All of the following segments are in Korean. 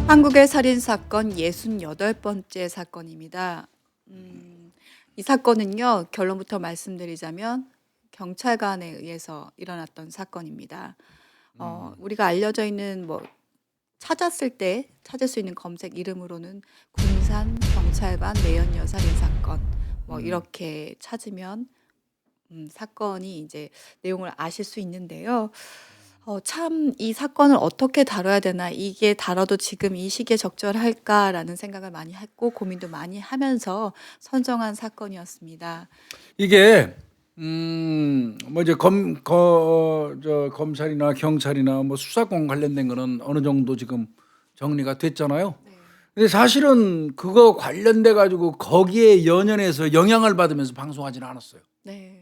한국의 살인 사건 68번째 사건입니다. 이 사건은요, 결론부터 말씀드리자면 경찰관에 의해서 일어났던 사건입니다. 음. 우리가 알려져 있는 찾았을 때 찾을 수 있는 검색 이름으로는 군산 경찰관 내연녀 살인 사건 음. 이렇게 찾으면 사건이 이제 내용을 아실 수 있는데요. 참 이 사건을 어떻게 다뤄야 되나, 이게 다뤄도 지금 이 시기에 적절할까라는 생각을 많이 했고 고민도 많이 하면서 선정한 사건이었습니다. 이게 뭐 이제 검찰이나 경찰이나 뭐 수사권 관련된 거는 어느 정도 지금 정리가 됐잖아요. 네. 근데 사실은 그거 관련돼 가지고 거기에 연연해서 영향을 받으면서 방송하지는 않았어요. 네.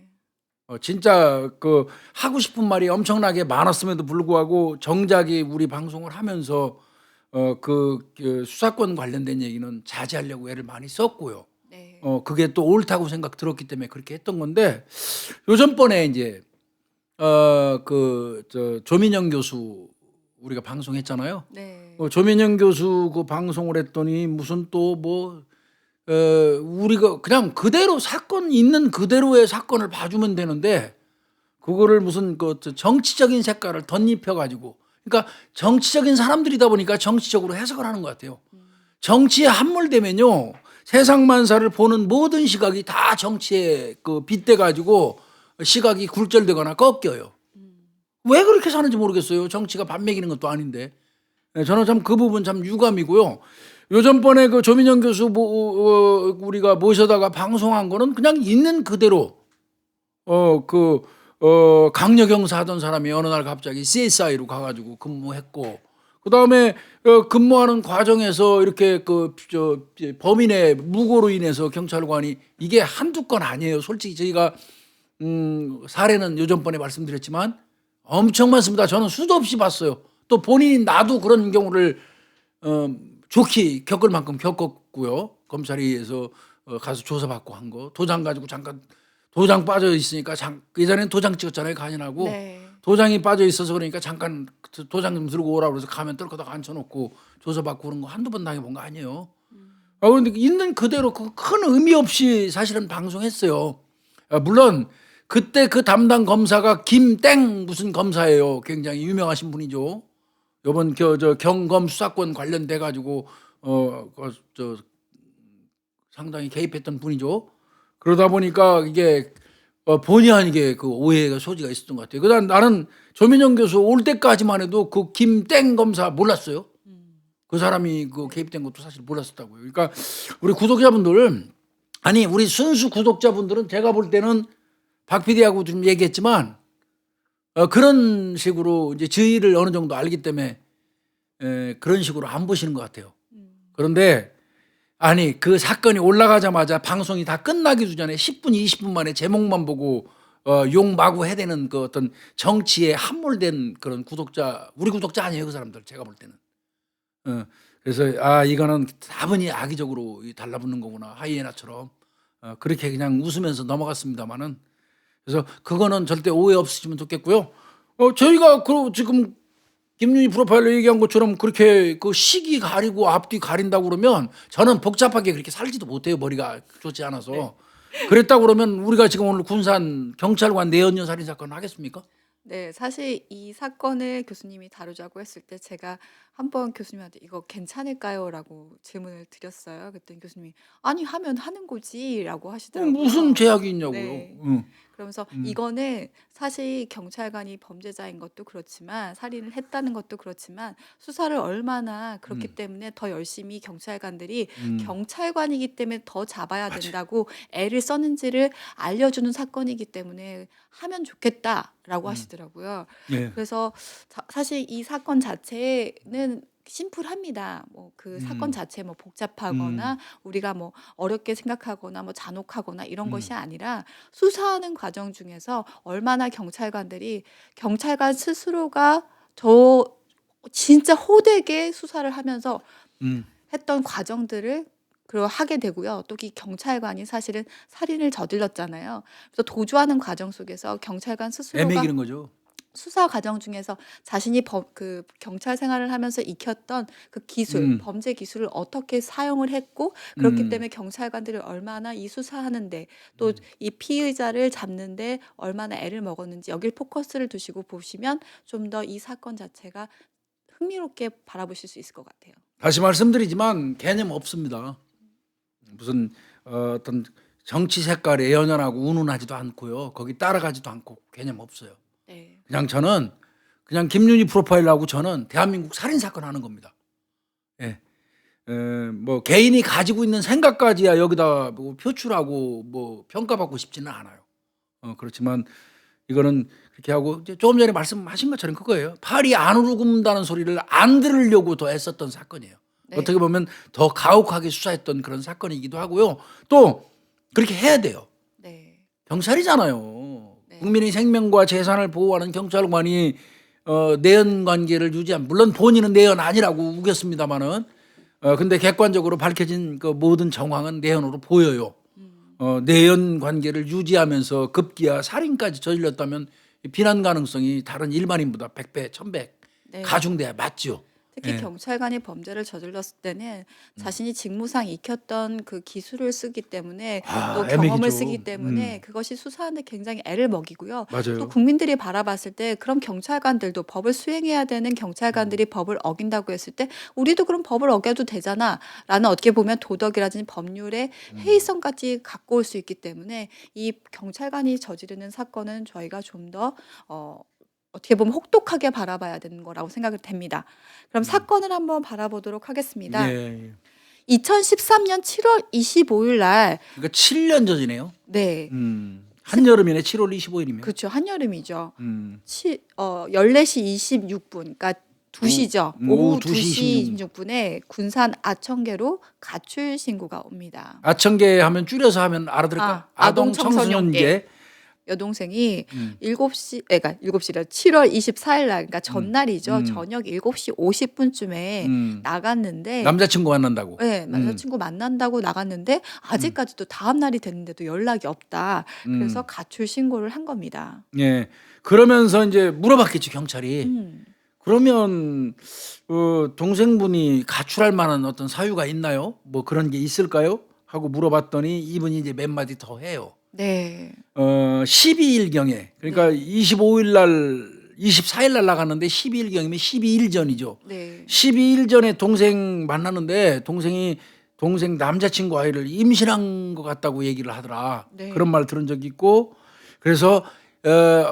진짜 그 하고 싶은 말이 엄청나게 많았음에도 불구하고 정작이 우리 방송을 하면서 그 수사권 관련된 얘기는 자제하려고 애를 많이 썼고요. 네. 그게 또 옳다고 생각 들었기 때문에 그렇게 했던 건데, 요전번에 인제 조민영 교수 우리가 방송했잖아요. 네. 조민영 교수 그 방송을 했더니 무슨 또 우리가 그냥 그대로 사건 있는 그대로의 사건을 봐 주면 되는데, 그거를 무슨 정치적인 색깔을 덧입혀 가지고, 그러니까 정치적인 사람들이다 보니까 정치적으로 해석을 하는 것 같아요. 음. 정치에 함몰되면요, 세상 만사를 보는 모든 시각이 다 정치에 빗대 가지고 시각이 굴절되거나 꺾여요. 음. 왜 그렇게 사는지 모르겠어요. 정치가 밥 먹이는 것도 아닌데. 예, 저는 참 그 부분 참 유감이고요. 요전번에 그 조민영 교수 우리가 모셔다가 방송한 거는 그냥 있는 그대로 강력 형사 하던 사람이 어느 날 갑자기 CSI로 가 가지고 근무했고, 그다음에 근무하는 과정에서 이렇게 범인의 무고로 인해서 경찰관이, 이게 한두 건 아니에요. 솔직히 저희가 사례는 요전번에 말씀드렸지만 엄청 많습니다. 저는 수도 없이 봤어요. 또 본인이 나도 그런 경우를 좋게 겪을 만큼 겪었고요. 검찰에서 가서 조사받고 한 거, 도장 가지고 잠깐, 도장 빠져 있으니까 예전에는 도장 찍었잖아요, 간인하고. 네. 도장이 빠져 있어서 그러니까 잠깐 도장 좀 들고 오라고 그래서 가면 떨거덕 앉혀놓고 조사받고 그런 거 한두 번 당해본 거 아니에요. 음. 그런데 있는 그대로 그 큰 의미 없이 사실은 방송했어요. 물론 그때 그 담당 검사가 김땡 무슨 검사예요. 굉장히 유명하신 분이죠. 요번 경검 수사권 관련돼 가지고 상당히 개입했던 분이죠. 그러다 보니까 이게 본의 아니게 그 오해가 소지가 있었던 것 같아요. 그다음 나는 조민영 교수 올 때까지만 해도 그 김땡 검사 몰랐어요. 음. 그 사람이 네. 개입된 것도 사실 몰랐었다고요. 그러니까 우리 구독자분들, 아니 우리 순수 구독자분들은 제가 볼 때는 박 PD하고 좀 얘기했지만 그런 식으로 이제 저희를 어느 정도 알기 때문에 그런 식으로 안 보시는 것 같아요. 음. 그런데 아니 그 사건이 올라가자마자 방송이 다 끝나기도 전에 10분 20분 만에 제목만 보고 욕 마구 해대는 그 어떤 정치에 함몰된 그런 구독자, 우리 구독자 아니에요, 그 사람들. 제가 볼 때는. 그래서 이거는 다분히 악의적으로 달라붙는 거구나, 하이에나처럼. 그렇게 그냥 웃으면서 넘어갔습니다마는, 그래서 그거는 절대 오해 없으시면 좋겠고요. 저희가 지금 김윤희 프로파일러 얘기한 것처럼 그렇게 그 시기 가리고 앞뒤 가린다고 그러면 저는 복잡하게 그렇게 살지도 못해요. 머리가 좋지 않아서. 네. 그랬다고 그러면 우리가 지금 오늘 군산 경찰관 내연녀 살인 사건 하겠습니까? 네. 사실 이 사건을 교수님이 다루자고 했을 때 제가 한번 교수님한테 "이거 괜찮을까요?"라고 질문을 드렸어요. 그랬더니 교수님이 "아니 하면 하는 거지."라고 무슨 하시더라고요. 제약이 있냐고요. 네. 응. 그러면서 음. 이거는 사실 경찰관이 범죄자인 것도 그렇지만, 살인을 했다는 것도 그렇지만, 수사를 얼마나 그렇기 음. 때문에 더 열심히 경찰관들이 음. 경찰관이기 때문에 더 잡아야 맞아요. 된다고 애를 썼는지를 알려주는 사건이기 때문에 하면 좋겠다라고 음. 하시더라고요. 예. 그래서 사실 이 사건 자체는 심플합니다. 그 사건 음. 자체 음. 복잡하거나 우리가 어렵게 생각하거나 잔혹하거나 이런 것이 음. 아니라, 수사하는 과정 중에서 얼마나 경찰관들이, 경찰관 스스로가 진짜 호되게 수사를 하면서 음. 했던 과정들을 그리고 하게 되고요. 또 이 경찰관이 사실은 살인을 저질렀잖아요. 그래서 도주하는 과정 속에서 경찰관 스스로가 애매기는 거죠. 수사 과정 중에서 자신이 그 경찰 생활을 하면서 익혔던 그 기술, 음. 범죄 기술을 어떻게 사용을 했고 그렇기 음. 때문에 경찰관들이 얼마나 이 수사하는데 또 이 피의자를 잡는데 얼마나 애를 먹었는지 여길 포커스를 두시고 보시면 좀 더 이 사건 자체가 흥미롭게 바라보실 수 있을 것 같아요. 다시 말씀드리지만 개념 없습니다. 무슨 어떤 정치 색깔에 연연하고 운운하지도 않고요. 거기 따라가지도 않고 개념 없어요. 네. 그냥 저는 그냥 김윤희 프로파일하고 저는 대한민국 살인 사건 하는 겁니다. 예. 뭐 개인이 가지고 있는 생각까지야 여기다 뭐 표출하고 뭐 평가받고 싶지는 않아요. 그렇지만 이거는 그렇게 하고 이제 조금 전에 말씀하신 것처럼 그거예요. 팔이 안으로 굽는다는 소리를 안 들으려고 더 애썼던 사건이에요. 네. 어떻게 보면 더 가혹하게 수사했던 그런 사건이기도 하고요. 또 그렇게 해야 돼요. 네. 경찰이잖아요. 네. 국민의 생명과 재산을 보호하는 경찰관이 내연 관계를 유지한, 물론 본인은 내연 아니라고 우겼습니다마는 근데 객관적으로 밝혀진 그 모든 정황은 내연으로 보여요. 내연 관계를 유지하면서 급기야 살인까지 저질렀다면 비난 가능성이 다른 일반인보다 100배, 1000배 네. 가중돼야 맞죠. 특히 예. 경찰관이 범죄를 저질렀을 때는 자신이 직무상 익혔던 그 기술을 쓰기 때문에 또 경험을 애매기죠. 쓰기 때문에 그것이 수사하는데 굉장히 애를 먹이고요. 또 맞아요. 국민들이 바라봤을 때 그럼 경찰관들도 법을 수행해야 되는 경찰관들이 법을 어긴다고 했을 때 우리도 그럼 법을 어겨도 되잖아 라는 어떻게 보면 도덕이라든지 법률의 해이성까지 갖고 올 수 있기 때문에 이 경찰관이 저지르는 사건은 저희가 좀 더 어떻게 보면 혹독하게 바라봐야 되는 거라고 생각이 됩니다. 그럼 사건을 한번 바라보도록 하겠습니다. 예. 2013년 7월 25일 날 그러니까 7년 전이네요. 네. 한여름이네. 7월 25일이면. 그렇죠. 한여름이죠. 14시 26분 그러니까 2시죠. 오후 오후 2시 2시 26분에 군산 아청계로 가출 신고가 옵니다. 아청계 하면 줄여서 하면 알아들을까? 아동 청소년계. 여동생이 7시 그러니까 7시라 7월 24일 날 그러니까 전날이죠. 저녁 7시 50분쯤에 나갔는데 남자친구 만난다고. 네, 남자친구 만난다고 나갔는데 아직까지도 다음 날이 됐는데도 연락이 없다. 그래서 가출 신고를 한 겁니다. 예. 그러면서 이제 물어봤겠죠, 경찰이. 그러면 동생분이 가출할 만한 어떤 사유가 있나요? 뭐 그런 게 있을까요? 하고 물어봤더니 이분이 이제 몇 마디 더 해요. 네. 12일경에 그러니까 25일 날 24일 날 나갔는데 12일 경이면 12일 전이죠. 네. 12일 전에 동생 만났는데 동생이 동생 남자친구 아이를 임신한 것 같다고 얘기를 하더라. 네. 그런 말 들은 적이 있고 그래서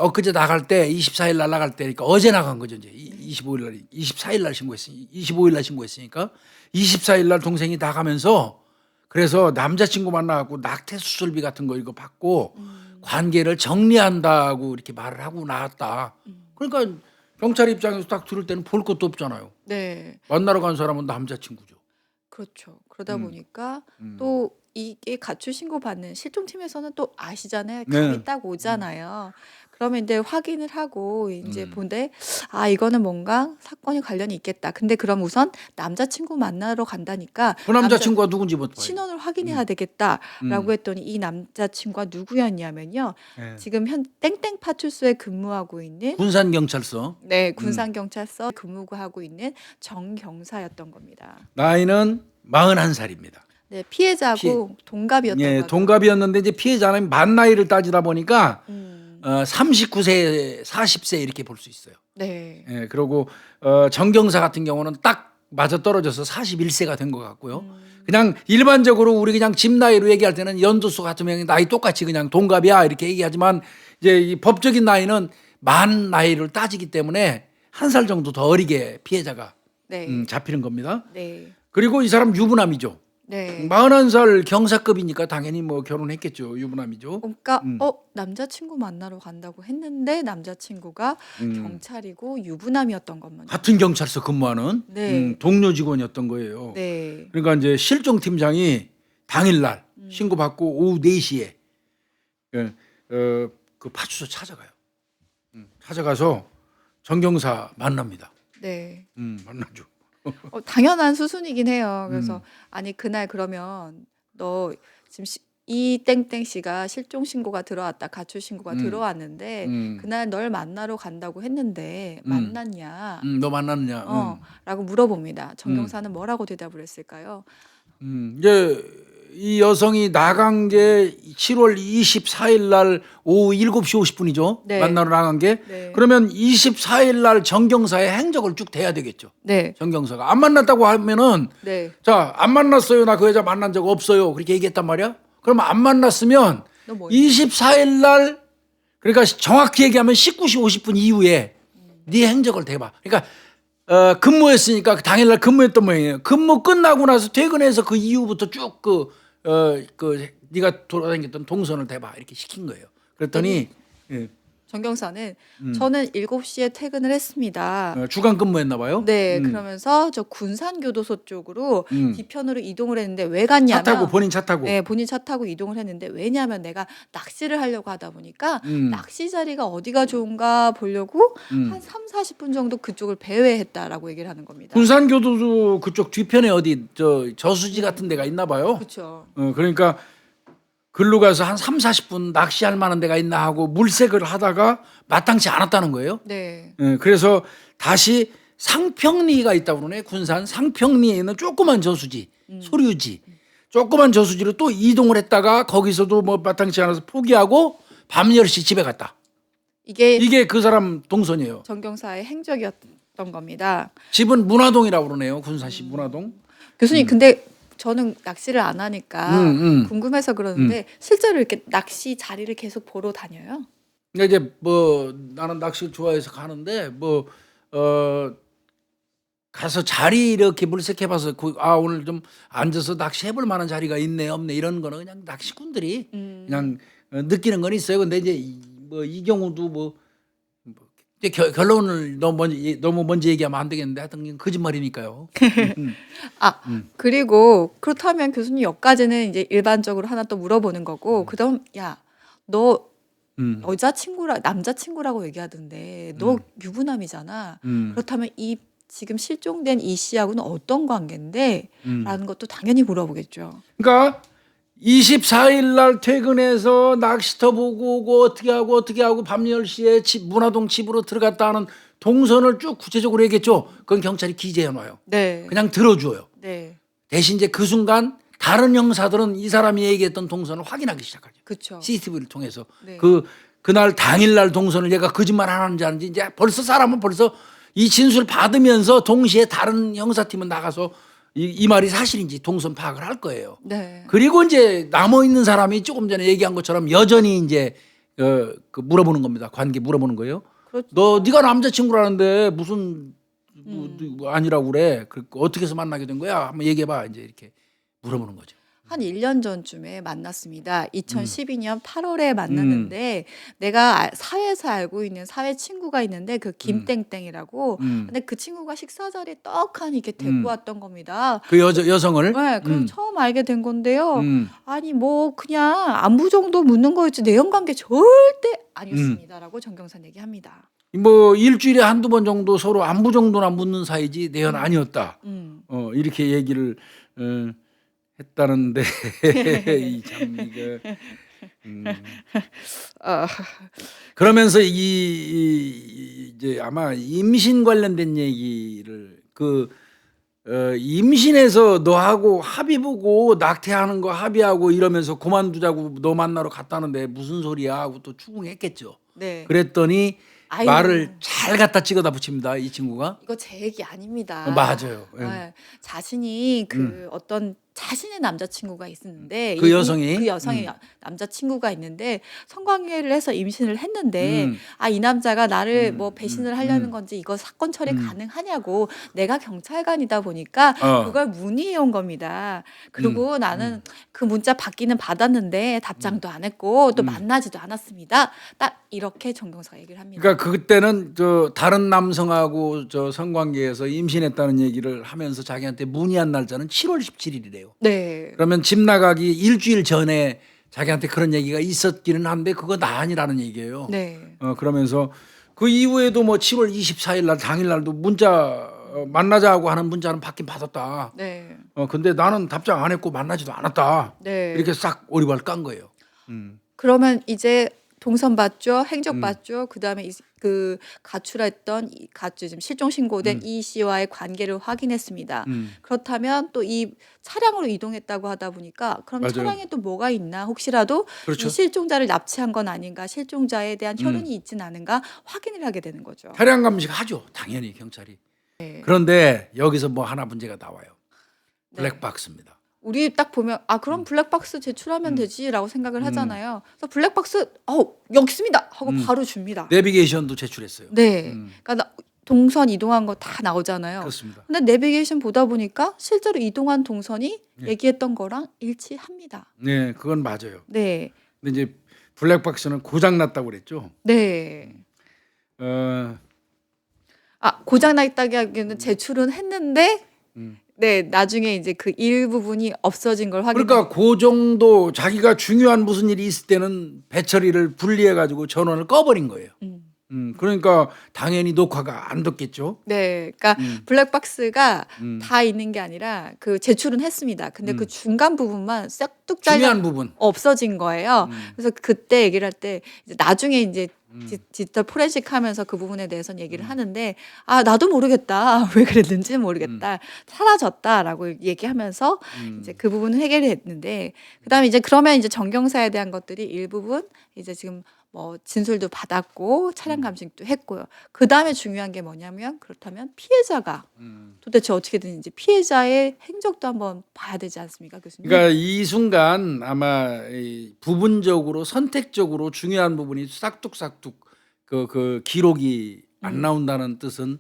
엊그제 나갈 때 24일 날 나갈 때 그러니까 어제 나간 거죠. 이제 25일 날 24일 날 신고했으니 25일 날 신고했으니까 24일 날 동생이 나가면서 그래서 남자친구 만나갖고 낙태 수술비 같은 거 이거 받고 관계를 정리한다고 이렇게 말을 하고 나왔다. 그러니까 경찰 입장에서 딱 들을 때는 볼 것도 없잖아요. 네. 만나러 간 사람은 남자친구죠. 그렇죠. 그러다 보니까 또 이게 가출 신고 받는 실종팀에서는 또 아시잖아요. 네. 감이 딱 오잖아요. 그러면 이제 확인을 하고 이제 본데 이거는 뭔가 사건이 관련이 있겠다. 근데 그럼 우선 남자친구 만나러 간다니까 그 남자친구가 누군지 못 봐요. 신원을 확인해야 되겠다라고 했더니 이 남자친구가 누구였냐면요. 네. 지금 현 땡땡 파출소에 근무하고 있는 군산 경찰서. 네, 군산경찰서 근무하고 있는 정경사였던 겁니다. 나이는 41살입니다. 네, 피해자고 동갑이었던 예, 거죠. 동갑이었는데 이제 피해자는 만 나이를 따지다 보니까 39세, 40세 이렇게 볼 수 있어요. 네. 예, 그리고 정경사 같은 경우는 딱 맞아 떨어져서 41세가 된 것 같고요. 그냥 일반적으로 우리 그냥 집 나이로 얘기할 때는 연두수 같으면 나이 똑같이 그냥 동갑이야 이렇게 얘기하지만 이제 이 법적인 나이는 만 나이를 따지기 때문에 한 살 정도 더 어리게 피해자가 네. 잡히는 겁니다. 네. 그리고 이 사람 유부남이죠. 네. 41살 경사급이니까 당연히 뭐 결혼했겠죠. 유부남이죠. 그러니까 남자친구 만나러 간다고 했는데 남자친구가 경찰이고 유부남이었던 것만. 같은 경찰서 근무하는 네. 동료 직원이었던 거예요. 네. 그러니까 이제 실종팀장이 당일날 신고받고 오후 4시에 그 파출소 찾아가요. 찾아가서 정경사 만납니다. 네. 만나죠. 당연한 수순이긴 해요. 그래서 아니 그날 그러면 너 지금 이 땡땡 씨가 실종 신고가 들어왔다. 가출 신고가 들어왔는데 음. 그날 널 만나러 간다고 했는데 만났냐? 너 만났느냐? 라고 물어봅니다. 정경사는 뭐라고 대답을 했을까요? 이제 이 여성이 나간 게 7월 24일 날 오후 7시 50분이죠. 네. 만나러 나간 게. 네. 그러면 24일 날 정경사의 행적을 쭉 대야 되겠죠. 네. 정경사가 안 만났다고 하면은 네. 자, 안 만났어요. 나 그 여자 만난 적 없어요. 그렇게 얘기했단 말이야. 그러면 안 만났으면 너 뭐 24일 날 그러니까 정확히 얘기하면 19시 50분 이후에 네 행적을 대봐. 그러니까 근무했으니까 당일날 근무했던 모양이에요. 근무 끝나고 나서 퇴근해서 그 이후부터 쭉 네가 돌아다녔던 동선을 대봐 이렇게 시킨 거예요. 그랬더니 예, 정경사는 저는 7시에 퇴근을 했습니다. 주간 근무했나 봐요. 네, 그러면서 저 군산교도소 쪽으로 음. 뒤편으로 이동을 했는데 왜 차 갔냐면 타고 본인 차 타고. 네, 본인 차 타고 이동을 했는데 왜냐하면 내가 낚시를 하려고 하다 보니까 낚시 자리가 어디가 좋은가 보려고 한 3, 40분 정도 그쪽을 배회했다라고 얘기를 하는 겁니다. 군산교도소 그쪽 뒤편에 어디 저수지 같은 데가 있나 봐요. 그렇죠. 그러니까 글로 가서 한 3, 40분 낚시할 만한 데가 있나 하고 물색을 하다가 마땅치 않았다는 거예요. 네. 그래서 다시 상평리가 있다고 그러네. 군산 상평리에 있는 조그만 저수지, 소류지. 조그만 저수지로 또 이동을 했다가 거기서도 뭐 마땅치 않아서 포기하고 밤 10시 집에 갔다. 이게 그 사람 동선이에요. 정경사의 행적이었던 겁니다. 집은 문화동이라고 그러네요. 군산시 문화동. 교수님, 근데 저는 낚시를 안 하니까 궁금해서 그러는데 실제로 이렇게 낚시 자리를 계속 보러 다녀요? 그러니까 이제 뭐 나는 낚시를 좋아해서 가는데 가서 자리 이렇게 물색해봐서 오늘 좀 앉아서 낚시해볼 만한 자리가 있네 없네 이런 거는 그냥 낚시꾼들이 그냥 느끼는 건 있어요. 근데 이제 이 경우도 이제 결론을 너무 먼저 얘기하면 안 되겠는데 하여튼 거짓말이니까요. 그리고 그렇다면 교수님 여기까지는 이제 일반적으로 하나 또 물어보는 거고 그다음 야, 너 남자친구라고 얘기하던데 너 유부남이잖아. 그렇다면 이 지금 실종된 이 씨하고는 어떤 관계인데? 라는 것도 당연히 물어보겠죠. 그러니까 24일 날 퇴근해서 낚시터 보고 오고 어떻게 하고 밤 10시에 문화동 집으로 들어갔다 하는 동선을 쭉 구체적으로 얘기했죠. 그건 경찰이 기재해 놔요. 네. 그냥 들어줘요. 네. 대신 이제 그 순간 다른 형사들은 이 사람이 얘기했던 동선을 확인하기 시작하죠. 그렇죠. CCTV를 통해서. 네. 그날 당일날 동선을 얘가 거짓말 하는지 아닌지 이제 사람은 벌써 이 진술 받으면서 동시에 다른 형사팀은 나가서 이 말이 사실인지 동선 파악을 할 거예요. 네. 그리고 이제 남아 있는 사람이 조금 전에 얘기한 것처럼 여전히 이제 물어보는 겁니다. 관계 물어보는 거예요. 그렇죠. 네가 남자친구라는데 무슨 아니라고 그래. 어떻게 해서 만나게 된 거야? 한번 얘기해봐. 이제 이렇게 물어보는 거죠. 한 1년 전쯤에 만났습니다. 2012년 8월에 만났는데 내가 사회에서 알고 있는 사회 친구가 있는데 그 김땡땡이라고 근데 그 친구가 식사 자리에 떡하니 이렇게 데리고 왔던 겁니다. 그 여성을? 네, 그럼 처음 알게 된 건데요. 아니 뭐 그냥 안부 정도 묻는 거였지 내연 관계 절대 아니었습니다라고 정경사 얘기합니다. 뭐 일주일에 한두 번 정도 서로 안부 정도나 묻는 사이지 내연 아니었다. 이렇게 얘기를 했다는데 참 이게 그러면서 이제 아마 임신 관련된 얘기를 임신해서 너하고 합의 보고 낙태하는 거 합의하고 이러면서 그만두자고 너 만나러 갔다는데 무슨 소리야 하고 또 추궁했겠죠. 네. 그랬더니 아이고. 말을 잘 갖다 찍어다 붙입니다. 이 친구가. 이거 제 얘기 아닙니다. 맞아요. 예. 네, 자신이 어떤 자신의 남자친구가 있었는데 그 여성이? 그 여성의 남자친구가 있는데 성관계를 해서 임신을 했는데 이 남자가 나를 뭐 배신을 하려는 건지 이거 사건 처리 가능하냐고 내가 경찰관이다 보니까 그걸 문의해 온 겁니다. 그리고 나는 그 문자 받기는 받았는데 답장도 안 했고 또 만나지도 않았습니다. 딱 이렇게 정경사가 얘기를 합니다. 그러니까 그때는 다른 남성하고 성관계에서 임신했다는 얘기를 하면서 자기한테 문의한 날짜는 7월 17일이래요. 네. 그러면 집 나가기 일주일 전에 자기한테 그런 얘기가 있었기는 한데 그거 나 아니라는 얘기예요. 네. 그러면서 그 이후에도 뭐 7월 24일 날 당일 날도 문자 만나자고 하는 문자는 받긴 받았다. 네. 근데 나는 답장 안 했고 만나지도 않았다. 네. 이렇게 싹 오리발 깐 거예요. 그러면 이제 동선 받죠, 행적 음. 받죠. 그다음에 그 가출했던 지금 실종 신고된 이 씨와의 관계를 확인했습니다. 그렇다면 또 이 차량으로 이동했다고 하다 보니까 그럼 맞아요. 차량에 또 뭐가 있나? 혹시라도 그렇죠. 이 실종자를 납치한 건 아닌가? 실종자에 대한 혈흔이 있진 않은가? 확인을 하게 되는 거죠. 차량 감식 하죠. 당연히 경찰이. 네. 그런데 여기서 뭐 하나 문제가 나와요. 네. 블랙박스입니다. 우리 딱 보면 그럼 블랙박스 제출하면 되지라고 생각을 하잖아요. 그래서 블랙박스 여기 있습니다 하고 바로 줍니다. 내비게이션도 제출했어요. 네. 그러니까 동선 이동한 거 다 나오잖아요. 그렇습니다. 근데 내비게이션 보다 보니까 실제로 이동한 동선이 얘기했던 거랑 일치합니다. 네, 그건 맞아요. 네. 근데 이제 블랙박스는 고장 났다고 그랬죠. 네. 어, 고장 나 있다기 하기에는 제출은 했는데 네, 나중에 이제 그 일부분이 없어진 걸 확인. 그러니까 그 정도 자기가 중요한 무슨 일이 있을 때는 배처리를 분리해 가지고 전원을 꺼버린 거예요. 그러니까 당연히 녹화가 안 됐겠죠. 네, 그러니까 블랙박스가 다 있는 게 아니라 그 제출은 했습니다. 근데 그 중간 부분만 싹둑 잘려 중요한 부분. 없어진 거예요. 그래서 그때 얘기를 할 때 나중에 이제 디지털 포렌식 하면서 그 부분에 대해서는 얘기를 하는데 나도 모르겠다. 왜 그랬는지 모르겠다. 사라졌다라고 얘기하면서 이제 그 부분은 해결이 됐는데 그다음에 이제 그러면 이제 정경사에 대한 것들이 일부분 이제 지금 뭐 진술도 받았고 차량 감식도 했고요. 그다음에 중요한 게 뭐냐면 그렇다면 피해자가 도대체 어떻게 되는지 피해자의 행적도 한번 봐야 되지 않습니까, 교수님? 그러니까 이 순간 아마 부분적으로 선택적으로 중요한 부분이 싹둑싹둑 그 기록이 안 나온다는 뜻은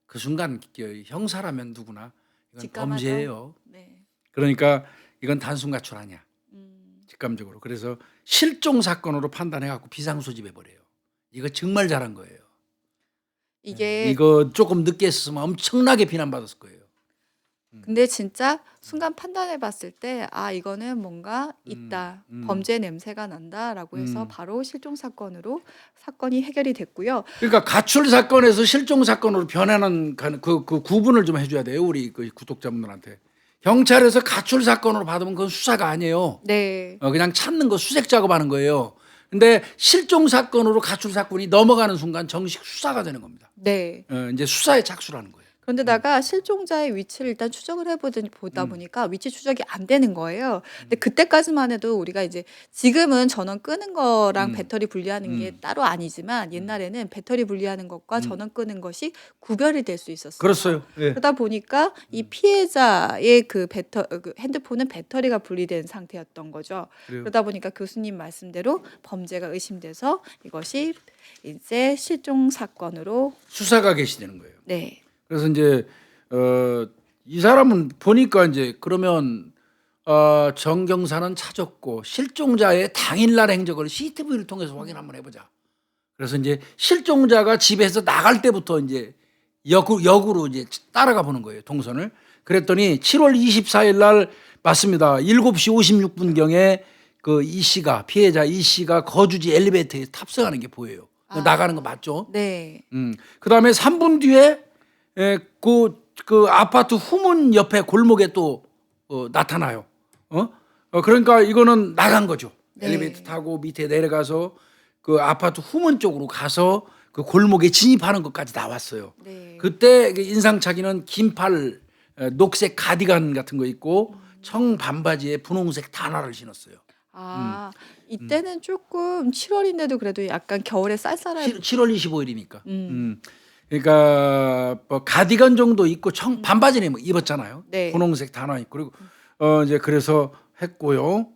그 순간 형사라면 누구나 이건 직감하죠. 범죄예요. 네. 그러니까 이건 단순 가출 아니야. 직감적으로. 그래서 실종 사건으로 판단해 갖고 비상 소집해 버려요. 이거 정말 잘한 거예요. 이게 이거 조금 늦게 했으면 엄청나게 비난받았을 거예요. 근데 진짜 순간 판단해 봤을 때 이거는 뭔가 있다. 범죄 냄새가 난다라고 해서 바로 실종 사건으로 사건이 해결이 됐고요. 그러니까 가출 사건에서 실종 사건으로 변하는 그 구분을 좀 해줘야 돼요. 우리 그 구독자분들한테. 경찰에서 가출 사건으로 받으면 그건 수사가 아니에요. 네. 그냥 찾는 거 수색 작업하는 거예요. 근데 실종 사건으로 가출 사건이 넘어가는 순간 정식 수사가 되는 겁니다. 네. 이제 수사에 착수하는 거예요. 그런데다가 실종자의 위치를 일단 추적을 보다 보니까 위치 추적이 안 되는 거예요. 근데 그때까지만 해도 우리가 이제 지금은 전원 끄는 거랑 배터리 분리하는 게 따로 아니지만 옛날에는 배터리 분리하는 것과 전원 끄는 것이 구별이 될 수 있었어요. 그렇어요. 예. 그러다 보니까 이 피해자의 그 핸드폰은 배터리가 분리된 상태였던 거죠. 그래요. 그러다 보니까 교수님 말씀대로 범죄가 의심돼서 이것이 이제 실종 사건으로 수사가 개시되는 거예요. 네. 그래서 이제 이 사람은 보니까 이제 그러면 정경사는 찾았고 실종자의 당일날 행적을 CCTV를 통해서 확인 한번 해보자. 그래서 이제 실종자가 집에서 나갈 때부터 이제 역으로 이제 따라가 보는 거예요, 동선을. 그랬더니 7월 24일 날 맞습니다. 7시 56분경에 그 이 씨가 피해자 이 씨가 거주지 엘리베이터에 탑승하는 게 보여요. 나가는 거 맞죠? 네. 그다음에 3분 뒤에 그 아파트 후문 옆에 골목에 또 나타나요. 그러니까 이거는 나간 거죠. 네. 엘리베이터 타고 밑에 내려가서 그 아파트 후문 쪽으로 가서 그 골목에 진입하는 것까지 나왔어요. 네. 그때 그 인상착의는 긴팔 녹색 가디건 같은 거 입고 청 반바지에 분홍색 단화를 신었어요. 이때는 조금 7월인데도 그래도 약간 겨울에 쌀쌀한 7월 25일이니까. 그러니까 뭐 가디건 정도 입고 청 반바지는 뭐 입었잖아요. 네. 분홍색 단화 입고 그리고 이제 그래서 했고요.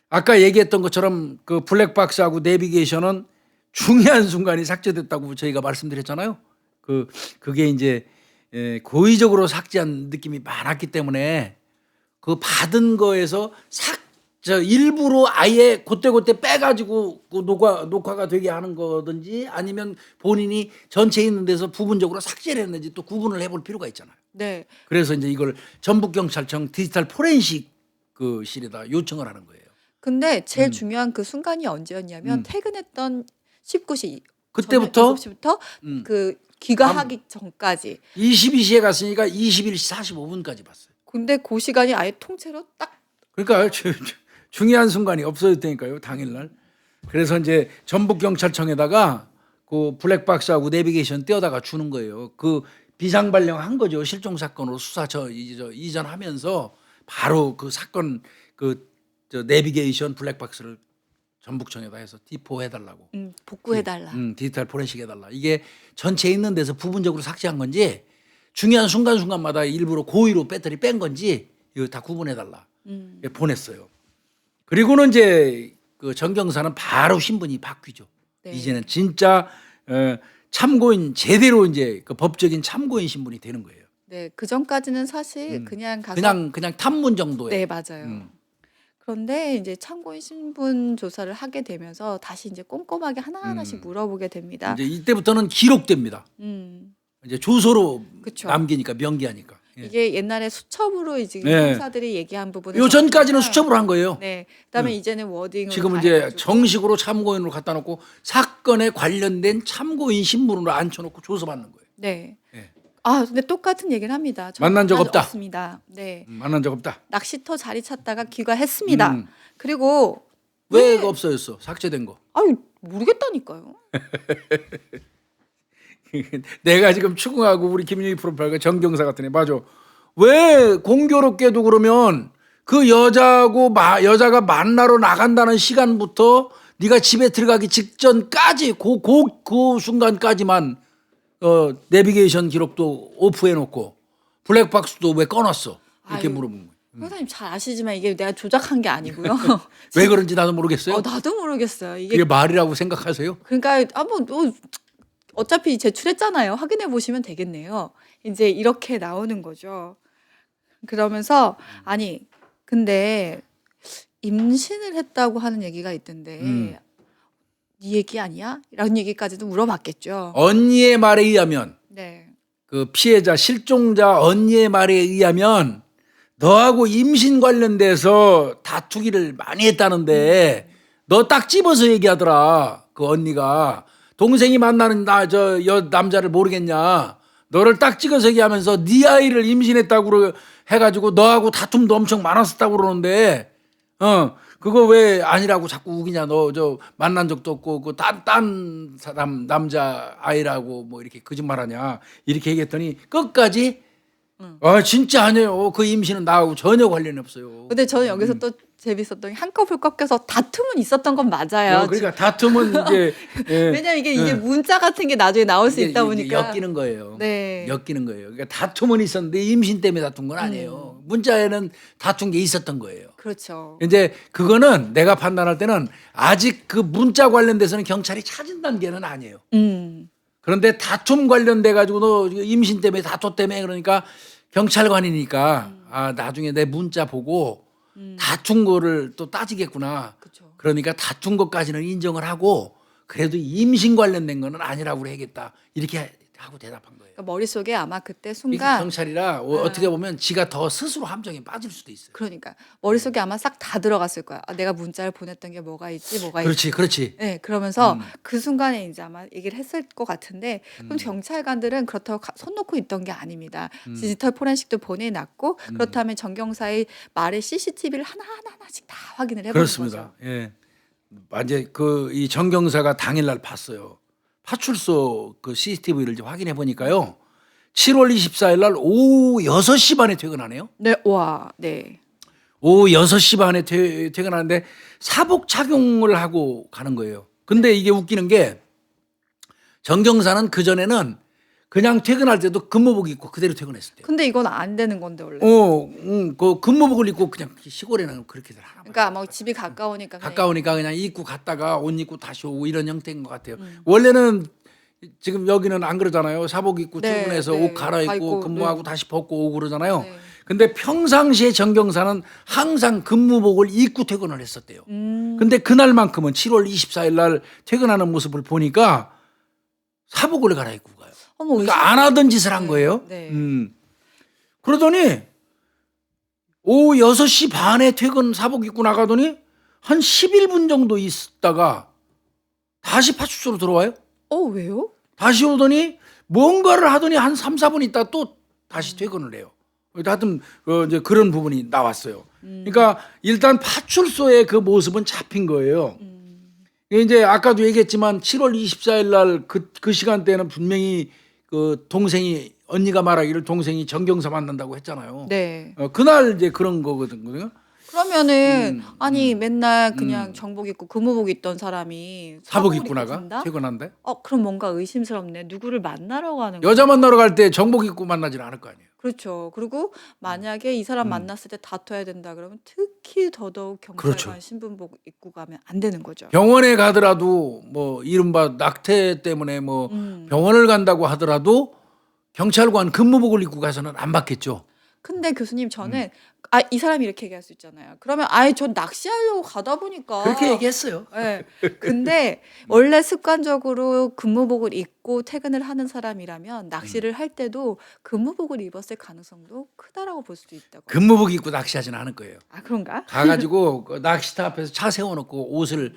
아까 얘기했던 것처럼 그 블랙박스하고 내비게이션은 중요한 순간이 삭제됐다고 저희가 말씀드렸잖아요. 그게 이제 고의적으로 삭제한 느낌이 많았기 때문에 그 받은 거에서 일부러 아예 그때 빼가지고 그 녹화가 되게 하는 거든지 아니면 본인이 전체 있는 데서 부분적으로 삭제를 했는지 또 구분을 해볼 필요가 있잖아요. 네. 그래서 이제 이걸 전북경찰청 디지털 포렌식 그 실에다 요청을 하는 거예요. 근데 제일 중요한 그 순간이 언제였냐면 퇴근했던 19시 그때부터 7시부터 그 귀가하기 전까지. 22시에 갔으니까 21시 45분까지 봤어요. 근데 그 시간이 아예 통째로 딱 그러니까 중요한 순간이 없어졌다니까요, 당일날. 그래서 이제 전북경찰청에다가 그 블랙박스하고 내비게이션 떼어다가 주는 거예요. 그 비상 발령한 거죠. 실종 사건으로 수사 이전하면서 바로 그 사건 저 내비게이션 블랙박스를 전북청에다 해서 디포해달라고. 복구해달라. 디지털 포렌식 해달라. 이게 전체에 있는 데서 부분적으로 삭제한 건지 중요한 순간순간마다 일부러 고의로 배터리 뺀 건지 이거 다 구분해달라. 보냈어요. 그리고는 이제 그 정경사는 바로 신분이 바뀌죠. 네. 이제는 진짜 참고인 제대로 이제 그 법적인 참고인 신분이 되는 거예요. 네, 그 전까지는 사실 그냥 가서 그냥 탐문 정도에. 네, 맞아요. 그런데 이제 참고인 신분 조사를 하게 되면서 다시 이제 꼼꼼하게 하나하나씩 물어보게 됩니다. 이제 이때부터는 기록됩니다. 이제 조서로 그쵸. 남기니까 명기하니까. 예. 이게 옛날에 수첩으로 이제 네. 형사들이 얘기한 부분을 요 전까지는 적으니까 수첩으로 한 거예요. 네, 그다음에 이제는 워딩으로 지금 다 이제 해가지고. 정식으로 참고인으로 갖다 놓고 사건에 관련된 참고인 신분으로 앉혀놓고 조서받는 거예요. 네. 예. 아, 근데 똑같은 얘기를 합니다. 만난 적 없다. 없습니다. 네. 만난 적 없다. 낚시터 자리 찾다가 귀가했습니다. 음. 그리고 왜 없어졌어? 삭제된 거. 아유, 모르겠다니까요. 내가 지금 추궁하고 우리 김윤희 프로파일과 정경사 같은 애 맞아. 왜 공교롭게도 그러면 그 여자가 만나러 나간다는 시간부터 네가 집에 들어가기 직전까지 그 순간까지만 내비게이션 기록도 오프해 놓고 블랙박스도 왜 꺼놨어? 이렇게 아유, 물어보는 거예요. 형사님 잘 아시지만 이게 내가 조작한 게 아니고요. 왜 그런지 나도 모르겠어요. 나도 모르겠어요. 이게 그게 말이라고 생각하세요? 그러니까 어차피 제출했잖아요. 확인해 보시면 되겠네요. 이제 이렇게 나오는 거죠. 그러면서 아니 근데 임신을 했다고 하는 얘기가 있던데 네 얘기 아니야? 이런 얘기까지도 물어봤겠죠. 언니의 말에 의하면 네. 그 피해자 실종자 언니의 말에 의하면 너하고 임신 관련돼서 다투기를 많이 했다는데 너 딱 집어서 얘기하더라. 그 언니가 동생이 만나는 남자를 모르겠냐. 너를 딱 찍어서 얘기하면서 네 아이를 임신했다고 해가지고 너하고 다툼도 엄청 많았었다고 그러는데 그거 왜 아니라고 자꾸 우기냐. 너 만난 적도 없고 그 딴 사람 남자 아이라고 뭐 이렇게 거짓말하냐. 이렇게 얘기했더니 끝까지 진짜 아니에요. 그 임신은 나하고 전혀 관련이 없어요. 근데 저는 여기서 또 재밌었던 게 한꺼풀 꺾여서 다툼은 있었던 건 맞아요. 그러니까 다툼은 이제 왜냐면 이게 문자 같은 게 나중에 나올 수 있다 이게 보니까 엮이는 거예요. 네. 엮이는 거예요. 그러니까 다툼은 있었는데 임신 때문에 다툰 건 아니에요. 문자에는 다툰 게 있었던 거예요. 그렇죠. 이제 그거는 내가 판단할 때는 아직 그 문자 관련돼서는 경찰이 찾은 단계는 아니에요. 그런데 다툼 관련돼 가지고 너 임신 때문에 다투 때문에 그러니까 경찰관이니까 나중에 내 문자 보고 다툰 거를 또 따지겠구나. 그쵸. 그러니까 다툰 것까지는 인정을 하고 그래도 임신 관련된 거는 아니라고 해야겠다. 이렇게 하고 대답한 거예요. 그러니까 머릿속에 아마 그때 이게 순간 경찰이라 어떻게 보면 지가 더 스스로 함정에 빠질 수도 있어요. 그러니까 머릿속에 아마 싹 다 들어갔을 거야. 내가 문자를 보냈던 게 뭐가 있지. 그렇지. 네, 그러면서 그 순간에 이제 아마 얘기를 했을 것 같은데 그럼 경찰관들은 그렇다고 손 놓고 있던 게 아닙니다. 디지털 포렌식도 보내놨고 그렇다면 정경사의 말의 CCTV를 하나하나씩 다 확인을 해보는 그렇습니다. 거죠. 예. 이제 이 정경사가 당일날 봤어요. 파출소 그 CCTV를 이제 확인해 보니까요. 7월 24일 날 오후 6시 반에 퇴근하네요. 네, 와, 네. 오후 6시 반에 퇴근하는데 사복 착용을 하고 가는 거예요. 근데 이게 웃기는 게 정경사는 그전에는 그냥 퇴근할 때도 근무복 입고 그대로 퇴근했을 때. 근데 이건 안 되는 건데 원래. 그 근무복을 입고 그냥 시골에는 그렇게들 하나 봐요. 그러니까 뭐 집이 가까우니까 그냥 가까우니까 그냥 입고 갔다가 옷 입고 다시 오고 이런 형태인 것 같아요. 원래는 지금 여기는 안 그러잖아요. 사복 입고 네, 출근해서 네. 옷 갈아입고 입고, 근무하고 다시 벗고 오고 그러잖아요. 네. 근데 평상시에 정경사는 항상 근무복을 입고 퇴근을 했었대요. 근데 그날만큼은 7월 24일 날 퇴근하는 모습을 보니까 사복을 갈아입고 가요. 어머, 그러니까 안 하던 짓을 한 거예요. 네. 그러더니 오후 6시 반에 퇴근 사복 입고 나가더니 한 11분 정도 있다가 다시 파출소로 들어와요. 왜요? 다시 오더니 뭔가를 하더니 한 3, 4분 있다 또 다시 퇴근을 해요. 하여튼 이제 그런 부분이 나왔어요. 그러니까 일단 파출소의 그 모습은 잡힌 거예요. 이게 이제 아까도 얘기했지만 7월 24일 날 그 시간대에는 분명히 그 동생이 언니가 말하기를 동생이 정경사 만난다고 했잖아요. 네. 그날 이제 그런 거거든요. 그러면은 아니 맨날 그냥 정복 입고 근무복 입던 사람이 사복 사복을 입고 나가 간다? 퇴근한대. 그럼 뭔가 의심스럽네. 누구를 만나러 가는 여자 거야? 만나러 갈 때 정복 입고 만나지는 않을 거 아니에요. 그렇죠. 그리고 만약에 이 사람 만났을 때 다퉈야 된다 그러면 특히 더더욱 경찰관 그렇죠. 신분복 입고 가면 안 되는 거죠. 병원에 가더라도 뭐 이른바 낙태 때문에 뭐 병원을 간다고 하더라도 경찰관 근무복을 입고 가서는 안 받겠죠. 근데 교수님 저는 이 사람이 이렇게 얘기할 수 있잖아요. 그러면 전 낚시하려고 가다 보니까 그렇게 얘기했어요. 예. 근데 원래 습관적으로 근무복을 입고 퇴근을 하는 사람이라면 낚시를 할 때도 근무복을 입었을 가능성도 크다라고 볼 수도 있다고. 근무복 입고 낚시하지는 않을 거예요. 그런가? 가가지고 그 낚시터 앞에서 차 세워놓고 옷을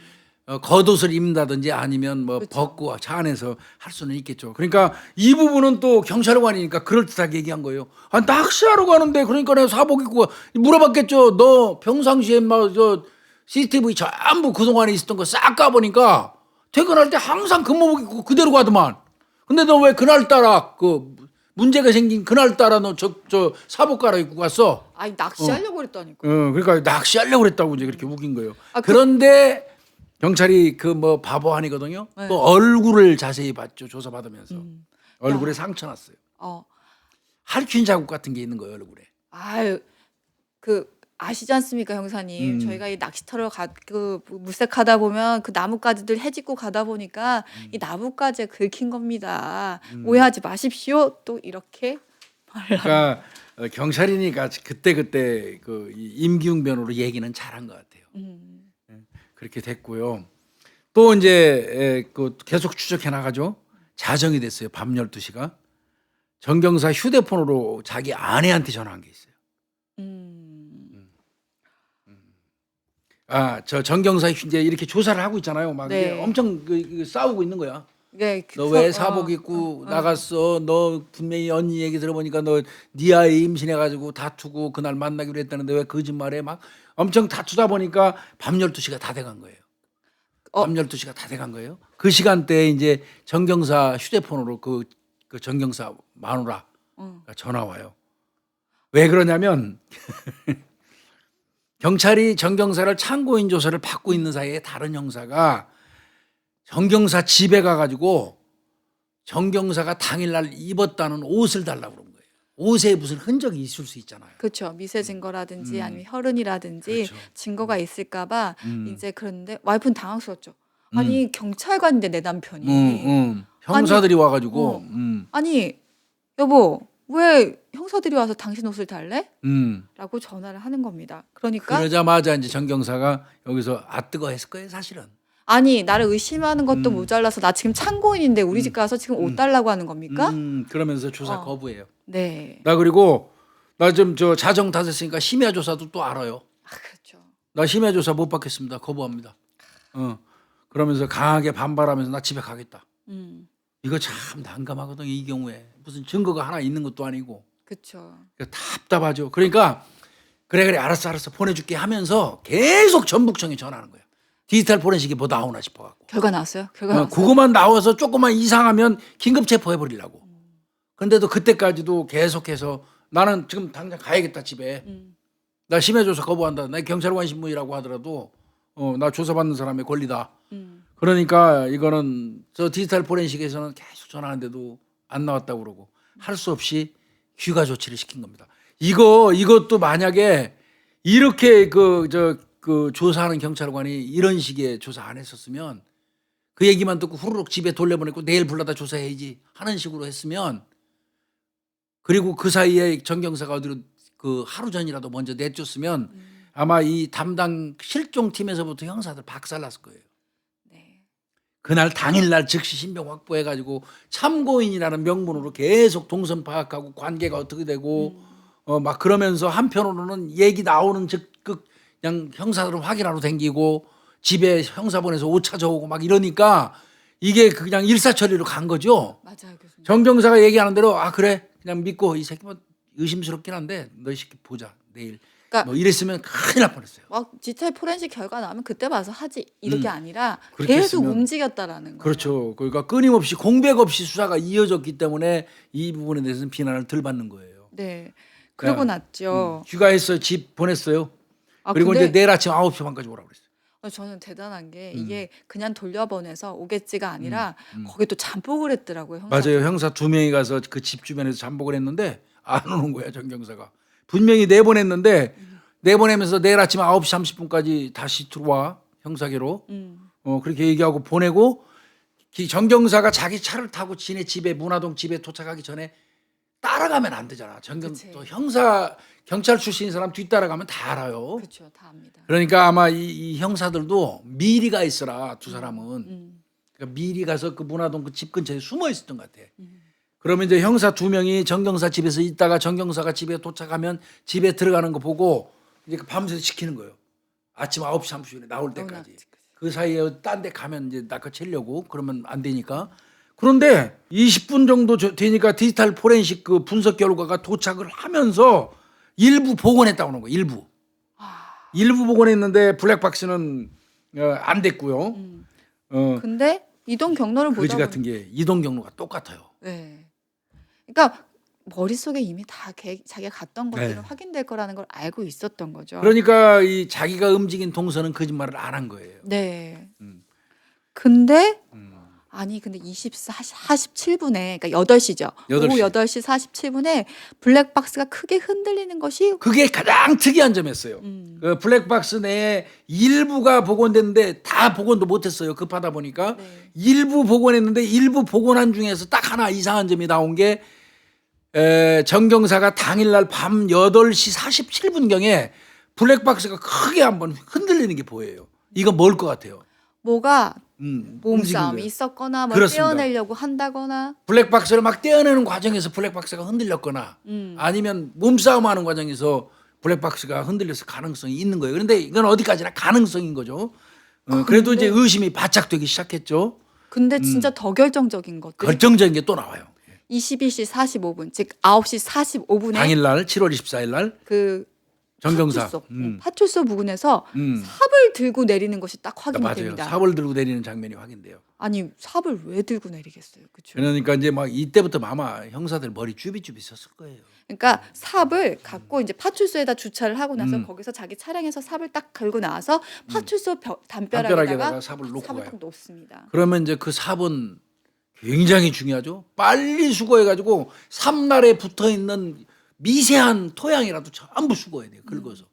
겉옷을 입는다든지 아니면 뭐 그쵸. 벗고 차 안에서 할 수는 있겠죠. 그러니까 이 부분은 또 경찰관이니까 그럴듯하게 얘기한 거예요. 낚시하러 가는데 그러니까 내가 사복 입고 물어봤겠죠. 너 평상시에 막 저 CCTV 전부 그동안에 있었던 거 싹 까보니까 퇴근할 때 항상 근무복 입고 그대로 가더만. 근데 너 왜 그날따라 그 문제가 생긴 그날따라 너 저 사복 갈아입고 갔어? 낚시하려고 그랬다니까. 그러니까 낚시하려고 그랬다고 이제 그렇게 웃긴 거예요. 그- 그런데 경찰이 그 뭐 바보 아니거든요. 네. 또 얼굴을 자세히 봤죠. 조사 받으면서 얼굴에 상처 났어요. 할퀴 자국 같은 게 있는 거예요 얼굴에. 아시지 않습니까, 형사님? 저희가 이 낚시터를 물색하다 보면 그 나뭇가지들 해집고 가다 보니까 이 나뭇가지에 긁힌 겁니다. 오해하지 마십시오. 또 이렇게 그러니까 경찰이니까 그때 그 임기웅 변호로 얘기는 잘한 것 같아요. 그렇게 됐고요. 또 이제 그 계속 추적해 나가죠. 자정이 됐어요. 밤 12시가. 정경사 휴대폰으로 자기 아내한테 전화한 게 있어요. 저 정경사 이제 이렇게 조사를 하고 있잖아요. 막 네. 이제 엄청 싸우고 있는 거야. 네, 너 왜 사복 입고 나갔어? 너 분명히 언니 얘기 들어보니까 너 네 아이 임신해가지고 다투고 그날 만나기로 했다는데 왜 거짓말해? 막 엄청 다투다 보니까 밤 12시가 다 돼간 거예요. 밤 12시가 다 돼간 거예요. 그 시간대에 이제 정경사 휴대폰으로 그 정경사 마누라 전화 와요. 왜 그러냐면 경찰이 정경사를 참고인 조사를 받고 있는 사이에 다른 형사가 정경사 집에 가가지고 정경사가 당일날 입었다는 옷을 달라고 그런 거예요. 옷에 무슨 흔적이 있을 수 있잖아요. 그렇죠. 미세 증거라든지 아니면 혈흔이라든지 그렇죠. 증거가 있을까봐 이제 그런데 와이프는 당황스럽죠. 아니 경찰관인데 내 남편이 형사들이 와가지고 아니 여보 왜 형사들이 와서 당신 옷을 달래? 음. 라고 전화를 하는 겁니다. 그러니까 그러자마자 이제 정경사가 여기서 뜨거 했을 거예요, 사실은. 아니 나를 의심하는 것도 모자라서 나 지금 참고인인데 우리 집 가서 지금 옷 달라고 하는 겁니까? 그러면서 조사 거부해요. 네. 나 그리고 나 좀 저 자정 다 됐으니까 심야 조사도 또 알아요. 그렇죠. 나 심야 조사 못 받겠습니다. 거부합니다. 그러면서 강하게 반발하면서 나 집에 가겠다. 이거 참 난감하거든요. 이 경우에 무슨 증거가 하나 있는 것도 아니고. 그렇죠. 답답하죠. 그러니까 그래 알았어 보내줄게 하면서 계속 전북청에 전화하는 거예요. 디지털 포렌식이 뭐 나오나 싶어갖고. 결과 나왔어요? 결과 나왔어요? 그거만 나와서 조금만 이상하면 긴급 체포해버리려고. 그런데도 그때까지도 계속해서 나는 지금 당장 가야겠다 집에. 나 심야 조사 거부한다. 나 경찰관 신분이라고 하더라도 나 조사받는 사람의 권리다. 그러니까 이거는 저 디지털 포렌식에서는 계속 전화하는데도 안 나왔다고 그러고 할 수 없이 휴가 조치를 시킨 겁니다. 이것도 만약에 이렇게 그 조사하는 경찰관이 이런 식의 조사 안 했었으면 그 얘기만 듣고 후루룩 집에 돌려보내고 내일 불러다 조사해야지 하는 식으로 했으면 그리고 그 사이에 정경사가 어디로 그 하루 전이라도 먼저 내쫓으면 아마 이 담당 실종팀에서부터 형사들 박살났을 거예요. 네. 그날 당일날 즉시 신병 확보해가지고 참고인이라는 명분으로 계속 동선 파악하고 관계가 어떻게 되고 막 그러면서 한편으로는 얘기 나오는 그냥 형사들은 확인하러 댕기고 집에 형사 보내서 옷 찾아오고 막 이러니까 이게 그냥 일사천리로 간 거죠. 맞아요, 교수님. 정경사가 얘기하는 대로 아 그래 그냥 믿고 이 새끼 뭐 의심스럽긴 한데 너 이 새끼 보자 내일. 그러니까 뭐 이랬으면 큰일 날 뻔했어요. 막 디지털 포렌식 결과 나오면 그때 봐서 하지 이게 아니라 그렇게 계속 했으면- 움직였다라는 거예요. 그렇죠. 그러니까 끊임없이 공백 없이 수사가 이어졌기 때문에 이 부분에 대해서는 비난을 덜 받는 거예요. 네. 그러고 났죠. 휴가해서 집 보냈어요. 아, 그리고 근데 이제 내일 아침 9시 반까지 오라고 그랬어요. 저는 대단한 게 이게 그냥 돌려보내서 오겠지가 아니라 거기 또 잠복을 했더라고요. 형사. 맞아요. 형사 2명이 가서 그 집 주변에서 잠복을 했는데 안 오는 거야 정경사가. 분명히 내보냈는데 내보내면서 내일 아침 9시 30분까지 다시 들어와 형사계로. 그렇게 얘기하고 보내고 정경사가 자기 차를 타고 지네 집에 문화동 집에 도착하기 전에 따라가면 안 되잖아. 그치. 또 형사 경찰 출신인 사람 뒤따라가면 다 알아요. 그렇죠, 다 압니다. 그러니까 아마 이 형사들도 미리 가 있어라 두 사람은. 그러니까 미리 가서 그 문화동 그 집 근처에 숨어 있었던 것 같아. 그러면 이제 형사 2명이 정경사 집에서 있다가 정경사가 집에 도착하면 집에 들어가는 거 보고 이제 밤새 지키는 거예요. 아침 9시 30분에 나올 때까지. 그 사이에 딴 데 가면 이제 낚아채려고 그러면 안 되니까. 그런데 20분 정도 되니까 디지털 포렌식 그 분석 결과가 도착을 하면서 일부 복원했다고 하는 거예요. 일부 복원했는데 블랙박스는 안 됐고요. 근데 이동 경로를 보다 거지 같은 게 이동 경로가 똑같아요. 네. 그러니까 머릿속에 이미 다 자기가 갔던 것들은 네. 확인될 거라는 걸 알고 있었던 거죠. 그러니까 이 자기가 움직인 동선은 거짓말을 안 한 거예요. 네. 음. 근데 아니 근데 47분에 그러니까 8시죠. 8시. 오후 8시 47분에 블랙박스가 크게 흔들리는 것이 그게 가장 특이한 점이었어요. 그 블랙박스 내에 일부가 복원됐는데 다 복원도 못했어요. 급하다 보니까. 네. 일부 복원했는데 일부 복원한 중에서 딱 하나 이상한 점이 나온 게 정경사가 당일날 밤 8시 47분경에 블랙박스가 크게 한번 흔들리는 게 보여요. 이건 뭘 것 같아요? 뭐가 움직이는 몸싸움이 거예요. 있었거나 뭐 그렇습니다. 떼어내려고 한다거나 블랙박스를 막 떼어내는 과정에서 블랙박스가 흔들렸거나 아니면 몸싸움하는 과정에서 블랙박스가 흔들려서 가능성이 있는 거예요. 그런데 이건 어디까지나 가능성인 거죠. 그래도 근데- 이제 의심이 바짝되기 시작했죠. 근데 진짜 더 결정적인 것들이 결정적인 게 또 나와요. 22시 45분 즉 9시 45분에 당일날 7월 24일 날 그 정경사. 파출소, 파출소 부근에서 음. 삽을 들고 내리는 것이 딱 확인이 맞아요. 됩니다. 삽을 들고 내리는 장면이 확인돼요. 아니 삽을 왜 들고 내리겠어요, 그렇죠? 그러니까 이제 막 이때부터 아마 형사들 머리 쭈비쭈비 썼을 거예요. 그러니까 삽을 갖고 이제 파출소에다 주차를 하고 나서 거기서 자기 차량에서 삽을 딱 걸고 나와서 파출소 담벼락에다가 담벼락에다가 삽을 놓고 가요. 딱 놓습니다. 그러면 이제 그 삽은 굉장히 중요하죠. 빨리 수거해가지고 삽날에 붙어 있는 미세한 토양이라도 전부 수거해야 돼요. 긁어서.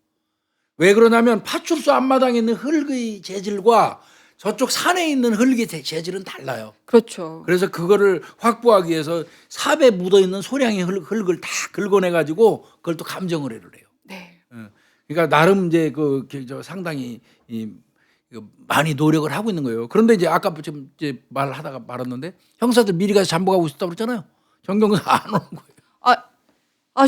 왜 그러냐면 파출소 앞마당에 있는 흙의 재질과 저쪽 산에 있는 흙의 재질은 달라요. 그렇죠. 그래서 그거를 확보하기 위해서 삽에 묻어 있는 소량의 흙을 다 긁어내가지고 그걸 또 감정을 해를 해요. 네. 그러니까 나름 이제 저 상당히 많이 노력을 하고 있는 거예요. 그런데 이제 아까 좀 이제 말하다가 말았는데 형사들 미리 가서 잠복하고 있었다고 그랬잖아요. 정경사 안 오는 거예요.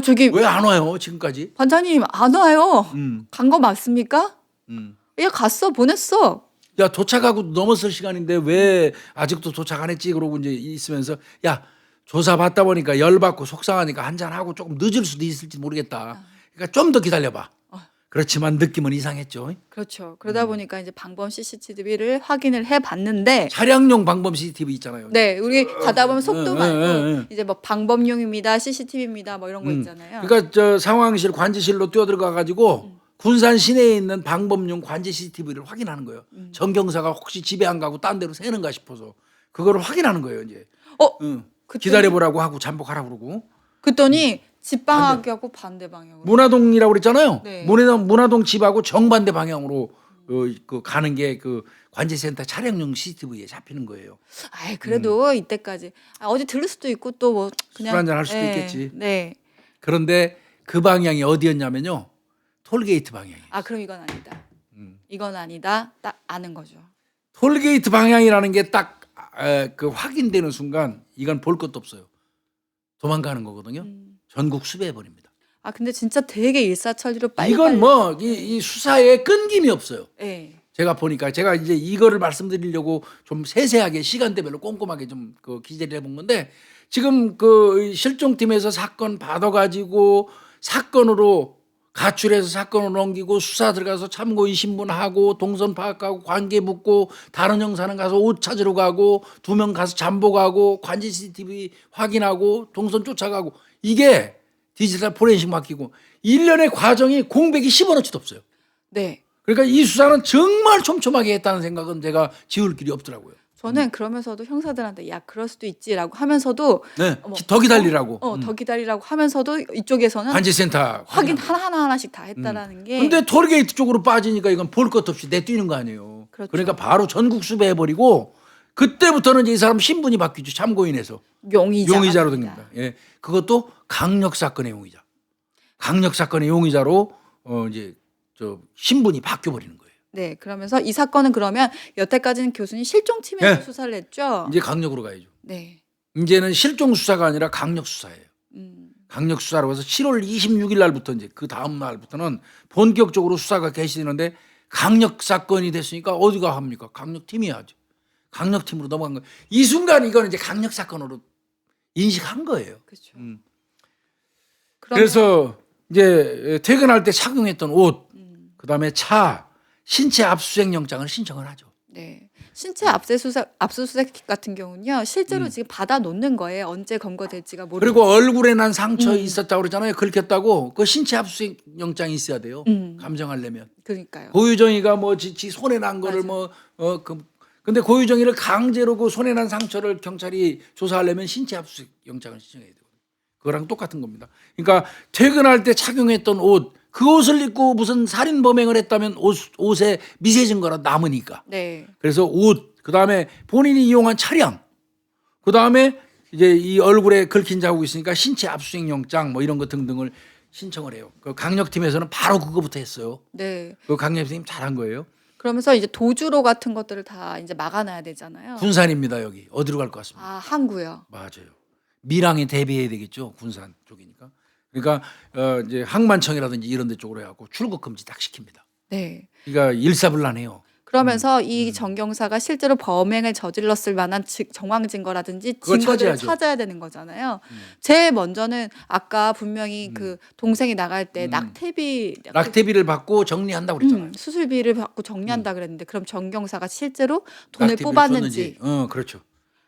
저기 왜 안 와요 지금까지? 반장님 안 와요. 음. 간 거 맞습니까? 음. 얘 갔어, 보냈어. 야 도착하고 넘었을 시간인데 왜 아직도 도착 안 했지? 그러고 이제 있으면서 야 조사 받다 보니까 열받고 속상하니까 한잔 하고 조금 늦을 수도 있을지 모르겠다. 그러니까 좀 더 기다려봐. 그렇지만 느낌은 이상했죠. 그렇죠. 그러다 보니까 이제 방범 CCTV를 확인을 해봤는데, 차량용 방범 CCTV 있잖아요. 네, 우리 가다 보면 속도 말고 응. 이제 뭐 방범용입니다, CCTV입니다, 뭐 이런 거 있잖아요. 그러니까 저 상황실 관제실로 뛰어들어가 가지고 군산 시내에 있는 방범용 관제 CCTV를 확인하는 거예요. 정경사가 혹시 집에 안 가고 딴 데로 새는가 싶어서 그거를 확인하는 거예요. 이제 기다려보라고 하고 잠복하라고 그러고 그랬더니 집방하고 반대 방향으로. 문화동이라고 그랬잖아요. 네. 문화동 집하고 정반대 방향으로 그 가는 게 그 관제센터 차량용 CCTV에 잡히는 거예요. 아이 그래도 이때까지 어디 들을 수도 있고 또 뭐 그냥 술 한잔 할 수도 네, 있겠지. 네. 그런데 그 방향이 어디였냐면요. 톨게이트 방향이에요. 그럼 이건 아니다. 이건 아니다. 딱 아는 거죠. 톨게이트 방향이라는 게 딱 그 확인되는 순간 이건 볼 것도 없어요. 도망가는 거거든요. 전국 수배해 버립니다. 근데 진짜 되게 일사천리로 빨리. 이건 뭐 이 수사에 끊김이 없어요. 네. 제가 보니까 제가 이제 이거를 말씀드리려고 좀 세세하게 시간대별로 꼼꼼하게 좀 그 기재를 해본 건데 지금 그 실종팀에서 사건 받아가지고 사건으로 가출해서 사건을 넘기고 수사 들어가서 참고인 신문하고 동선 파악하고 관계 묻고 다른 형사는 가서 옷 찾으러 가고 2명 가서 잠복하고 관제 CCTV 확인하고 동선 쫓아가고 이게 디지털 포렌식 맡기고 1년의 과정이 공백이 10원어치도 없어요. 네. 그러니까 이 수사는 정말 촘촘하게 했다는 생각은 제가 지울 길이 없더라고요. 저는 그러면서도 형사들한테 야 그럴 수도 있지라고 하면서도 네, 어머, 더 기다리라고. 더 기다리라고 하면서도 이쪽에서는 관제센터 확인 하나하나씩 다 했다라는 게 근데 톨게이트 쪽으로 빠지니까 이건 볼 것 없이 내뛰는 거 아니에요. 그렇죠. 그러니까 바로 전국 수배해버리고 그때부터는 이제 이 사람 신분이 바뀌죠. 참고인에서 용의자로 됩니다. 예, 그것도 강력 사건의 용의자. 강력 사건의 용의자로 이제 저 신분이 바뀌어 버리는 거예요. 네, 그러면서 이 사건은 그러면 여태까지는 교수님 실종팀에서 네. 수사를 했죠. 이제 강력으로 가야죠. 네. 이제는 실종 수사가 아니라 강력 수사예요. 강력 수사라고 해서 7월 26일 날부터 이제 그 다음 날부터는 본격적으로 수사가 개시되는데 강력 사건이 됐으니까 어디가 합니까? 강력팀이 하죠. 강력팀으로 넘어간 거예요. 이 순간 이거는 이제 강력 사건으로 인식한 거예요. 그렇죠. 그래서 이제 퇴근할 때 착용했던 옷, 그다음에 차, 신체 압수수색 영장을 신청을 하죠. 네. 신체 압수수색 같은 경우는요. 실제로 지금 받아 놓는 거예요. 언제 검거될지가 모르고. 그리고 얼굴에 난 상처 있었다고 그러잖아요. 긁혔다고. 그 신체 압수수색 영장이 있어야 돼요. 감정하려면. 그러니까요. 고유정이가 뭐 지 손에 난 거를 근데 고유정이를 강제로 그 손에 난 상처를 경찰이 조사하려면 신체 압수수색 영장을 신청해야 돼요. 그거랑 똑같은 겁니다. 그러니까 퇴근할 때 착용했던 옷, 그 옷을 입고 무슨 살인 범행을 했다면 옷에 미세 증거라 남으니까. 네. 그래서 옷, 그다음에 본인이 이용한 차량, 그다음에 이제 이 얼굴에 긁힌 자국이 있으니까 신체 압수수색 영장 뭐 이런 거 등등을 신청을 해요. 그 강력팀에서는 바로 그거부터 했어요. 네. 그 강력팀이 잘한 거예요. 그러면서 이제 도주로 같은 것들을 다 이제 막아놔야 되잖아요. 군산입니다. 여기 어디로 갈 것 같습니다. 아, 항구요. 맞아요. 밀항에 대비해야 되겠죠. 군산 쪽이니까. 그러니까 이제 항만청이라든지 이런 데 쪽으로 해갖고 출국 금지 딱 시킵니다. 네. 그러니까 일사불란해요. 그러면서 이 정경사가 실제로 범행을 저질렀을 만한 정황 증거라든지 그걸 증거들을 찾아야죠. 찾아야 되는 거잖아요. 제일 먼저는 아까 분명히 그 동생이 나갈 때 낙태비를 받고 정리한다고 그랬잖아요. 수술비를 받고 정리한다 그랬는데 그럼 정경사가 실제로 돈을 낙태비를 뽑았는지 줬는지. 그렇죠.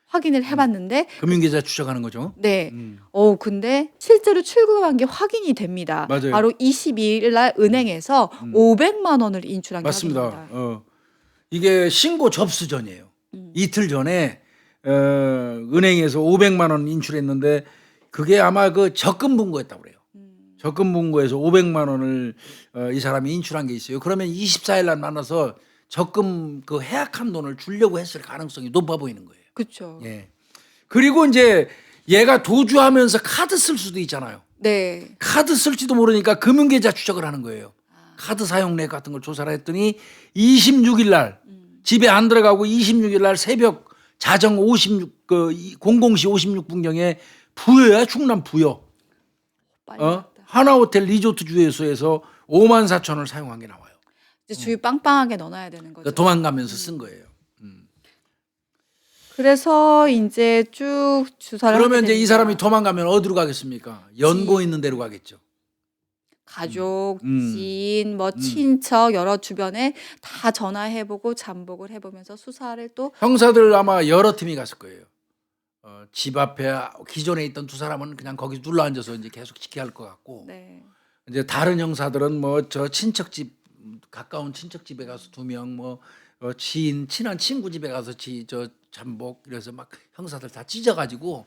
확인을 해봤는데 금융계좌 추적하는 거죠. 네. 근데 실제로 출금한 게 확인이 됩니다. 맞아요. 바로 22일 날 은행에서 500만 원을 인출한 게 맞습니다. 확인됩니다. 이게 신고 접수 전이에요. 이틀 전에 은행에서 500만 원 인출했는데 그게 아마 그 적금 분고였다고 그래요. 적금 분고에서 500만 원을 이 사람이 인출한 게 있어요. 그러면 24일 날 만나서 적금 그 해약한 돈을 주려고 했을 가능성이 높아 보이는 거예요. 그렇죠. 예. 그리고 이제 얘가 도주하면서 카드 쓸 수도 있잖아요. 네. 카드 쓸지도 모르니까 금융계좌 추적을 하는 거예요. 카드 사용액 같은 걸 조사를 했더니 26일 날 집에 안 들어가고 26일 날 새벽 자정 00시 56분경에 부여야 충남 부여. 빨리 왔다. 하나호텔 리조트 주유소에서 5만 4천원을 사용한 게 나와요. 이제 주위 빵빵하게 넣어놔야 되는 거죠. 그러니까 도망가면서 쓴 거예요. 그래서 이제 쭉 주사를 그러면 하게 이제 이 됩니다. 사람이 도망가면 어디로 가겠습니까? 연고 있는 데로 가겠죠. 가족, 지인, 뭐 친척 여러 주변에 다 전화해보고 잠복을 해보면서 수사를 또 형사들 아마 여러 팀이 갔을 거예요. 집 앞에 기존에 있던 두 사람은 그냥 거기 눌러 앉아서 이제 계속 지켜야 할 것 같고, 네. 이제 다른 형사들은 뭐 저 친척집 가까운 친척집에 가서 2명, 뭐 지인 친한 친구 집에 가서 저 잠복 이래서 막 형사들 다 찢어가지고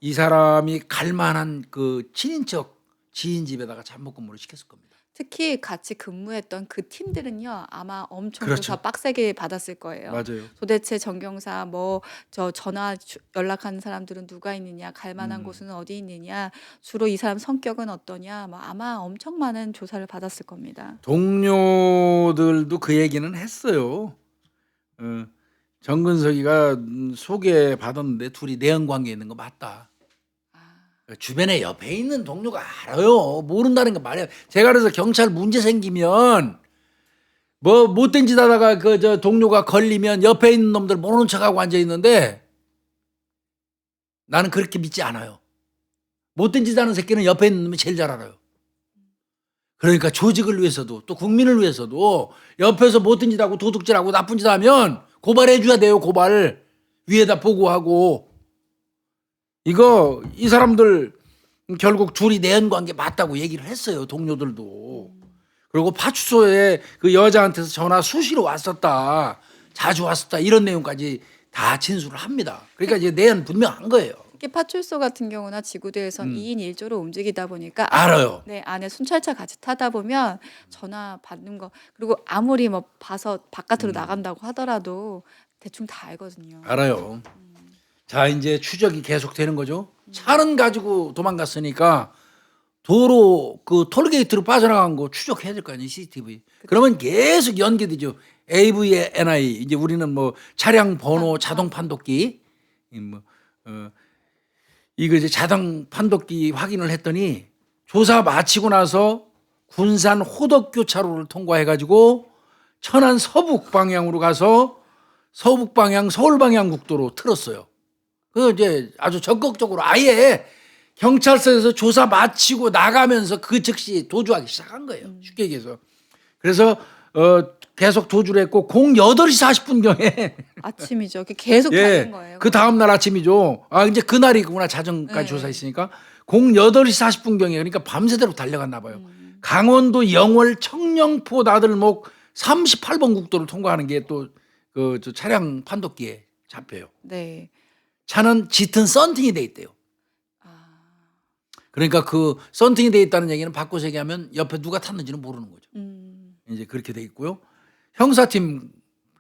이 사람이 갈 만한 그 친인척 지인 집에다가 잠복 근무를 시켰을 겁니다. 특히 같이 근무했던 그 팀들은요 아마 엄청 그렇죠. 조사 빡세게 받았을 거예요. 맞아요. 도대체 정경사 뭐 저 전화 연락하는 사람들은 누가 있느냐, 갈 만한 곳은 어디 있느냐, 주로 이 사람 성격은 어떠냐, 뭐 아마 엄청 많은 조사를 받았을 겁니다. 동료들도 그 얘기는 했어요. 정근석이가 소개 받았는데 둘이 내연 관계에 있는 거 맞다. 주변에 옆에 있는 동료가 알아요. 모른다는 거 말이에요. 제가 그래서 경찰 문제 생기면 뭐 못된 짓 하다가 그 저 동료가 걸리면 옆에 있는 놈들 모르는 척하고 앉아 있는데 나는 그렇게 믿지 않아요. 못된 짓 하는 새끼는 옆에 있는 놈이 제일 잘 알아요. 그러니까 조직을 위해서도 또 국민을 위해서도 옆에서 못된 짓 하고 도둑질하고 나쁜 짓 하면 고발해 줘야 돼요. 고발. 위에다 보고하고. 이거 이 사람들 결국 둘이 내연 관계 맞다고 얘기를 했어요. 동료들도. 그리고 파출소에 그 여자한테서 전화 수시로 왔었다. 자주 왔었다. 이런 내용까지 다 진술을 합니다. 그러니까 이제 내연 분명한 거예요. 특히 파출소 같은 경우나 지구대에선 2인 1조로 움직이다 보니까 알아요. 네, 안에 순찰차 같이 타다 보면 전화 받는 거 그리고 아무리 뭐 봐서 바깥으로 나간다고 하더라도 대충 다 알거든요. 알아요. 자, 이제 추적이 계속 되는 거죠. 차는 가지고 도망갔으니까 도로 그 톨게이트로 빠져나간 거 추적해야 될 거 아니에요, CCTV. 그러면 계속 연계되죠. AVNI 이제 우리는 뭐 차량 번호 자동 판독기 이거 이제 자동 판독기 확인을 했더니 조사 마치고 나서 군산 호덕교차로를 통과해 가지고 천안 서북 방향으로 가서 서북 방향 서울 방향 국도로 틀었어요. 그 이제 아주 적극적으로 아예 경찰서에서 조사 마치고 나가면서 그 즉시 도주하기 시작한 거예요. 쉽게 얘기해서. 그래서 계속 도주를 했고 08시 40분경에 아침이죠. 이렇게 계속 가는 거예요. 그 다음 날 아침이죠. 아 이제 그날이구나. 자정까지 네. 조사했으니까 08시 40분경에 그러니까 밤새도록 달려갔나 봐요. 강원도 영월 청령포 나들목 38번 국도를 통과하는 게 또 그 차량 판독기에 잡혀요. 네. 차는 짙은 썬팅이 돼 있대요. 아, 그러니까 그 썬팅이 돼 있다는 얘기는 바꿔서 얘기하면 옆에 누가 탔는지는 모르는 거죠. 이제 그렇게 돼 있고요. 형사팀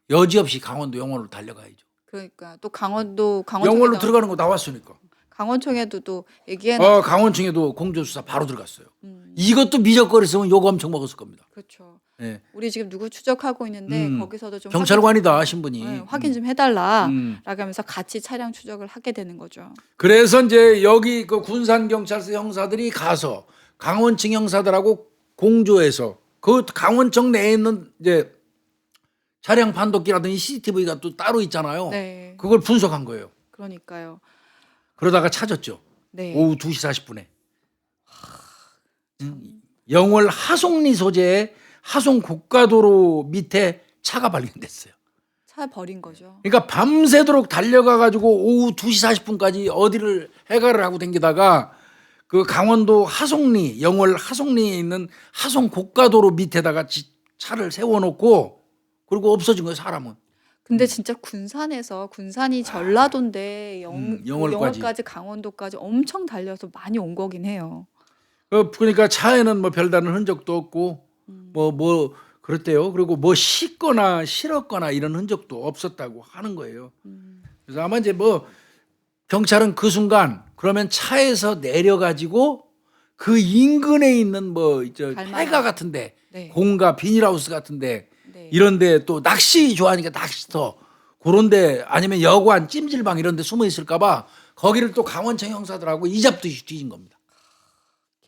여지없이 강원도 영월로 달려가야죠. 그러니까 또 강원도 영월로 들어가는 거 나왔으니까. 강원청에도 또 얘기해 강원청에도 공조수사 바로 들어갔어요. 이것도 미적거렸으면 욕 엄청 먹었을 겁니다. 그렇죠. 예. 우리 지금 누구 추적하고 있는데 거기서도 좀 경찰관이다 신분이. 확인 좀 해달라라고 하면서 같이 차량 추적을 하게 되는 거죠. 그래서 이제 여기 그 군산경찰서 형사들이 가서 강원청 형사들하고 공조해서 그 강원청 내에 있는 이제 차량 판독기라든지 CCTV가 또 따로 있잖아요. 네. 그걸 분석한 거예요. 그러니까요. 그러다가 찾았죠. 네. 오후 2시 40분에. 영월 하송리 소재의 하송 고가도로 밑에 차가 발견됐어요. 차 버린 거죠. 그러니까 밤새도록 달려가 가지고 오후 2시 40분까지 어디를 해가를 하고 댕기다가 그 강원도 하송리 영월 하송리에 있는 하송 고가도로 밑에다가 차를 세워놓고 그리고 없어진 거예요. 사람은. 근데 진짜 군산이 전라도인데 영월까지. 영월까지 강원도까지 엄청 달려서 많이 온 거긴 해요. 그러니까 차에는 뭐 별다른 흔적도 없고 뭐 그랬대요. 그리고 뭐 씻거나 실었거나 이런 흔적도 없었다고 하는 거예요. 그래서 아마 이제 뭐 경찰은 그 순간 그러면 차에서 내려가지고 그 인근에 있는 뭐 폐가 같은데 네. 공가 비닐하우스 같은데 네. 이런데 또 낚시 좋아하니까 낚시터 그런데 아니면 여관 찜질방 이런데 숨어 있을까봐 거기를 또 강원청 형사들하고 이잡듯이 뒤진 겁니다.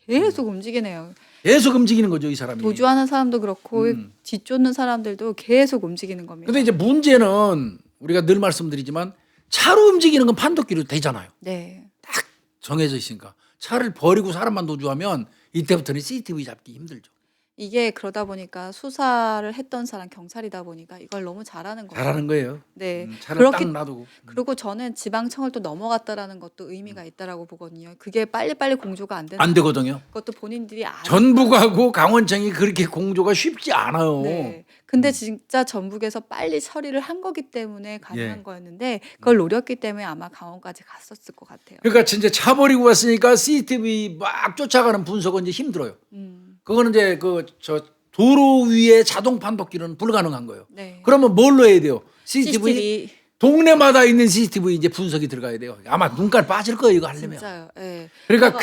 계속 움직이네요. 계속 움직이는 거죠, 이 사람이. 도주하는 사람도 그렇고 뒤쫓는 사람들도 계속 움직이는 겁니다. 근데 이제 문제는 우리가 늘 말씀드리지만 차로 움직이는 건 판독기로 되잖아요. 네. 딱 정해져 있으니까. 차를 버리고 사람만 도주하면 이때부터는 CCTV 잡기 힘들죠. 이게 그러다 보니까 수사를 했던 사람 경찰이다 보니까 이걸 너무 잘하는 거예요. 잘하는 거예요. 네. 차를 딱 놔두고. 그리고 저는 지방청을 또 넘어갔다라는 것도 의미가 있다라고 보거든요. 그게 빨리빨리 공조가 안 되는 안 되거든요. 그것도 본인들이 아는 전북하고 강원청이 그렇게 공조가 쉽지 않아요. 네. 근데 진짜 전북에서 빨리 처리를 한 거기 때문에 가능한 예. 거였는데 그걸 노렸기 때문에 아마 강원까지 갔었을 것 같아요. 그러니까 진짜 차 버리고 왔으니까 CCTV 막 쫓아가는 분석은 이제 힘들어요. 그거는 이제 도로 위에 자동 판독기는 불가능한 거예요. 네. 그러면 뭘로 해야 돼요? CCTV CCTV 동네마다 있는 CCTV 이제 분석이 들어가야 돼요. 아마 눈깔 빠질 거예요, 이거 하려면. 진짜요. 예. 그러니까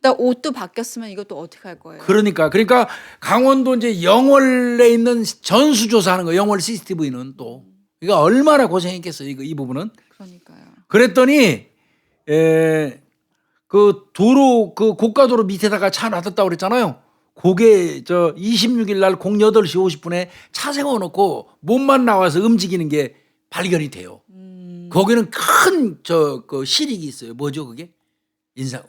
나 옷도 바뀌었으면 이것도 어떻게 할 거예요? 그러니까 강원도 이제 영월에 있는 전수조사하는 거, 영월 CCTV는 또 이거 얼마나 고생했겠어요, 이 부분은. 그러니까요. 그랬더니 그 도로 그 고가도로 밑에다가 차 놔뒀다고 그랬잖아요. 그게 저 26일 날 08시 50분에 차 세워놓고 몸만 나와서 움직이는 게 발견이 돼요. 거기는 큰 저 그 실익이 있어요. 뭐죠 그게? 인상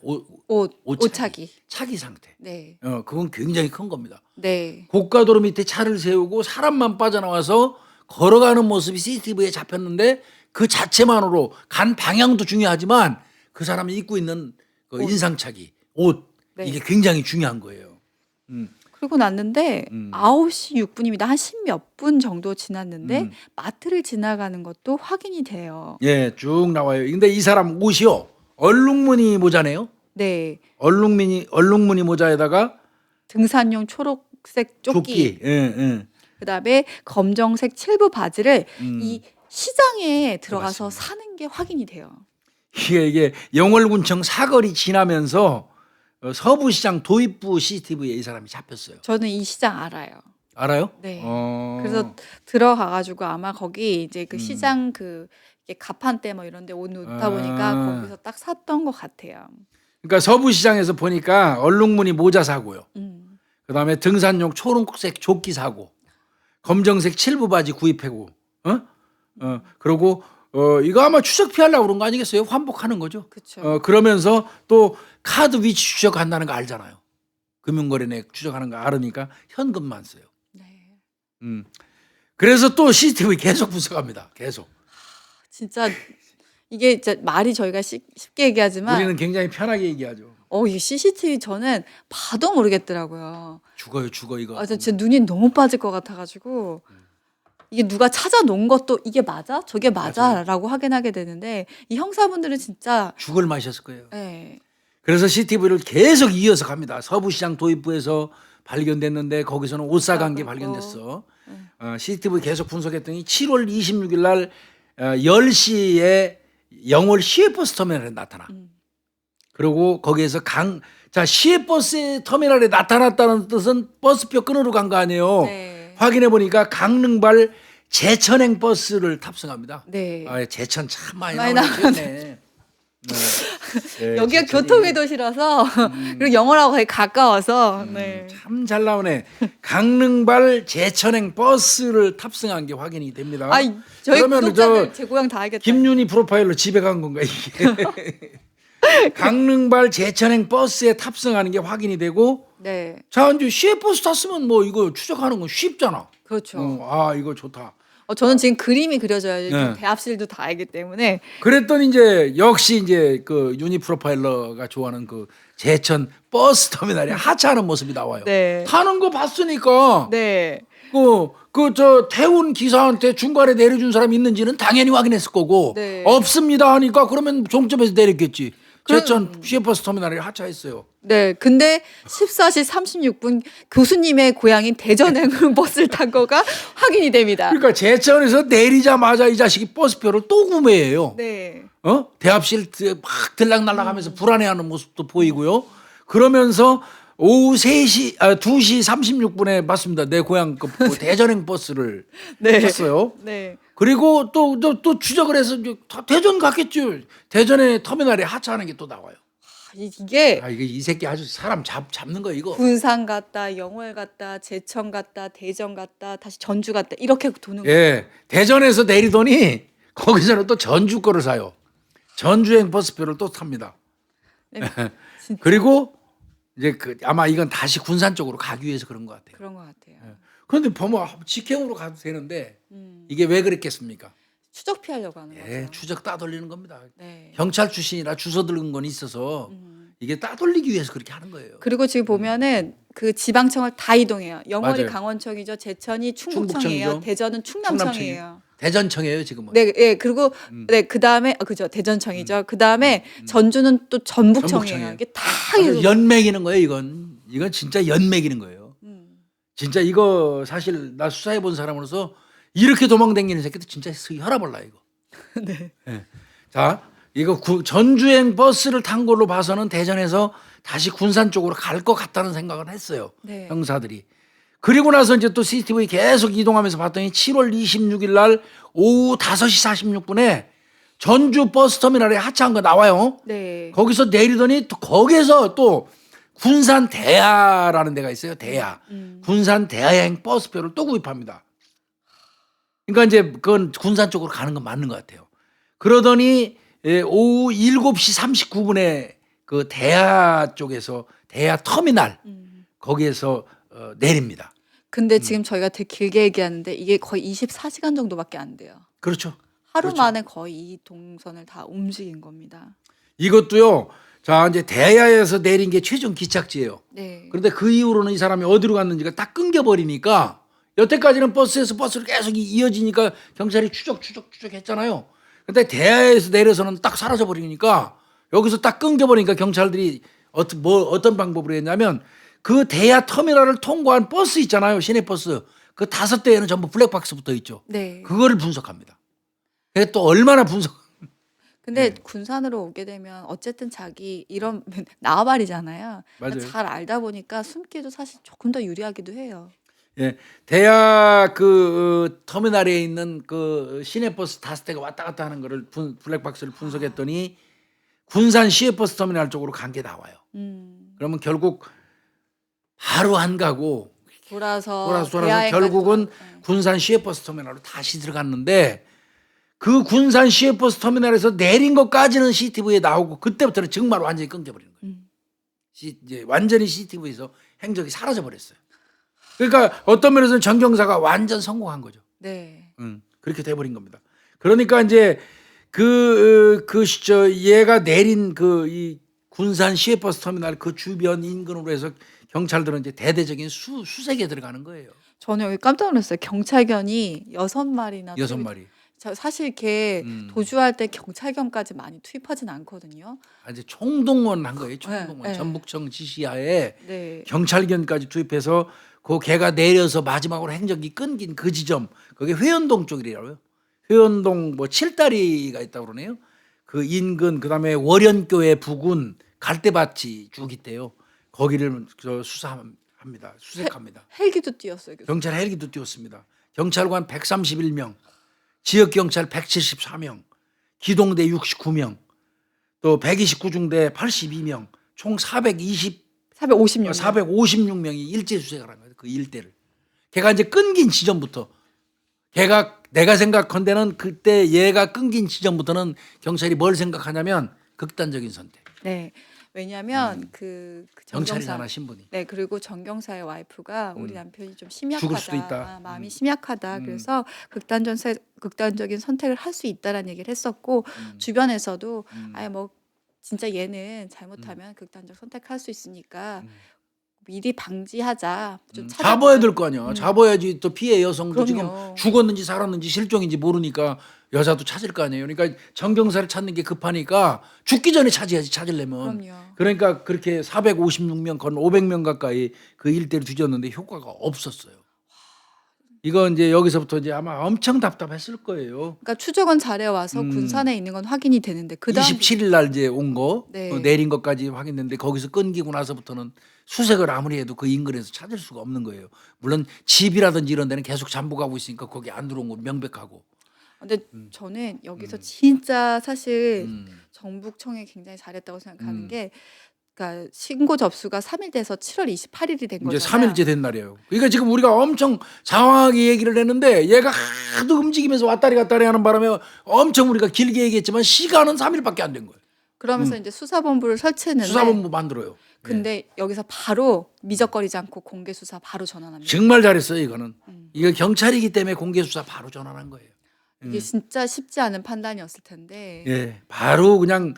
오차기. 차기 상태. 네. 그건 굉장히 큰 겁니다. 네. 고가도로 밑에 차를 세우고 사람만 빠져나와서 걸어가는 모습이 CCTV에 잡혔는데 그 자체만으로 간 방향도 중요하지만 그 사람이 입고 있는 그 인상착의, 옷 네. 이게 굉장히 중요한 거예요. 그러고 났는데 9시 6분입니다. 한 10몇 분 정도 지났는데 마트를 지나가는 것도 확인이 돼요. 예, 쭉 나와요. 근데 이 사람 옷이요. 얼룩무늬 모자네요. 네. 얼룩무늬 모자에다가 등산용 초록색 조끼. 예, 예. 그다음에 검정색 7부 바지를 이 시장에 들어가서 맞습니다. 사는 게 확인이 돼요. 이게 영월군청 사거리 지나면서 서부시장 도입부 CCTV에 이 사람이 잡혔어요. 저는 이 시장 알아요. 알아요? 네. 그래서 들어가가지고 아마 거기 이제 그 시장 그 이게 가판대 뭐 이런 데 옷 놓다 보니까 거기서 딱 샀던 것 같아요. 그러니까 서부시장에서 보니까 얼룩무늬 모자 사고요. 그다음에 등산용 초록색 조끼 사고, 검정색 7부 바지 구입하고, 그리고 이거 아마 추적 피하려고 그런 거 아니겠어요? 환복하는 거죠. 그렇죠. 그러면서 또 카드 위치 추적한다는 거 알잖아요. 금융거래내 추적하는 거 알으니까 현금만 써요. 네. 그래서 또 CCTV 계속 분석합니다. 계속. 진짜 이게 진짜 말이 저희가 쉽게 얘기하지만 우리는 굉장히 편하게 얘기하죠. 이 CCTV 저는 봐도 모르겠더라고요. 죽어 이거. 아, 진짜 눈이 너무 빠질 것 같아가지고 이게 누가 찾아놓은 것도 이게 맞아? 저게 맞아?라고 확인하게 되는데 이 형사분들은 진짜 죽을 맛이었을 거예요. 네. 그래서 CCTV를 계속 이어서 갑니다. 서부시장 도입부에서 발견됐는데 거기서는 옷 사간 게 발견됐어. CCTV 계속 분석했더니 7월 26일 날 10시에 영월 시외버스 터미널에 나타나. 그리고 거기에서 시외버스 터미널에 나타났다는 뜻은 버스표 끊으러 간 거 아니에요. 네. 확인해 보니까 강릉발 제천행 버스를 탑승합니다. 네. 제천 참 많이 많이 나오네. 여기가 제천이. 교통의 도시라서 그리고 영월하고 거의 가까워서 네. 참 잘 나오네. 강릉발 제천행 버스를 탑승한 게 확인이 됩니다. 저희 그러면 구독자들 제 고향 다 알겠다. 김윤희 프로파일러 집에 간 건가 이게? 강릉발 제천행 버스에 탑승하는 게 확인이 되고, 네. 자 이제 시외버스 탔으면 뭐 이거 추적하는 건 쉽잖아. 그렇죠. 이거 좋다. 저는 지금 그림이 그려져요. 네. 대합실도 다 알기 때문에. 그랬더니 이제 역시 이제 그 유니 프로파일러가 좋아하는 그 제천 버스 터미널에 하차하는 모습이 나와요. 네. 타는 거 봤으니까 네. 저 태운 기사한테 중간에 내려준 사람이 있는지는 당연히 확인했을 거고, 네. 없습니다 하니까 그러면 종점에서 내렸겠지. 제천 시외버스 터미널에 하차했어요. 네. 근데 14시 36분 교수님의 고향인 대전행 버스를 탄 거가 확인이 됩니다. 그러니까 제천에서 내리자마자 이 자식이 버스표를 또 구매해요. 네. 대합실 막 들락날락하면서 불안해하는 모습도 보이고요. 그러면서 오후 2시 36분에 맞습니다. 내 고향 그 대전행 버스를 네. 탔어요. 네. 그리고 또 추적을 해서 이제 대전 갔겠죠. 대전의 터미널에 하차하는 게 또 나와요. 이게 이게 이 새끼 아주 사람 잡는 거 이거. 군산 갔다, 영월 갔다, 제천 갔다, 대전 갔다, 다시 전주 갔다 이렇게 도는 거예요. 예, 대전에서 내리더니 거기서는 또 전주 거를 사요. 전주행 버스표를 또 탑니다. 네. 그리고 이제 아마 이건 다시 군산 쪽으로 가기 위해서 그런 것 같아요. 그런 것 같아요. 그런데 보면 직행으로 가도 되는데 이게 왜 그랬겠습니까? 추적 피하려고 하는 예, 거죠. 추적 따돌리는 겁니다. 네. 경찰 출신이라 주워 들은 건 있어서 이게 따돌리기 위해서 그렇게 하는 거예요. 그리고 지금 보면은 그 지방청을 다 이동해요. 영월이 맞아요. 강원청이죠. 제천이 충북청이에요. 충북청이죠. 대전은 충남청이에요. 대전청이에요 지금은. 네, 예. 그리고 네, 그다음에 그죠. 대전청이죠. 그다음에 전주는 또 전북청이에요. 전북청이에요. 이게 다 아주 계속 연맥이는 거예요 이건 진짜 연맥이는 거예요. 진짜 이거 사실 나 수사해 본 사람으로서 이렇게 도망다니는 새끼들 진짜 혈압을 나 이거. 네. 예. 자, 이거 전주행 버스를 탄 걸로 봐서는 대전에서 다시 군산 쪽으로 갈 것 같다는 생각을 했어요. 네. 형사들이. 그리고 나서 이제 또 CCTV 계속 이동하면서 봤더니 7월 26일 날 오후 5시 46분에 전주 버스 터미널에 하차한 거 나와요. 네. 거기서 내리더니 또 거기에서 또 군산 대하라는 데가 있어요. 대하. 음. 군산 대하여행 버스표를 또 구입합니다. 그러니까 이제 그건 군산 쪽으로 가는 건 맞는 것 같아요. 그러더니 오후 7시 39분에 그 대하 쪽에서 대하 터미널 거기에서 내립니다. 근데 지금 저희가 되게 길게 얘기하는데 이게 거의 24시간 정도밖에 안 돼요. 그렇죠. 하루 그렇죠. 만에 거의 이 동선을 다 움직인 겁니다. 이것도요. 자, 이제 대하에서 내린 게 최종 기착지예요. 네. 그런데 그 이후로는 이 사람이 어디로 갔는지가 딱 끊겨버리니까 여태까지는 버스에서 버스로 계속 이어지니까 경찰이 추적 했잖아요. 근데 대하에서 내려서는 딱 사라져 버리니까 여기서 딱 끊겨버리니까 경찰들이 어떤 방법으로 했냐면 그 대하 터미널을 통과한 버스 있잖아요. 시내버스. 그 5대에는 전부 블랙박스 붙어 있죠. 네. 그거를 분석합니다. 그게 또 얼마나 근데 네. 군산으로 오게 되면 어쨌든 자기 이런縄張이잖아요. 맞아요. 잘 알다 보니까 숨기도 사실 조금 더 유리하기도 해요. 예, 대하 그 터미널에 있는 그 시내버스 5대가 왔다 갔다 하는 거를 블랙박스를 분석했더니 군산 시외버스 터미널 쪽으로 간 게 나와요. 그러면 결국 바로 안 가고 돌아서 돌아서 결국은 군산 시외버스 터미널로 다시 들어갔는데 그 군산 시외버스 터미널에서 내린 것까지는 CCTV에 나오고 그때부터는 정말 완전히 끊겨버리는 거예요. 이제 완전히 CCTV에서 행적이 사라져 버렸어요. 그러니까 어떤 면에서는 정경사가 완전 성공한 거죠. 네. 그렇게 돼버린 겁니다. 그러니까 이제 얘가 내린 이 군산 시외버스 터미널 그 주변 인근으로 해서 경찰들은 이제 대대적인 수색에 들어가는 거예요. 저는 여기 깜짝 놀랐어요. 경찰견이 6마리나 6마리. 사실 이렇게 도주할 때 경찰견까지 많이 투입하진 않거든요. 이제 총동원한 거예요. 총동원. 네. 전북청 지시하에 네. 경찰견까지 투입해서 그 개가 내려서 마지막으로 행적이 끊긴 그 지점, 그게 회원동 쪽이라고요. 회원동 뭐 7다리가 있다고 그러네요. 그 인근 그다음에 월연교회 부근 갈대밭이 쭉 있대요. 거기를 수사합니다. 수색합니다. 헬기도 뛰었어요. 교수님. 경찰 헬기도 띄웠습니다. 경찰관 131명, 지역경찰 174명, 기동대 69명, 또 129중대 82명, 총 456명이 일제 수색을 한 거예요. 그 일대를. 걔가 이제 끊긴 지점부터 내가 생각한데는 그때 얘가 끊긴 지점부터는 경찰이 뭘 생각하냐면 극단적인 선택. 네. 왜냐하면 그 경찰이잖아 신분이. 네, 그리고 정경사의 와이프가 우리 남편이 좀 죽을 수도 심약하다. 있다. 마음이 심약하다. 그래서 극단적인 선택을 할 수 있다라는 얘기를 했었고 주변에서도 아예 뭐 진짜 얘는 잘못하면 극단적 선택할 수 있으니까 미리 방지하자. 좀 잡아야 될 거 아니야. 잡아야지 또 피해 여성도 지금 그럼요. 죽었는지 살았는지 실종인지 모르니까 여자도 찾을 거 아니에요. 그러니까 정경사를 찾는 게 급하니까 죽기 전에 찾아야지 찾으려면. 그럼요. 그러니까 그렇게 456명 건 500명 가까이 그 일대를 뒤졌는데 효과가 없었어요. 이거 이제 여기서부터 이제 아마 엄청 답답했을 거예요. 그러니까 추적은 잘해와서 군산에 있는 건 확인이 되는데 그 다음 27일 날 이제 온 거 네. 내린 것까지 확인됐는데 거기서 끊기고 나서부터는 수색을 아무리 해도 그 인근에서 찾을 수가 없는 거예요. 물론 집이라든지 이런 데는 계속 잠복하고 있으니까 거기 안 들어온 건 명백하고. 근데 저는 여기서 진짜 사실 정북청이 굉장히 잘했다고 생각하는 게 그러니까 신고 접수가 3일 돼서 7월 28일이 된 거잖아요. 이제 3일째 된 날이에요. 그러니까 지금 우리가 엄청 장황하게 얘기를 했는데 얘가 하도 움직이면서 왔다리 갔다리 하는 바람에 엄청 우리가 길게 얘기했지만 시간은 3일밖에 안 된 거예요. 그러면서 이제 수사본부를 설치했는데 수사본부 만들어요. 근데 여기서 바로 미적거리지 않고 공개 수사 바로 전환합니다. 정말 잘했어요 이거는. 이거 경찰이기 때문에 공개 수사 바로 전환한 거예요. 이게 진짜 쉽지 않은 판단이었을 텐데. 예, 바로 그냥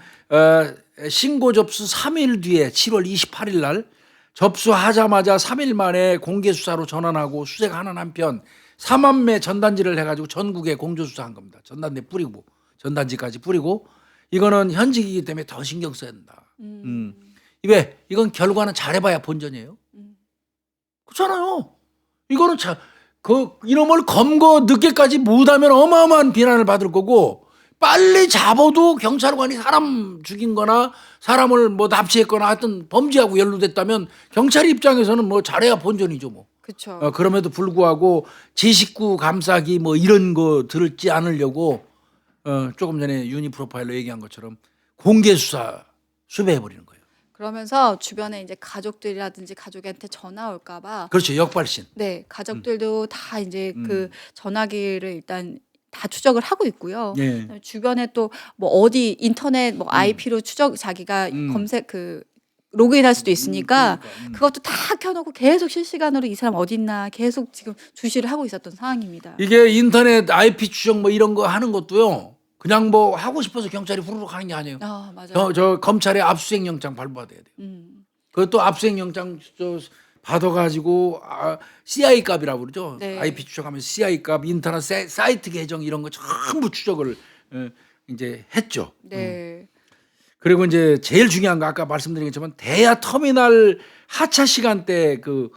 신고 접수 3일 뒤에 7월 28일 날 접수하자마자 3일 만에 공개 수사로 전환하고 수색하는 한편 4만 매 전단지를 해가지고 전국에 공조 수사한 겁니다. 전단지까지 뿌리고 이거는 현직이기 때문에 더 신경 써야 된다. 왜? 이건 결과는 잘해봐야 본전이에요. 그렇잖아요. 이거는 이놈을 검거 늦게까지 못하면 어마어마한 비난을 받을 거고 빨리 잡아도 경찰관이 사람 죽인 거나 사람을 뭐 납치했거나 하여튼 범죄하고 연루됐다면 경찰 입장에서는 뭐 잘해야 본전이죠 뭐. 그렇죠. 그럼에도 불구하고 제 식구 감싸기 뭐 이런 거 들지 않으려고 조금 전에 유니 프로파일러 얘기한 것처럼 공개 수사 수배해버리는 거예요. 그러면서 주변에 이제 가족들이라든지 가족한테 전화 올까봐 그렇죠. 역발신. 네, 가족들도 다 이제 그 전화기를 일단 다 추적을 하고 있고요. 예. 그다음에 주변에 또 뭐 어디 인터넷 뭐 음. IP로 추적 자기가 음. 검색 그 로그인할 수도 있으니까 그러니까. 그것도 다 켜놓고 계속 실시간으로 이 사람 어디 있나 계속 지금 주시를 하고 있었던 상황입니다. 이게 인터넷 IP 추적 뭐 이런 거 하는 것도요. 그냥 뭐 하고 싶어서 경찰이 후루룩 하는 게 아니에요. 아, 맞아요. 저 검찰에 압수수색 영장 발부받아야 돼요. 음. 그것도 압수수색 영장 받아가지고 CI 값이라고 그러죠. 네. IP 추적하면 CI 값, 인터넷 사이트 계정 이런 거 전부 추적을 이제 했죠. 네. 그리고 이제 제일 중요한 거 아까 말씀드린 것처럼 대야 터미널 하차 시간대 그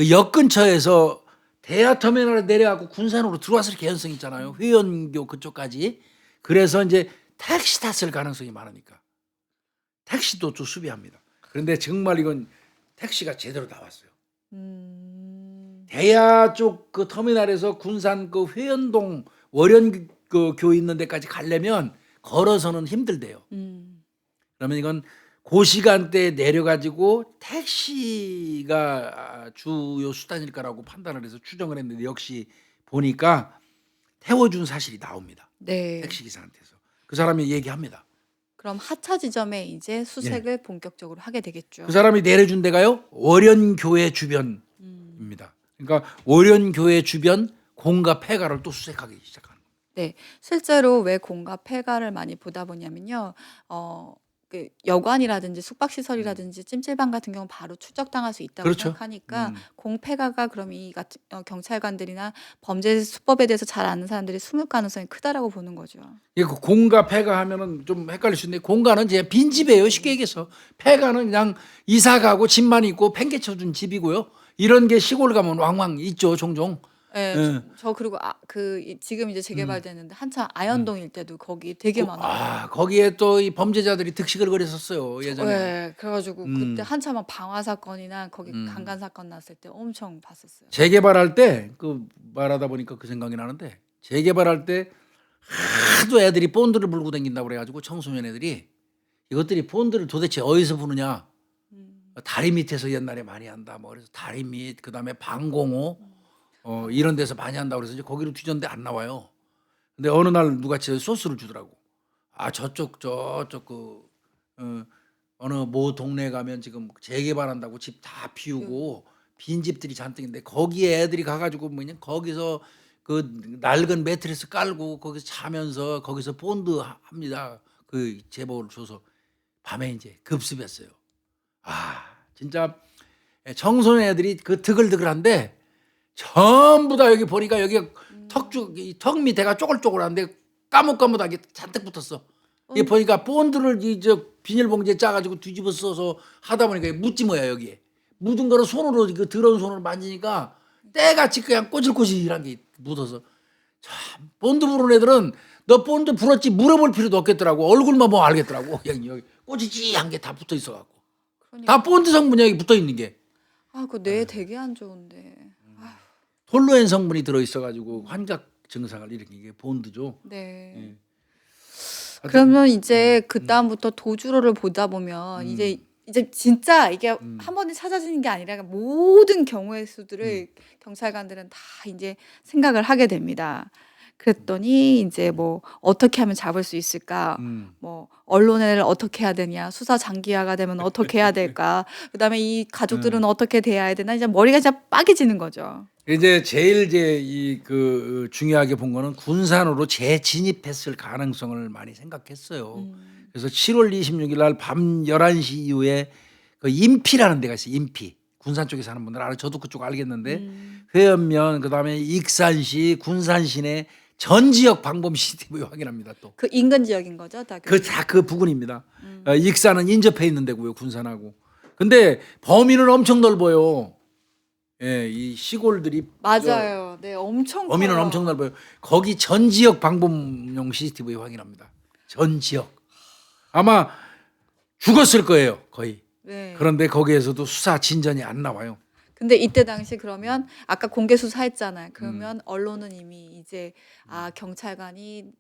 역 근처에서 대야 터미널에 내려가고 군산으로 들어왔을 개연성 있잖아요. 회원교 그쪽까지. 그래서 이제 택시 탔을 가능성이 많으니까 택시도 또 수비합니다. 그런데 정말 이건 택시가 제대로 나왔어요. 대야 쪽 그 터미널에서 군산 그 회원동 월연 그 교 있는 데까지 가려면 걸어서는 힘들대요. 그러면 이건 그 시간대에 내려가지고 택시가 주요 수단일 거라고 판단을 해서 추정을 했는데 역시 보니까 태워준 사실이 나옵니다. 네. 택시 기사한테서. 그 사람이 얘기합니다. 그럼 하차 지점에 이제 수색을 본격적으로 하게 되겠죠. 그 사람이 내려준 데가요. 월연교회 주변입니다. 그러니까 월연교회 주변 공가 폐가를 또 수색하기 시작하는 거예요. 네, 실제로 왜 공과 폐가를 많이 보다 보냐면요. 그 여관이라든지 숙박시설이라든지 찜질방 같은 경우 바로 추적당할 수 있다고 그렇죠. 생각하니까 공폐가가 그럼 이 같은 경찰관들이나 범죄 수법에 대해서 잘 아는 사람들이 숨을 가능성이 크다라고 보는 거죠. 그 공가 폐가 하면은 좀 헷갈릴 수 있는데 공가는 그냥 빈집이에요. 쉽게 얘기해서. 폐가는 그냥 이사 가고 집만 있고 팽개쳐준 집이고요. 이런 게 시골 가면 왕왕 있죠. 종종. 네, 예. 저 그리고 지금 이제 재개발되는데 한참 아현동 일대도 거기 되게 많아요. 거기에 또 이 범죄자들이 득식을 거렸었어요. 예전에. 네, 그래가지고 그때 한참 막 방화 사건이나 거기 강간 사건 났을 때 엄청 봤었어요. 재개발할 때 그 말하다 보니까 그 생각이 나는데 재개발할 때 하도 애들이 본드를 불고 다닌다고 그래가지고 청소년 애들이 이것들이 본드를 도대체 어디서 부느냐. 다리 밑에서 옛날에 많이 한다. 뭐 그래서 다리 밑 그다음에 방공호 이런 데서 많이 한다고 그래서 이제 거기로 뒤졌는데 안 나와요. 근데 어느 날 누가 제 소스를 주더라고. 저쪽 그 어느 모 동네 가면 지금 재개발한다고 집 다 비우고 빈 집들이 잔뜩인데 거기에 애들이 가가지고 뭐냐 거기서 그 낡은 매트리스 깔고 거기서 자면서 거기서 본드 합니다. 그 제보를 줘서 밤에 이제 급습했어요. 진짜 청소년 애들이 그 드글드글한데 전부 다 여기 보니까 여기 턱 밑에가 쪼글쪼글한데 까뭇까뭇하게 잔뜩 붙었어. 이게 보니까 본드를 저 비닐봉지에 짜가지고 뒤집어 써서 하다 보니까 묻지 뭐야 여기에 묻은 거를 손으로 그 더러운 손으로 만지니까 때같이 그냥 꼬질꼬질한 게 묻어서 참 본드 부른 애들은 너 본드 불었지 물어볼 필요도 없겠더라고. 얼굴만 보면 알겠더라고. 여기 꼬지지한 게 다 붙어 있어갖고 다 본드 성분이 여기 붙어 있는 게 그 뇌 되게 안 좋은데. 톨루엔 성분이 들어 있어가지고 환각 증상을 일으키는 게 본드죠. 네. 그러면 이제 그 다음부터 도주로를 보다 보면 이제 진짜 이게 한 번에 찾아지는 게 아니라 모든 경우의 수들을 경찰관들은 다 이제 생각을 하게 됩니다. 그랬더니 이제 뭐 어떻게 하면 잡을 수 있을까? 뭐 언론을 어떻게 해야 되냐? 수사 장기화가 되면 어떻게 해야 될까? 그다음에 이 가족들은 어떻게 대해야 되나? 이제 머리가 진짜 빠개지는 거죠. 이제 제일 중요하게 본 거는 군산으로 재진입했을 가능성을 많이 생각했어요. 그래서 7월 26일 날 밤 11시 이후에 그 인피라는 데가 있어요. 인피. 군산 쪽에 사는 분들 알아요. 저도 그쪽 알겠는데 회원면 그다음에 익산시, 군산시내 전 지역 방범 CCTV 확인합니다. 또. 그 인근 지역인 거죠, 다. 그 부근입니다. 익산은 인접해 있는 데고요. 군산하고. 근데 범위는 엄청 넓어요. 예, 이 시골들이 맞아요. 네, 엄청 범위는 커요. 엄청 넓어요. 거기 전 지역 방범용 CCTV 확인합니다. 전 지역. 아마 죽었을 거예요, 거의. 네. 그런데 거기에서도 수사 진전이 안 나와요. 근데 이때 당시 그러면 아까 공개 수사했잖아요. 그러면 언론은 이미 이제 경찰관이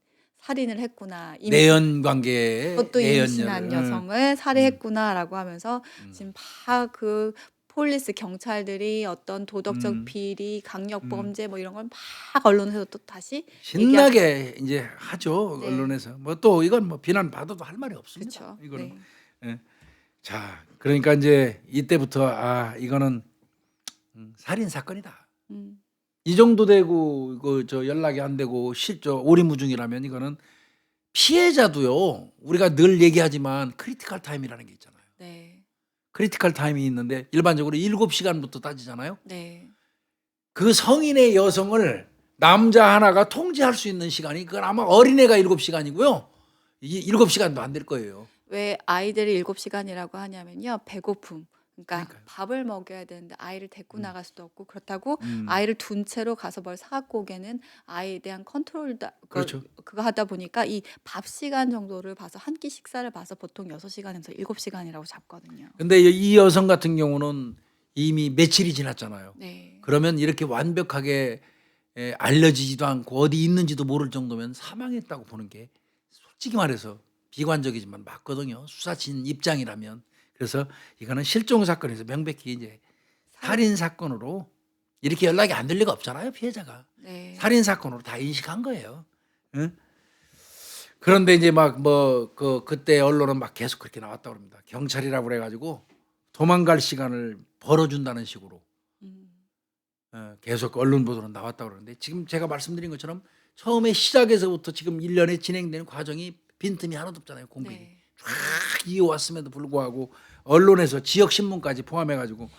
살인을 했구나. 내연 관계에 그것도 내연녀를 임신한 여성을 살해했구나라고 하면서 음. 지금 막 그 폴리스 경찰들이 어떤 도덕적 음. 비리, 강력 음. 범죄 뭐 이런 걸 막 언론에서 또 다시 신나게 이제 하죠. 네. 언론에서. 뭐 또 이건 뭐 비난 받아도 할 말이 없습니다. 그렇죠. 이거는. 네. 예. 자, 그러니까 이제 이때부터 이거는 살인 사건이다. 음. 이 정도 되고 저 연락이 안 되고 실저 오리무중이라면 이거는 피해자도요. 우리가 늘 얘기하지만 크리티컬 타임이라는 게 있잖아요. 네. 크리티컬 타임이 있는데 일반적으로 7시간부터 따지잖아요. 네. 그 성인의 여성을 남자 하나가 통제할 수 있는 시간이 그건 아마 어린애가 7시간이고요. 이 7시간도 안 될 거예요. 왜 아이들이 7시간이라고 하냐면요. 배고픔. 그러니까 그러니까요. 밥을 먹여야 되는데 아이를 데리고 나갈 수도 없고 그렇다고 음. 아이를 둔 채로 가서 뭘 사갖고 오기에는 아이에 대한 그렇죠. 그거 하다 보니까 이 밥 시간 정도를 봐서 한 끼 식사를 봐서 보통 6시간에서 7시간이라고 잡거든요. 근데 이 여성 같은 경우는 이미 며칠이 지났잖아요. 네. 그러면 이렇게 완벽하게 알려지지도 않고 어디 있는지도 모를 정도면 사망했다고 보는 게 솔직히 말해서 비관적이지만 맞거든요. 수사진 입장이라면. 그래서 이거는 실종 사건에서 명백히 이제 살인 사건으로 이렇게 연락이 안 될 리가 없잖아요. 피해자가. 네. 살인 사건으로 다 인식한 거예요. 응? 그런데 이제 막 뭐 그때 언론은 막 계속 그렇게 나왔다고 합니다. 경찰이라고 그래가지고 도망갈 시간을 벌어준다는 식으로 음. 계속 언론 보도로 나왔다고 그러는데 지금 제가 말씀드린 것처럼 처음에 시작에서부터 지금 1년에 진행되는 과정이 빈틈이 하나도 없잖아요. 공백이 네. 쫙 이어왔음에도 불구하고 언론에서 지역 신문까지 포함해가지고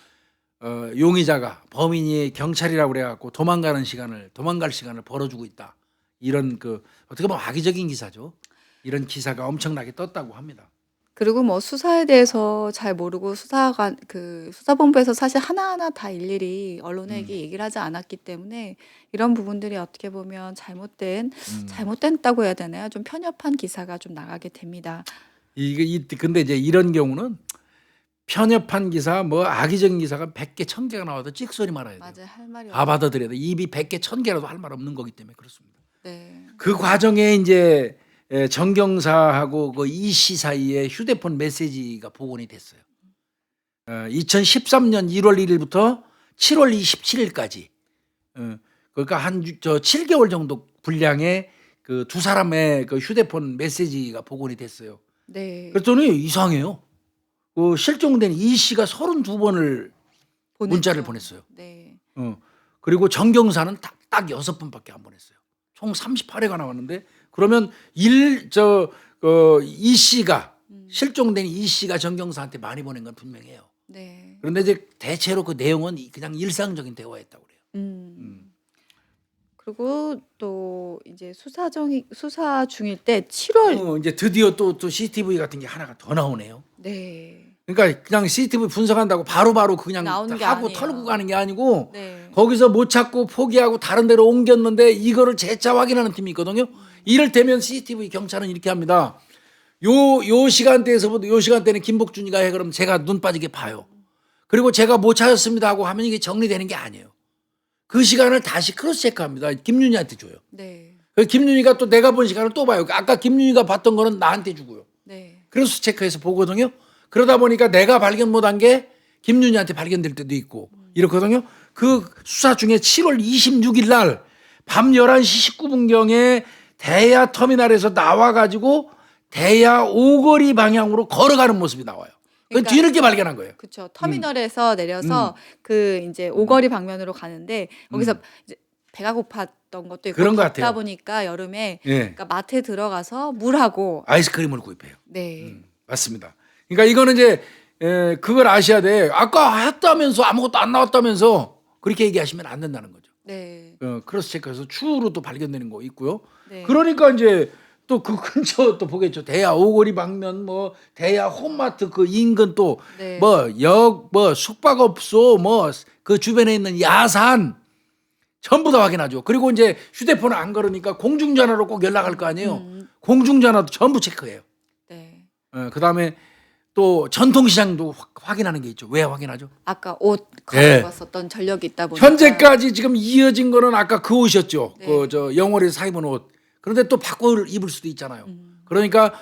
용의자가 범인이 경찰이라고 그래갖고 도망갈 시간을 벌어주고 있다. 이런 어떻게 보면 악의적인 기사죠. 이런 기사가 엄청나게 떴다고 합니다. 그리고 뭐 수사에 대해서 잘 모르고 수사본부에서 사실 하나하나 다 일일이 언론에게 얘기를 하지 않았기 때문에 이런 부분들이 어떻게 보면 잘못됐다고 해야 되나요? 좀 편협한 기사가 좀 나가게 됩니다. 근데 이제 이런 경우는 편협한 기사, 뭐 악의적인 기사가 100개, 1000개가 나와도 찍소리 말아야 돼요. 맞아요. 할 말이 다 받아들여야 돼. 입이 100개, 1000개라도 할 말 없는 거기 때문에 그렇습니다. 네. 그 과정에 이제 정경사하고 그 이씨 사이에 휴대폰 메시지가 복원이 됐어요. 2013년 1월 1일부터 7월 27일까지 그러니까 7개월 정도 분량의 그 두 사람의 그 휴대폰 메시지가 복원이 됐어요. 네. 그랬더니 이상해요. 그 실종된 이 씨가 32번을 문자를 보냈어요. 네. 그리고 정경사는 딱 6번밖에 안 보냈어요. 총 38회가 나왔는데 그러면 이 씨가 실종된 이 씨가 정경사한테 많이 보낸 건 분명해요. 네. 그런데 이제 대체로 그 내용은 그냥 일상적인 대화였다고 그래요. 그리고 또 이제 수사 중일 때 7월 이제 드디어 또 CCTV 같은 게 하나가 더 나오네요. 네. 그러니까 그냥 CCTV 분석한다고 바로바로 그냥 나오는 게 하고 아니에요. 털고 가는 게 아니고 네. 거기서 못 찾고 포기하고 다른 데로 옮겼는데 이거를 재차 확인하는 팀이 있거든요. 이를테면 CCTV 경찰은 이렇게 합니다. 요 시간대에서부터 요 시간대는 김복준이가 해 그러면 제가 눈 빠지게 봐요. 그리고 제가 못 찾았습니다 하고 하면 이게 정리되는 게 아니에요. 그 시간을 다시 크로스 체크합니다. 김윤희한테 줘요. 네. 김윤희가 또 내가 본 시간을 또 봐요. 아까 김윤희가 봤던 거는 나한테 주고요. 네. 크로스 체크해서 보거든요. 그러다 보니까 내가 발견 못한 게 김윤희한테 발견될 때도 있고 이렇거든요. 그 수사 중에 7월 26일 날 밤 11시 19분경에 대야 터미널에서 나와가지고 대야 오거리 방향으로 걸어가는 모습이 나와요. 그건 그러니까 뒤늦게 발견한 거예요. 그렇죠. 터미널에서 내려서 그 이제 오거리 방면으로 가는데 거기서 이제 배가 고팠던 것도 있고 그런 것 덥다 같아요. 보니까 여름에 예. 그러니까 마트에 들어가서 물하고 아이스크림을 구입해요. 네. 맞습니다. 그러니까 이거는 이제 그걸 아셔야 돼. 아까 했다면서 아무것도 안 나왔다면서 그렇게 얘기하시면 안 된다는 거죠. 네. 크로스 체크해서 추후로 또 발견되는 거 있고요. 네. 그러니까 이제 또 그 근처 또 보겠죠. 대야 오거리 방면 뭐 대야 홈마트 그 인근 또 네. 뭐 숙박업소 뭐 그 주변에 있는 야산 전부 다 확인하죠. 그리고 이제 휴대폰을 안 걸으니까 공중전화로 꼭 연락할 거 아니에요. 공중전화도 전부 체크해요. 네. 그다음에 또 전통시장도 확인하는 게 있죠. 왜 확인하죠? 아까 옷 네. 갈아입었었던 전력이 있다 보니까 현재까지 지금 이어진 거는 아까 그 옷이었죠. 네. 그 영월에서 사 입은 옷. 그런데 또 바꿔 입을 수도 있잖아요. 그러니까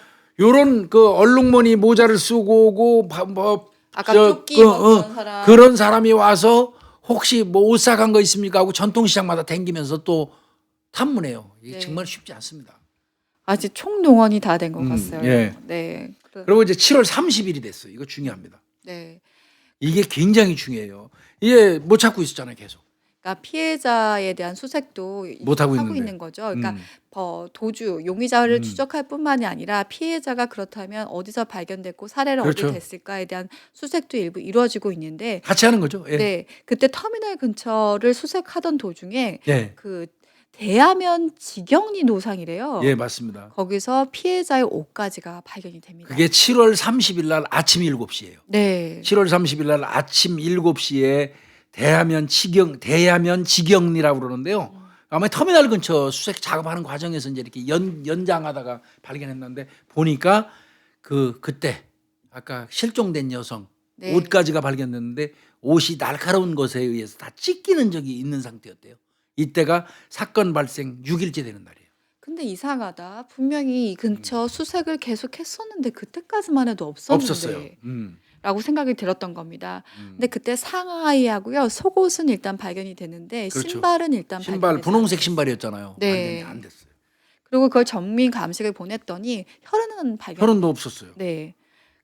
요런 그 얼룩무늬 모자를 쓰고 오고 뭐 아까 조끼 입었던 사람. 그런 사람이 와서 혹시 뭐 옷 사간 거 있습니까 하고 전통시장마다 댕기면서 또 탐문해요. 이게 네. 정말 쉽지 않습니다. 아직 총동원이 다 된 것 같아요. 예. 네. 그리고 이제 7월 30일이 됐어요. 이거 중요합니다. 네. 이게 굉장히 중요해요. 이게 못 찾고 있었잖아요, 계속. 그러니까 피해자에 대한 수색도 못 하고 하고 있는데. 있는 거죠. 그러니까 음. 도주, 용의자를 음. 추적할 뿐만이 아니라 피해자가 그렇다면 어디서 발견됐고 사례는 그렇죠. 어디 됐을까에 대한 수색도 일부 이루어지고 있는데 같이 하는 거죠. 예. 네. 그때 터미널 근처를 수색하던 도중에 예. 그 대하면 직영리 노상이래요. 예, 맞습니다. 거기서 피해자의 옷가지가 발견이 됩니다. 그게 7월 30일 날 아침 7시예요. 네. 7월 30일 날 아침 7시에 대하면 직영리라고 그러는데요. 아마 터미널 근처 수색 작업하는 과정에서 이제 이렇게 연장하다가 발견했는데 보니까 그때 아까 실종된 여성 네. 옷가지가 발견됐는데 옷이 날카로운 것에 의해서 다 찢기는 적이 있는 상태였대요. 이때가 사건 발생 6일째 되는 날이에요. 근데 이상하다. 분명히 이 근처 수색을 계속 했었는데 그때까지만 해도 없었는데 없었어요. 라고 생각이 들었던 겁니다. 근데 그때 상하이하고요. 속옷은 일단 발견이 되는데 그렇죠. 신발은 일단 신발 발견되지 분홍색 않았어요. 신발이었잖아요. 네. 발견이 안 됐어요. 그리고 그걸 전민 감식을 보냈더니 혈흔은 발견. 혈흔도 없었어요. 네.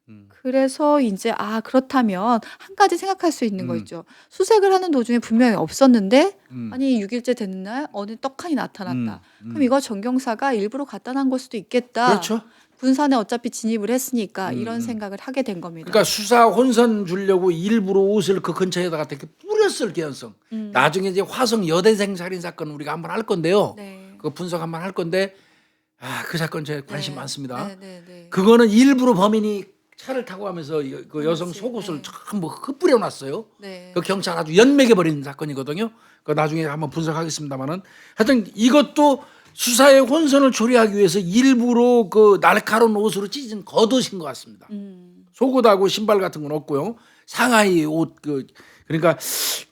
음. 그래서 이제 그렇다면 한 가지 생각할 수 있는 거 있죠. 수색을 하는 도중에 분명히 없었는데 아니 6일째 되는 날 어느 떡하니 나타났다. 그럼 이거 정경사가 일부러 갖다 놔 걸 수도 있겠다. 그렇죠. 군산에 어차피 진입을 했으니까 이런 생각을 하게 된 겁니다. 그러니까 수사 혼선 주려고 일부러 옷을 그 근처에다가 이렇게 뿌렸을 개연성. 나중에 이제 화성 여대생 살인 사건 우리가 한번 할 건데요. 네. 그 분석 한번 할 건데 그 사건 제 관심 네. 많습니다. 네. 그거는 일부러 범인이 차를 타고 가면서 그 여성 그렇지. 속옷을 네. 전부 흩뿌려놨어요. 네. 그 경찰 아주 연맥해 버리는 사건이거든요. 그 나중에 한번 분석하겠습니다만은 하여튼 이것도 수사의 혼선을 초래하기 위해서 일부러 그 날카로운 옷으로 찢은 겉옷인 것 같습니다. 속옷하고 신발 같은 건 없고요. 상하이 옷 그러니까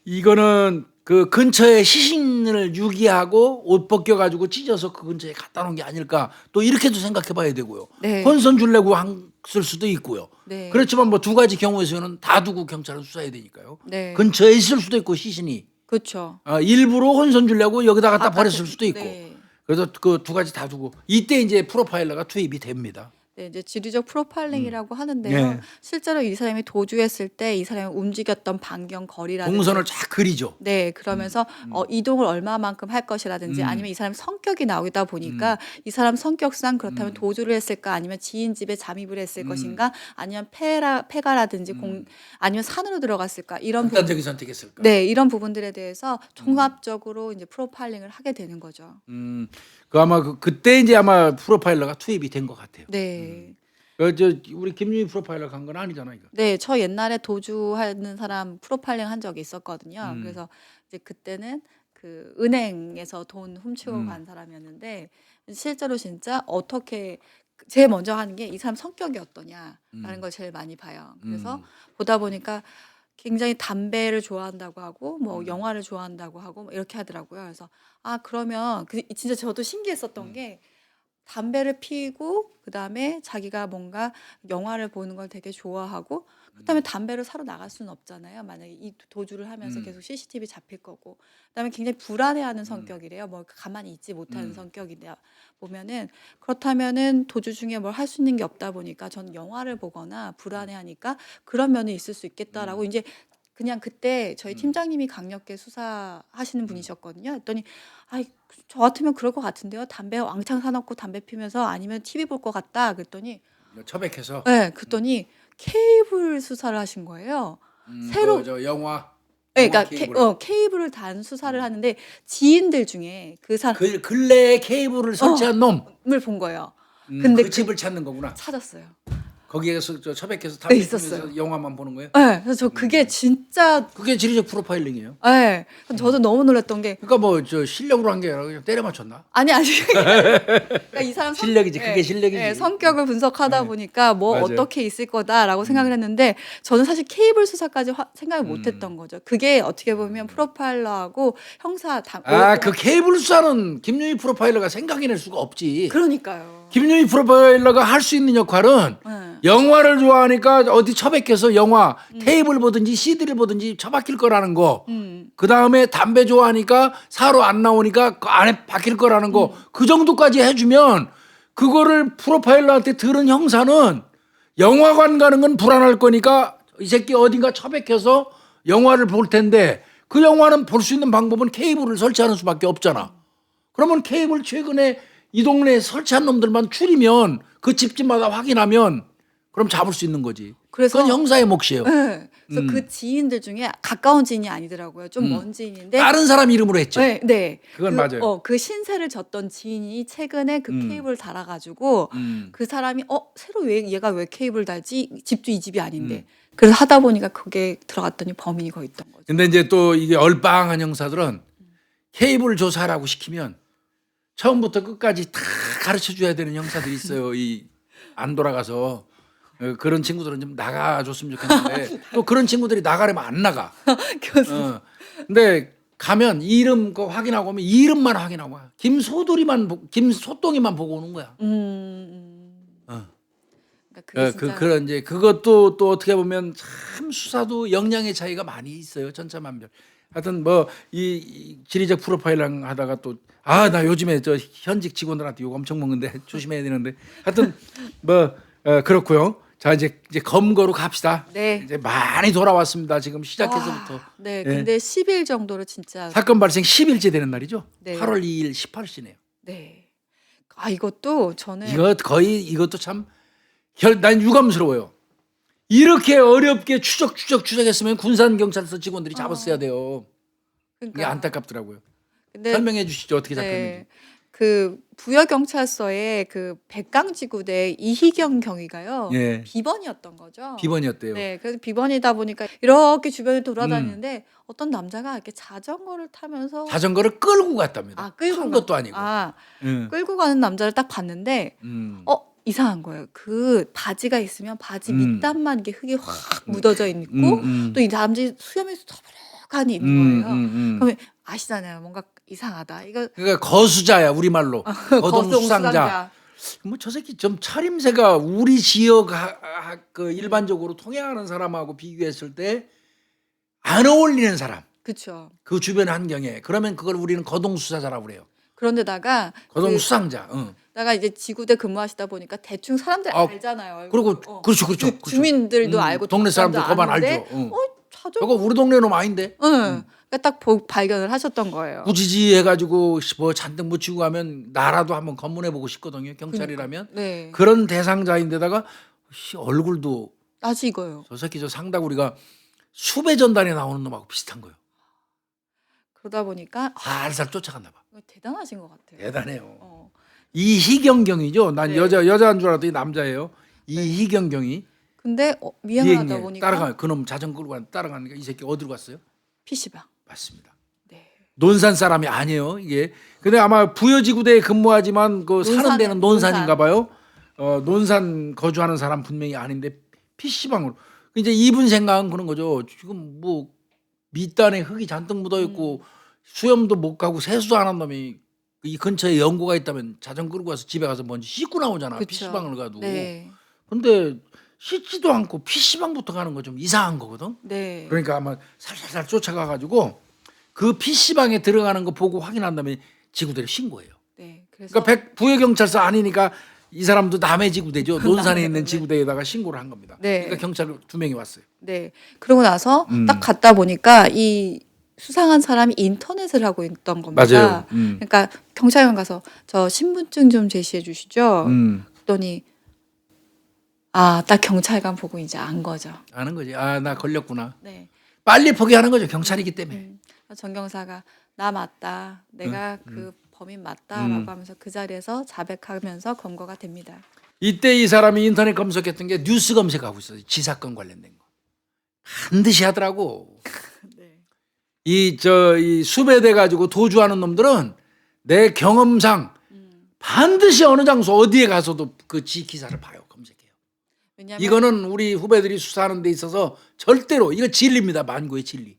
이거는 그 근처에 시신을 유기하고 옷 벗겨가지고 찢어서 그 근처에 갖다 놓은 게 아닐까 또 이렇게도 생각해봐야 되고요. 네. 혼선 주려고 했을 수도 있고요. 네. 그렇지만 뭐 두 가지 경우에서는 다 두고 경찰은 수사해야 되니까요. 네. 근처에 있을 수도 있고 시신이 그렇죠. 일부러 혼선 주려고 여기다 갖다 버렸을 수도 있고. 네. 그래서 그 두 가지 다 두고 이때 이제 프로파일러가 투입이 됩니다. 네, 이제 지리적 프로파일링이라고 하는데요. 네. 실제로 이 사람이 도주했을 때 이 사람이 움직였던 반경 거리라든지 동선을 쫙 그리죠. 네, 그러면서 이동을 얼마만큼 할 것이라든지 아니면 이 사람 성격이 나오다 보니까 이 사람 성격상 그렇다면 도주를 했을까 아니면 지인 집에 잠입을 했을 것인가 아니면 폐가라든지 아니면 산으로 들어갔을까 이런 극단적인 선택했을까? 네, 이런 부분들에 대해서 종합적으로 이제 프로파일링을 하게 되는 거죠. 그 아마 그때 이제 아마 프로파일러가 투입이 된 것 같아요. 네. 우리 김유희 프로파일러 간 건 아니잖아 이거. 네, 저 옛날에 도주하는 사람 프로파일링 한 적이 있었거든요. 그래서 이제 그때는 그 은행에서 돈 훔치고 간 사람이었는데 실제로 진짜 어떻게 제일 먼저 하는 게 이 사람 성격이 어떠냐라는 걸 제일 많이 봐요. 그래서 보다 보니까 굉장히 담배를 좋아한다고 하고 뭐 영화를 좋아한다고 하고 뭐 이렇게 하더라고요. 그래서 그러면 진짜 저도 신기했었던 게 담배를 피우고 그다음에 자기가 뭔가 영화를 보는 걸 되게 좋아하고 그다음에 담배를 사러 나갈 수는 없잖아요. 만약에 이 도주를 하면서 계속 CCTV 잡힐 거고 그다음에 굉장히 불안해하는 성격이래요. 뭐 가만히 있지 못하는 성격이다 보면은 그렇다면은 도주 중에 뭘 할 수 있는 게 없다 보니까 전 영화를 보거나 불안해하니까 그런 면이 있을 수 있겠다라고 이제 그냥 그때 저희 팀장님이 강력계 수사하시는 분이셨거든요. 했더니 저 같으면 그럴 것 같은데요. 담배 왕창 사놓고 담배 피면서 아니면 TV 볼 것 같다. 그랬더니 처백해서. 네, 그랬더니 케이블 수사를 하신 거예요. 새로 저 영화. 네, 그러니까 케이블. 케이블을 단 수사를 하는데 지인들 중에 그 사람을 근래에 케이블을 설치한 놈을 본 거예요. 근데 그 집을 찾는 거구나. 찾았어요. 거기에서 저 처백해서 네, 담배 있었어요. 피면서 영화만 보는 거예요? 네, 그래서 저 그게 진짜 그게 지리적 프로파일링이에요. 네, 저도 너무 놀랐던 게 그러니까 뭐 저 실력으로 한 게 아니라 그냥 때려 맞췄나? 아니 그러니까 이 사람 실력이지. 그게 실력이지. 성격을 분석하다 네. 보니까 뭐 맞아요. 어떻게 있을 거다라고 생각을 했는데 저는 사실 케이블 수사까지 생각을 못했던 거죠. 그게 어떻게 보면 프로파일러하고 형사 그 케이블 수사는 김윤희 프로파일러가 생각해낼 수가 없지. 그러니까요. 김윤희 프로파일러가 할 수 있는 역할은 네. 영화를 좋아하니까 어디 처박혀서 영화 테이블 보든지 CD를 보든지 처박힐 거라는 거. 그 다음에 담배 좋아하니까 사로 안 나오니까 그 안에 박힐 거라는 거. 그 정도까지 해주면 그거를 프로파일러한테 들은 형사는 영화관 가는 건 불안할 거니까 이 새끼 어딘가 처박혀서 영화를 볼 텐데 그 영화는 볼 수 있는 방법은 케이블을 설치하는 수밖에 없잖아. 그러면 케이블 최근에 이 동네에 설치한 놈들만 추리면 그 집집마다 확인하면 그럼 잡을 수 있는 거지. 그래서 그건 형사의 몫이에요. 네. 그래서 그 지인들 중에 가까운 지인이 아니더라고요. 좀 먼 지인인데 다른 사람 이름으로 했죠. 네, 네. 그건 맞아요. 그 신세를 졌던 지인이 최근에 그 케이블 달아가지고 그 사람이 새로 얘가 왜 케이블 달지? 집도 이 집이 아닌데. 그래서 하다 보니까 그게 들어갔더니 범인이 거기 있던 거죠. 근데 이제 또 이게 얼빵한 형사들은 케이블 조사라고 시키면 처음부터 끝까지 다 가르쳐 줘야 되는 형사들이 있어요. 이 안 돌아가서 그런 친구들은 좀 나가줬으면 좋겠는데 또 그런 친구들이 나가려면 안 나가. 교수. 근데 가면 이름 그 확인하고 오면 이름만 확인하고 와. 김소똥이만 보고 오는 거야. 그러니까 그게 진짜 그런 이제 그것도 또 어떻게 보면 참 수사도 역량의 차이가 많이 있어요. 천차만별. 하여튼 뭐 이 지리적 프로파일링 하다가 또 나 요즘에 저 현직 직원들한테 욕 엄청 먹는데 조심해야 되는데 하여튼 뭐 그렇고요. 자 이제 검거로 갑시다. 네. 이제 많이 돌아왔습니다. 지금 시작해서부터. 네, 근데 10일 정도로 진짜 사건 발생 10일째 되는 날이죠. 네. 8월 2일 18시네요. 네. 이것도 저는 이것도 참 난 유감스러워요. 이렇게 어렵게 추적했으면 군산경찰서 직원들이 잡았어야 돼요. 이게 그러니까 안타깝더라고요. 근데 설명해 주시죠. 어떻게 잡혔는지. 그 부여경찰서의 그 백강지구대 이희경 경위가요. 예. 비번이었던 거죠. 비번이었대요. 네, 그래서 비번이다 보니까 이렇게 주변에 돌아다니는데 어떤 남자가 이렇게 자전거를 타면서 자전거를 끌고 갔답니다. 끌고 탄 것도 아니고. 끌고 가는 남자를 딱 봤는데 이상한 거예요. 그 바지가 있으면 바지 밑단만 이게 흙이 확 묻어져 있고 또 이 남자 수염이 서브룩하니 있는 거예요. 그러면 아시잖아요. 뭔가 이상하다. 이거 그러니까 거수자야 우리말로. 거동수상자. 뭐 저 새끼 좀 차림새가 우리 지역 그 일반적으로 통행하는 사람하고 비교했을 때 안 어울리는 사람. 그렇죠. 그 주변 환경에. 그러면 그걸 우리는 거동수사자라고 그래요. 그런데다가 거동수상자. 내가 이제 지구대 근무하시다 보니까 대충 사람들 알잖아요. 그리고 그렇죠. 주민들도 알고 동네 사람들 거반 알죠. 저거 우리 동네 놈 아닌데. 그러니까 딱 발견을 하셨던 거예요. 구지지 해가지고 뭐 잔뜩 묻히고 가면 나라도 한번 검문해 보고 싶거든요. 경찰이라면. 네. 그런 대상자인데다가 얼굴도 아주 이거요. 저 새끼 저 상다구리가 수배 전단에 나오는 놈하고 비슷한 거예요. 그러다 보니까 살살 쫓아갔나 봐. 대단하신 것 같아요. 대단해요. 이희경 경이죠. 난 네. 여자인 줄 알았더니 남자예요. 이희경 경이. 근데 미행하다 보니까 따라가 그놈 자전거 끌고 따라가니까 이 새끼 어디로 갔어요? PC방. 맞습니다. 네. 논산 사람이 아니에요. 이게. 근데 아마 부여지구대에 근무하지만 그 사는 데는 논산인가 봐요. 논산 거주하는 사람 분명히 아닌데 PC방으로. 이제 이분 생각은 그런 거죠. 지금 뭐 밑단에 흙이 잔뜩 묻어 있고 수염도 못 가고 세수도 안 한 놈이 이 근처에 연고가 있다면 자전거 끌고 가서 집에 가서 먼저 씻고 나오잖아. 그쵸. PC방을 가도. 네. 근데 씻지도 않고 PC방부터 가는 거 좀 이상한 거거든. 네. 그러니까 아마 살살살 쫓아가 가지고 그 PC방에 들어가는 거 보고 확인한 다음에 지구대를 신고해요. 네. 그래서 그러니까 부여경찰서 아니니까 이 사람도 남의 지구대죠. 논산에 있는 지구대에다가 신고를 한 겁니다. 네. 그러니까 경찰 2명이 왔어요. 네. 그러고 나서 딱 갔다 보니까 이 수상한 사람이 인터넷을 하고 있던 겁니다. 맞아요. 그러니까 경찰관 가서 저 신분증 좀 제시해 주시죠. 그랬더니 딱 경찰관 보고 이제 안 거죠. 아는 거지. 나 걸렸구나. 네. 빨리 포기하는 거죠. 경찰이기 때문에. 정경사가 나 맞다. 내가 그 범인 맞다라고 하면서 그 자리에서 자백하면서 검거가 됩니다. 이때 이 사람이 인터넷 검색했던 게 뉴스 검색하고 있어요. 지사건 관련된 거. 반드시 하더라고. 네. 이 수배돼 가지고 도주하는 놈들은 내 경험상 반드시 어느 장소 어디에 가서도 그 지 기사를 봐요. 검색해요. 왜냐하면 이거는 우리 후배들이 수사하는 데 있어서 절대로 이거 진리입니다. 만고의 진리.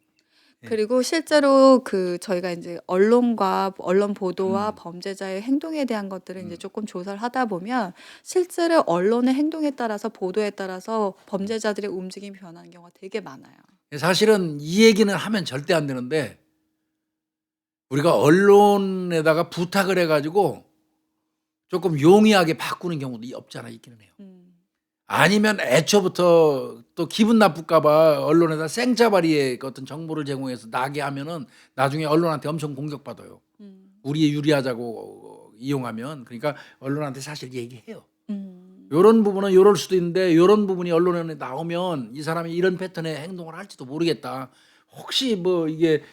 그리고 실제로 그 저희가 이제 언론과 언론 보도와 음. 범죄자의 행동에 대한 것들을 이제 조금 조사를 하다 보면 실제로 언론의 행동에 따라서 보도에 따라서 범죄자들의 움직임이 변하는 경우가 되게 많아요. 사실은 이 얘기는 하면 절대 안 되는데 우리가 언론에다가 부탁을 해가지고 조금 용이하게 바꾸는 경우도 없잖아 있기는 해요. 아니면 애초부터 또 기분 나쁠까봐 언론에다 생짜발이의 그 어떤 정보를 제공해서 나게 하면은 나중에 언론한테 엄청 공격받아요. 우리에 유리하자고 이용하면. 그러니까 언론한테 사실 얘기해요. 요런 부분은 요럴 수도 있는데 요런 부분이 언론에 나오면 이 사람이 이런 패턴의 행동을 할지도 모르겠다. 혹시 뭐 이게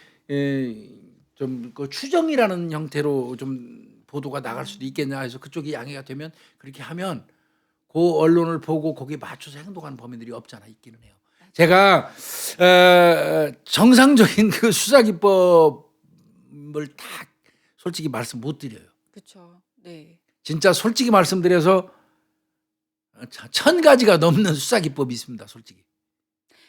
좀 그 추정이라는 형태로 좀 보도가 나갈 수도 있겠냐 해서 그쪽이 양해가 되면 그렇게 하면 그 언론을 보고 거기에 맞춰서 행동하는 범인들이 없잖아 있기는 해요. 제가 정상적인 그 수사 기법을 다 솔직히 말씀 못 드려요. 그렇죠. 네. 진짜 솔직히 말씀드려서 1000가지가 넘는 수사 기법이 있습니다. 솔직히.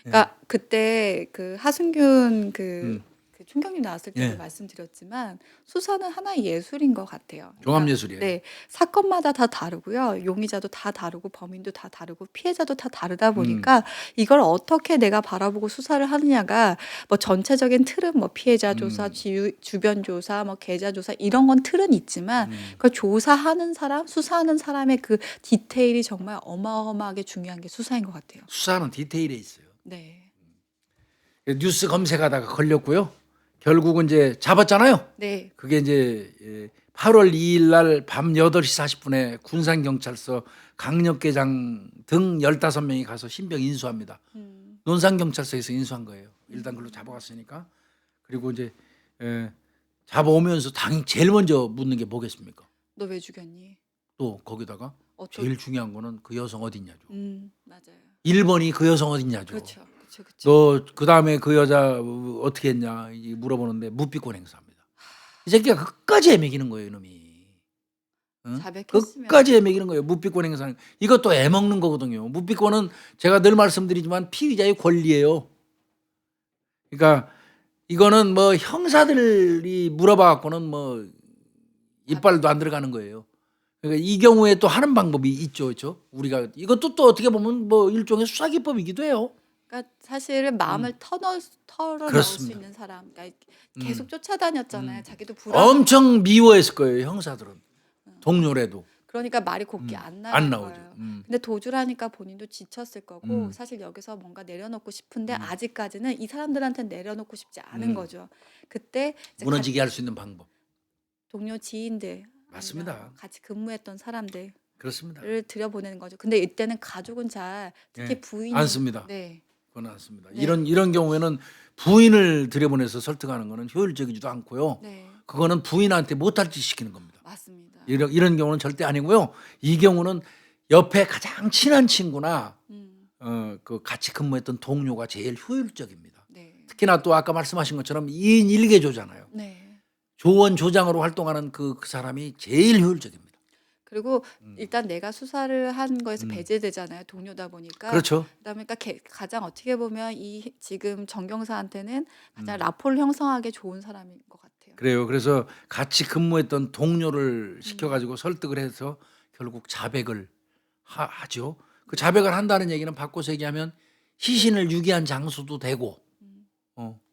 그러니까 그때 그 하승균 그 총경님 나왔을 때도 예. 말씀드렸지만 수사는 하나의 예술인 것 같아요. 그러니까 종합예술이에요. 네, 사건마다 다 다르고요. 용의자도 다 다르고 범인도 다 다르고 피해자도 다 다르다 보니까 이걸 어떻게 내가 바라보고 수사를 하느냐가 뭐 전체적인 틀은 뭐 피해자 조사, 주변 조사, 뭐 계좌 조사 이런 건 틀은 있지만 그 조사하는 사람, 수사하는 사람의 그 디테일이 정말 어마어마하게 중요한 게 수사인 것 같아요. 수사는 디테일에 있어요. 네. 뉴스 검색하다가 걸렸고요. 결국은 이제 잡았잖아요. 네. 그게 이제 8월 2일 날 밤 8시 40분에 군산경찰서 강력계장 등 15명이 가서 신병 인수합니다. 논산경찰서에서 인수한 거예요. 일단 그걸로 잡아갔으니까. 그리고 이제 잡아오면서 당연히 제일 먼저 묻는 게 뭐겠습니까? 너 왜 죽였니? 또 거기다가 어쩌... 제일 중요한 거는 그 여성 어딨냐죠. 맞아요. 1번이 그 여성 어딨냐죠. 그렇죠. 그렇죠. 그렇죠. 너 그다음에 그 여자 어떻게 했냐 물어보는데 묵비권 행사합니다. 이 새끼가 끝까지 애매기는 거예요, 이놈이. 응? 자백했으면 끝까지 애매기는 거예요. 묵비권 행사는 이것도 애먹는 거거든요. 묵비권은 제가 늘 말씀드리지만 피의자의 권리예요. 그러니까 이거는 뭐 형사들이 물어봐 갖고는 뭐 이빨도 안 들어가는 거예요. 그러니까 이 경우에 또 하는 방법이 있죠, 그렇죠? 우리가 이것도 또 어떻게 보면 뭐 일종의 수사 기법이기도 해요. 그러니까 사실은 마음을 털어놓을 수 그렇습니다. 있는 사람, 그러니까 계속 쫓아다녔잖아요. 자기도 불안. 엄청 미워했을 거예요, 형사들은. 동료래도. 그러니까 말이 곱게 안 안 나갈 나오죠. 거예요. 근데 도주를 하니까 본인도 지쳤을 거고 음. 사실 여기서 뭔가 내려놓고 싶은데 아직까지는 이 사람들한테는 내려놓고 싶지 않은 거죠. 그때 이제 무너지게 할 수 있는 방법. 동료 지인들, 맞습니다. 아니면 같이 근무했던 사람들을 그렇습니다. 들여보내는 거죠. 근데 이때는 가족은 잘, 특히 네. 부인이 안 씁니다. 네. 그건 안 씁니다. 네. 이런 경우에는 부인을 들여보내서 설득하는 거는 효율적이지도 않고요. 네, 그거는 부인한테 못할 짓 시키는 겁니다. 맞습니다. 이런 경우는 절대 아니고요. 이 경우는 옆에 가장 친한 친구나 그 같이 근무했던 동료가 제일 효율적입니다. 네. 특히나 또 아까 말씀하신 것처럼 2인 1개조잖아요. 네. 조원 조장으로 활동하는 그 사람이 제일 효율적입니다. 그리고 일단 내가 수사를 한 거에서 배제되잖아요. 동료다 보니까. 그렇죠. 그다음에 그러니까 가장 어떻게 보면 이 지금 정경사한테는 가장 라포를 형성하기 좋은 사람인 것 같아요. 그래요. 그래서 같이 근무했던 동료를 시켜가지고 설득을 해서 결국 자백을 하죠. 그 자백을 한다는 얘기는 바꿔서 얘기하면 시신을 유기한 장소도 되고,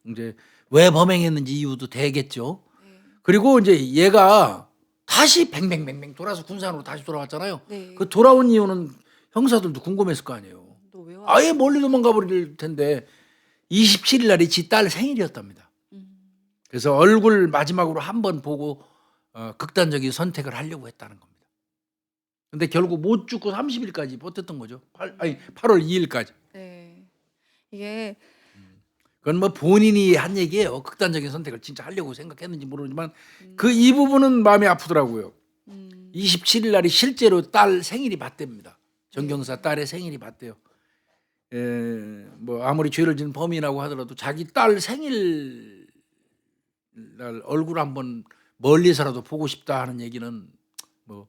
이제 왜 범행했는지 이유도 되겠죠. 네. 그리고 이제 얘가 다시 뱅뱅뱅뱅 돌아서 군산으로 다시 돌아왔잖아요. 네. 그 돌아온 이유는 형사들도 궁금했을 거 아니에요. 너 왜 와? 아예 멀리 도망가 버릴 텐데 27일 날이 지 딸 생일이었답니다. 그래서 얼굴 마지막으로 한 번 보고 극단적인 선택을 하려고 했다는 겁니다. 근데 결국 못 죽고 30일까지 버텼던 거죠. 8월 2일까지. 네. 이게 그건 뭐 본인이 한 얘기예요. 극단적인 선택을 진짜 하려고 생각했는지 모르지만 이 부분은 마음이 아프더라고요. 27일 날이 실제로 딸 생일이 맞답니다. 정경사 딸의 생일이 맞대요. 뭐 아무리 죄를 지은 범인이라고 하더라도 자기 딸 생일 날 얼굴 한번 멀리서라도 보고 싶다 하는 얘기는 뭐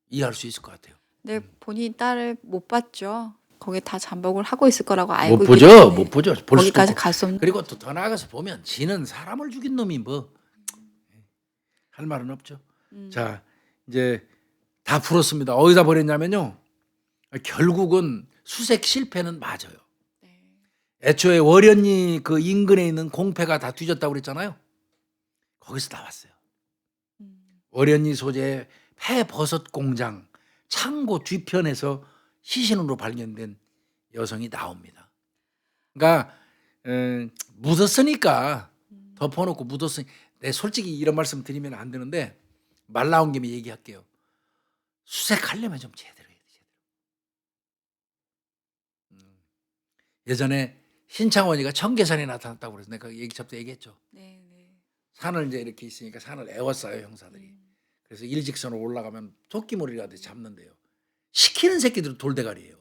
이해할 수 있을 것 같아요. 근데 본인이 딸을 못 봤죠. 거기에 다 잠복을 하고 있을 거라고 알고 못 있기 보죠, 때문에 못 보죠. 볼 수도 거기까지 없고. 갈 수 없는. 그리고 또 더 나아가서 보면 지는 사람을 죽인 놈이 뭐 할 말은 없죠. 자, 이제 다 풀었습니다. 어디다 버렸냐면요. 결국은 수색 실패는 맞아요. 네. 애초에 월연리 그 인근에 있는 공패가 다 뒤졌다고 그랬잖아요. 거기서 나왔어요. 월연리 소재의 폐버섯 공장 창고 뒤편에서 시신으로 발견된 여성이 나옵니다. 그러니까 묻었으니까 덮어놓고 묻었으니 내 솔직히 이런 말씀 드리면 안 되는데 말 나온 김에 얘기할게요. 수색하려면 좀 제대로 해야 돼. 제대로. 예전에 신창원이가 청계산에 나타났다고 그래서 내가 얘기 접때 얘기했죠. 네, 네. 산을 이제 이렇게 있으니까 산을 에워싸요 형사들이. 그래서 일직선으로 올라가면 토끼머리라도 잡는데요. 시키는 새끼들은 돌대가리예요.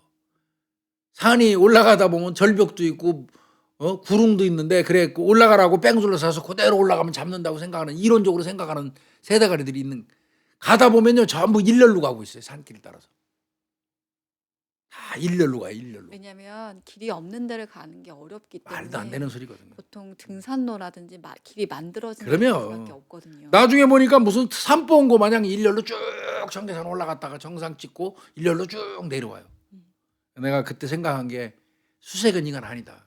산이 올라가다 보면 절벽도 있고 구릉도 있는데 그래 올라가라고 뺑줄로 서서 그대로 올라가면 잡는다고 생각하는 이론적으로 생각하는 새대가리들이 있는 가다 보면요 전부 일렬로 가고 있어요. 산길 따라서 다 일렬로 가요. 일렬로. 왜냐하면 길이 없는 데를 가는 게 어렵기 때문에 말도 안 되는 소리거든요. 보통 등산로라든지 길이 만들어진 그러면 데밖에 없거든요. 나중에 보니까 무슨 산보 온 거 마냥 일렬로 쭉 청계산 올라갔다가 정상 찍고 일렬로 쭉 내려와요. 내가 그때 생각한 게 수색은 이건 아니다.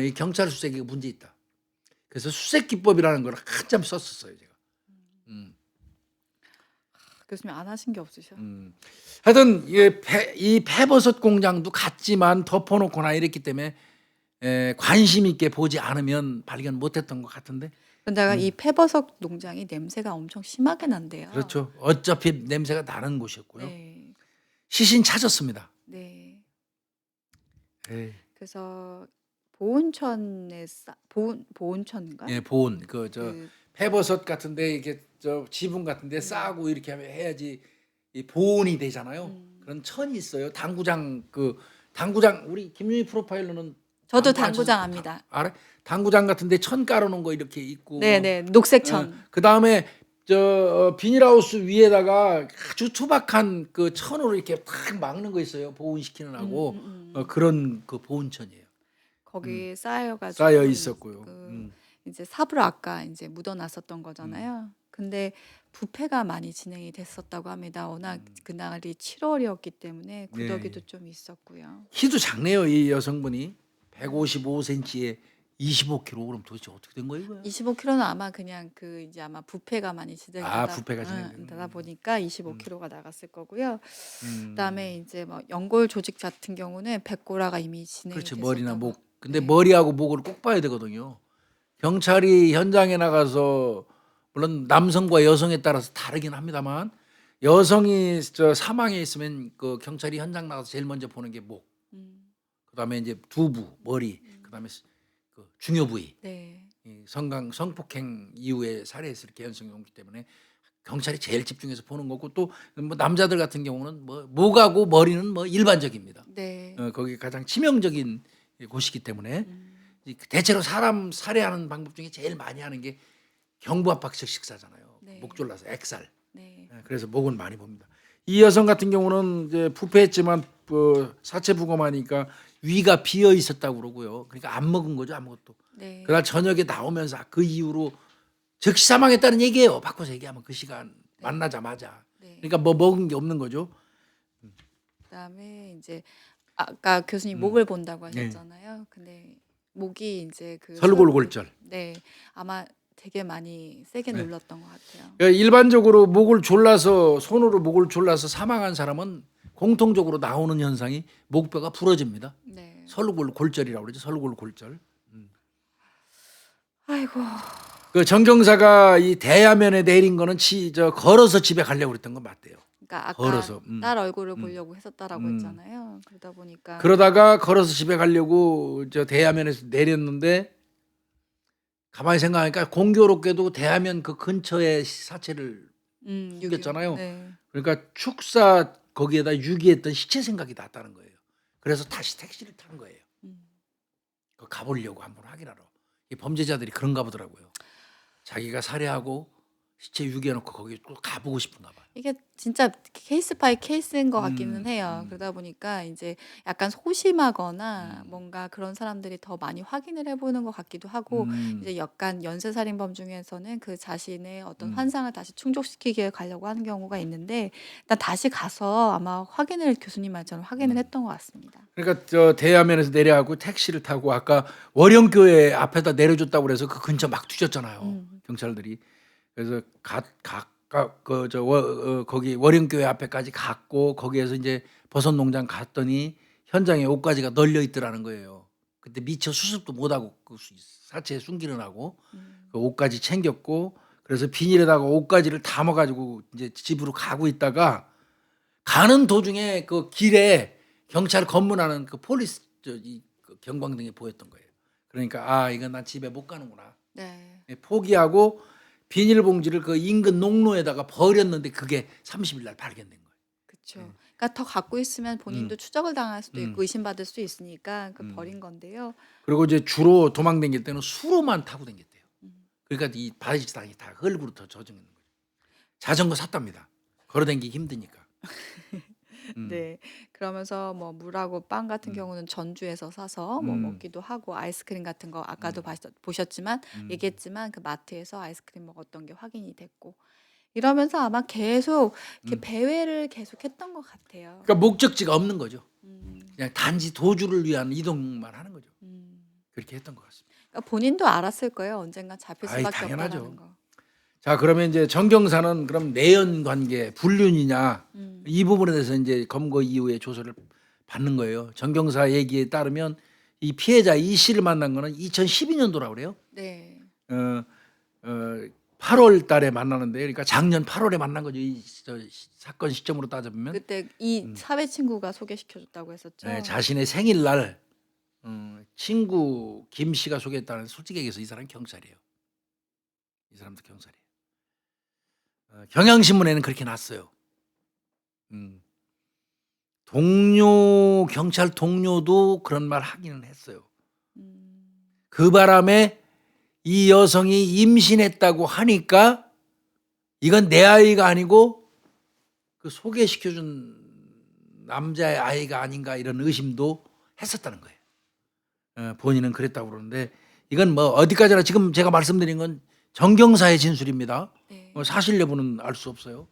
이 경찰 수색이 문제 있다. 그래서 수색 기법이라는 걸 한참 썼었어요 제가. 교수님 안 하신 게 없으셔. 하여튼 이 폐버섯 공장도 같지만 덮어놓거나 이랬기 때문에 관심 있게 보지 않으면 발견 못했던 것 같은데. 근데가 이 폐버섯 농장이 냄새가 엄청 심하게 난대요. 그렇죠. 어차피 냄새가 나는 곳이었고요. 네, 시신 찾았습니다. 네. 에이. 그래서 보온천에 보온천인가? 예, 보온 저 그 폐버섯 같은데 이게 저 지붕 같은데 싸고 이렇게 하면 해야지 이 보온이 되잖아요. 그런 천이 있어요. 당구장 우리 김윤희 프로파일러는 저도 당구 안 당구장 쳐서 압니다. 알아? 당구장 같은데 천 깔아놓은 거 이렇게 있고. 네네, 녹색천. 그 다음에 저 비닐하우스 위에다가 아주 투박한 그 천으로 이렇게 탁 막는 거 있어요. 보온시키는 하고 그런 그 보온천이에요. 거기 쌓여가지고 쌓여 있었고요. 이제 삽을 아까 이제 묻어놨었던 거잖아요. 근데 부패가 많이 진행이 됐었다고 합니다. 워낙 그날이 7월이었기 때문에 구더기도 좀 있었고요. 키도 작네요. 이 여성분이 155cm에 25kg. 그럼 도대체 어떻게 된 거예요? 이거? 25kg는 아마 그냥 이제 아마 부패가 많이 진행되다 부패가 진행되는. 보니까 25kg가 나갔을 거고요. 그다음에 이제 뭐 연골 조직 같은 경우는 백골화가 이미 진행이 그렇죠. 됐었다고. 머리나 목. 근데 네. 머리하고 목을 꼭 봐야 되거든요. 경찰이 현장에 나가서 물론 남성과 여성에 따라서 다르긴 합니다만 여성이 저 사망에 있으면 그 경찰이 현장 나가서 제일 먼저 보는 게 목. 그다음에 이제 두부, 머리. 그다음에 그 중요 부위. 네. 이 성폭행 이후에 살해했을 개연성이 오기 때문에 경찰이 제일 집중해서 보는 거고 또 뭐 남자들 같은 경우는 뭐 목하고 머리는 뭐 일반적입니다. 네. 거기 가장 치명적인 곳이기 때문에 대체로 사람 살해하는 방법 중에 제일 많이 하는 게 경부압박식 식사잖아요. 네. 목 졸라서 액살. 네. 그래서 목은 많이 봅니다. 이 여성 같은 경우는 이제 부패했지만 사체 부검하니까 위가 비어 있었다고 그러고요. 그러니까 안 먹은 거죠 아무것도. 네. 그날 저녁에 나오면서 그 이후로 즉시 사망했다는 얘기예요. 바꿔서 얘기하면 그 시간 만나자마자. 네. 그러니까 뭐 먹은 게 없는 거죠. 그다음에 이제 아까 교수님 목을 본다고 하셨잖아요. 근데 목이 이제 설골골절. 네, 아마 되게 많이 세게 눌렀던 것 같아요. 그러니까 일반적으로 목을 졸라서 손으로 목을 졸라서 사망한 사람은 공통적으로 나오는 현상이 목뼈가 부러집니다. 네. 설골골절이라고 그러죠. 설골골절. 아이고. 그 정경사가 이 대야면에 내린 거는 걸어서 집에 가려고 그랬던 건 맞대요. 그러니까 아까 걸어서. 딸 얼굴을 보려고 했었다라고 했잖아요. 그러다 보니까 그러다가 걸어서 집에 가려고 저 대야면에서 내렸는데 가만히 생각하니까 공교롭게도 대야면 그 근처에 사체를 숨겼잖아요. 네. 그러니까 축사 거기에다 유기했던 시체 생각이 났다는 거예요. 그래서 다시 택시를 탄 거예요. 음. 그 가보려고 한번 확인하러. 이 범죄자들이 그런가 보더라고요. 자기가 살해하고 시체 유기해놓고 거기 또 가보고 싶은가 봐요. 이게 진짜 케이스 바이 케이스인 것 같기는 음, 해요. 그러다 보니까 이제 약간 소심하거나 음, 뭔가 그런 사람들이 더 많이 확인을 해 보는 것 같기도 하고 음, 이제 약간 연쇄살인범 중에서는 그 자신의 어떤 음, 환상을 다시 충족시키기 가려고 하는 경우가 있는데 일단 다시 가서 아마 확인을 교수님 말처럼 확인을 음. 했던 것 같습니다. 그러니까 저 대야면에서 내려가고 택시를 타고 아까 월영교회 앞에다 내려줬다고 그래서 그 근처 막 뒤졌잖아요. 음. 경찰들이. 그래서 거기 월영교회 앞에까지 갔고 거기에서 이제 버섯농장 갔더니 현장에 옷가지가 널려 있더라는 거예요. 그때 미처 수습도 못하고 그 사체에 숨기는 하고 음. 그 옷가지 챙겼고 그래서 비닐에다가 옷가지를 담아가지고 이제 집으로 가고 있다가 가는 도중에 그 길에 경찰 검문하는 그 폴리스 그 경광등이 보였던 거예요. 그러니까 아 이건 난 집에 못 가는구나. 네. 포기하고 비닐봉지를 그 인근 농로에다가 버렸는데 그게 30일 날 발견된 거예요. 그쵸. 네. 그러니까 더 갖고 있으면 본인도 음, 추적을 당할 수도 있고 음, 의심받을 수 있으니까 그 음. 버린 건데요. 그리고 이제 주로 도망 다닐 때는 수로만 타고 다녔대요. 음. 그러니까 이 바지락이 다 흙으로 더 젖은 거예요. 자전거 샀답니다. 걸어 다니기 힘드니까. 음, 네. 그러면서 뭐 물하고 빵 같은 음, 경우는 전주에서 사서 뭐 음, 먹기도 하고 아이스크림 같은 거 아까도 음, 보셨지만 음, 얘기했지만 그 마트에서 아이스크림 먹었던 게 확인이 됐고 이러면서 아마 계속 이렇게 음. 배회를 계속했던 것 같아요. 그러니까 목적지가 없는 거죠. 음. 그냥 단지 도주를 위한 이동만 하는 거죠. 음. 그렇게 했던 것 같습니다. 그러니까 본인도 알았을 거예요. 언젠가 잡힐 아이 수밖에 없다라는 당연하죠. 거. 자 그러면 이제 정경사는 그럼 내연 관계 불륜이냐 음. 이 부분에 대해서 이제 검거 이후에 조사를 받는 거예요. 정경사 얘기에 따르면 이 피해자 이 씨를 만난 거는 2012년도라고 그래요. 네. 어, 어, 8월 달에 만나는데 그러니까 작년 8월에 만난 거죠. 저 사건 시점으로 따져보면 그때 이 음, 사회 친구가 소개시켜 줬다고 예, 했었죠. 자신의 생일날 친구 김 씨가 소개했다는 솔직히 얘기해서 이 사람 경찰이에요. 이 사람도 경찰이에요. 경향신문에는 그렇게 났어요. 음, 동료 경찰 동료도 그런 말 하기는 했어요. 음. 그 바람에 이 여성이 임신했다고 하니까 이건 내 아이가 아니고 그 소개시켜준 남자의 아이가 아닌가 이런 의심도 했었다는 거예요. 본인은 그랬다고 그러는데 이건 뭐 어디까지나 지금 제가 말씀드린 건 정경사의 진술입니다. 네. 사실 여부는 알 수 없어요.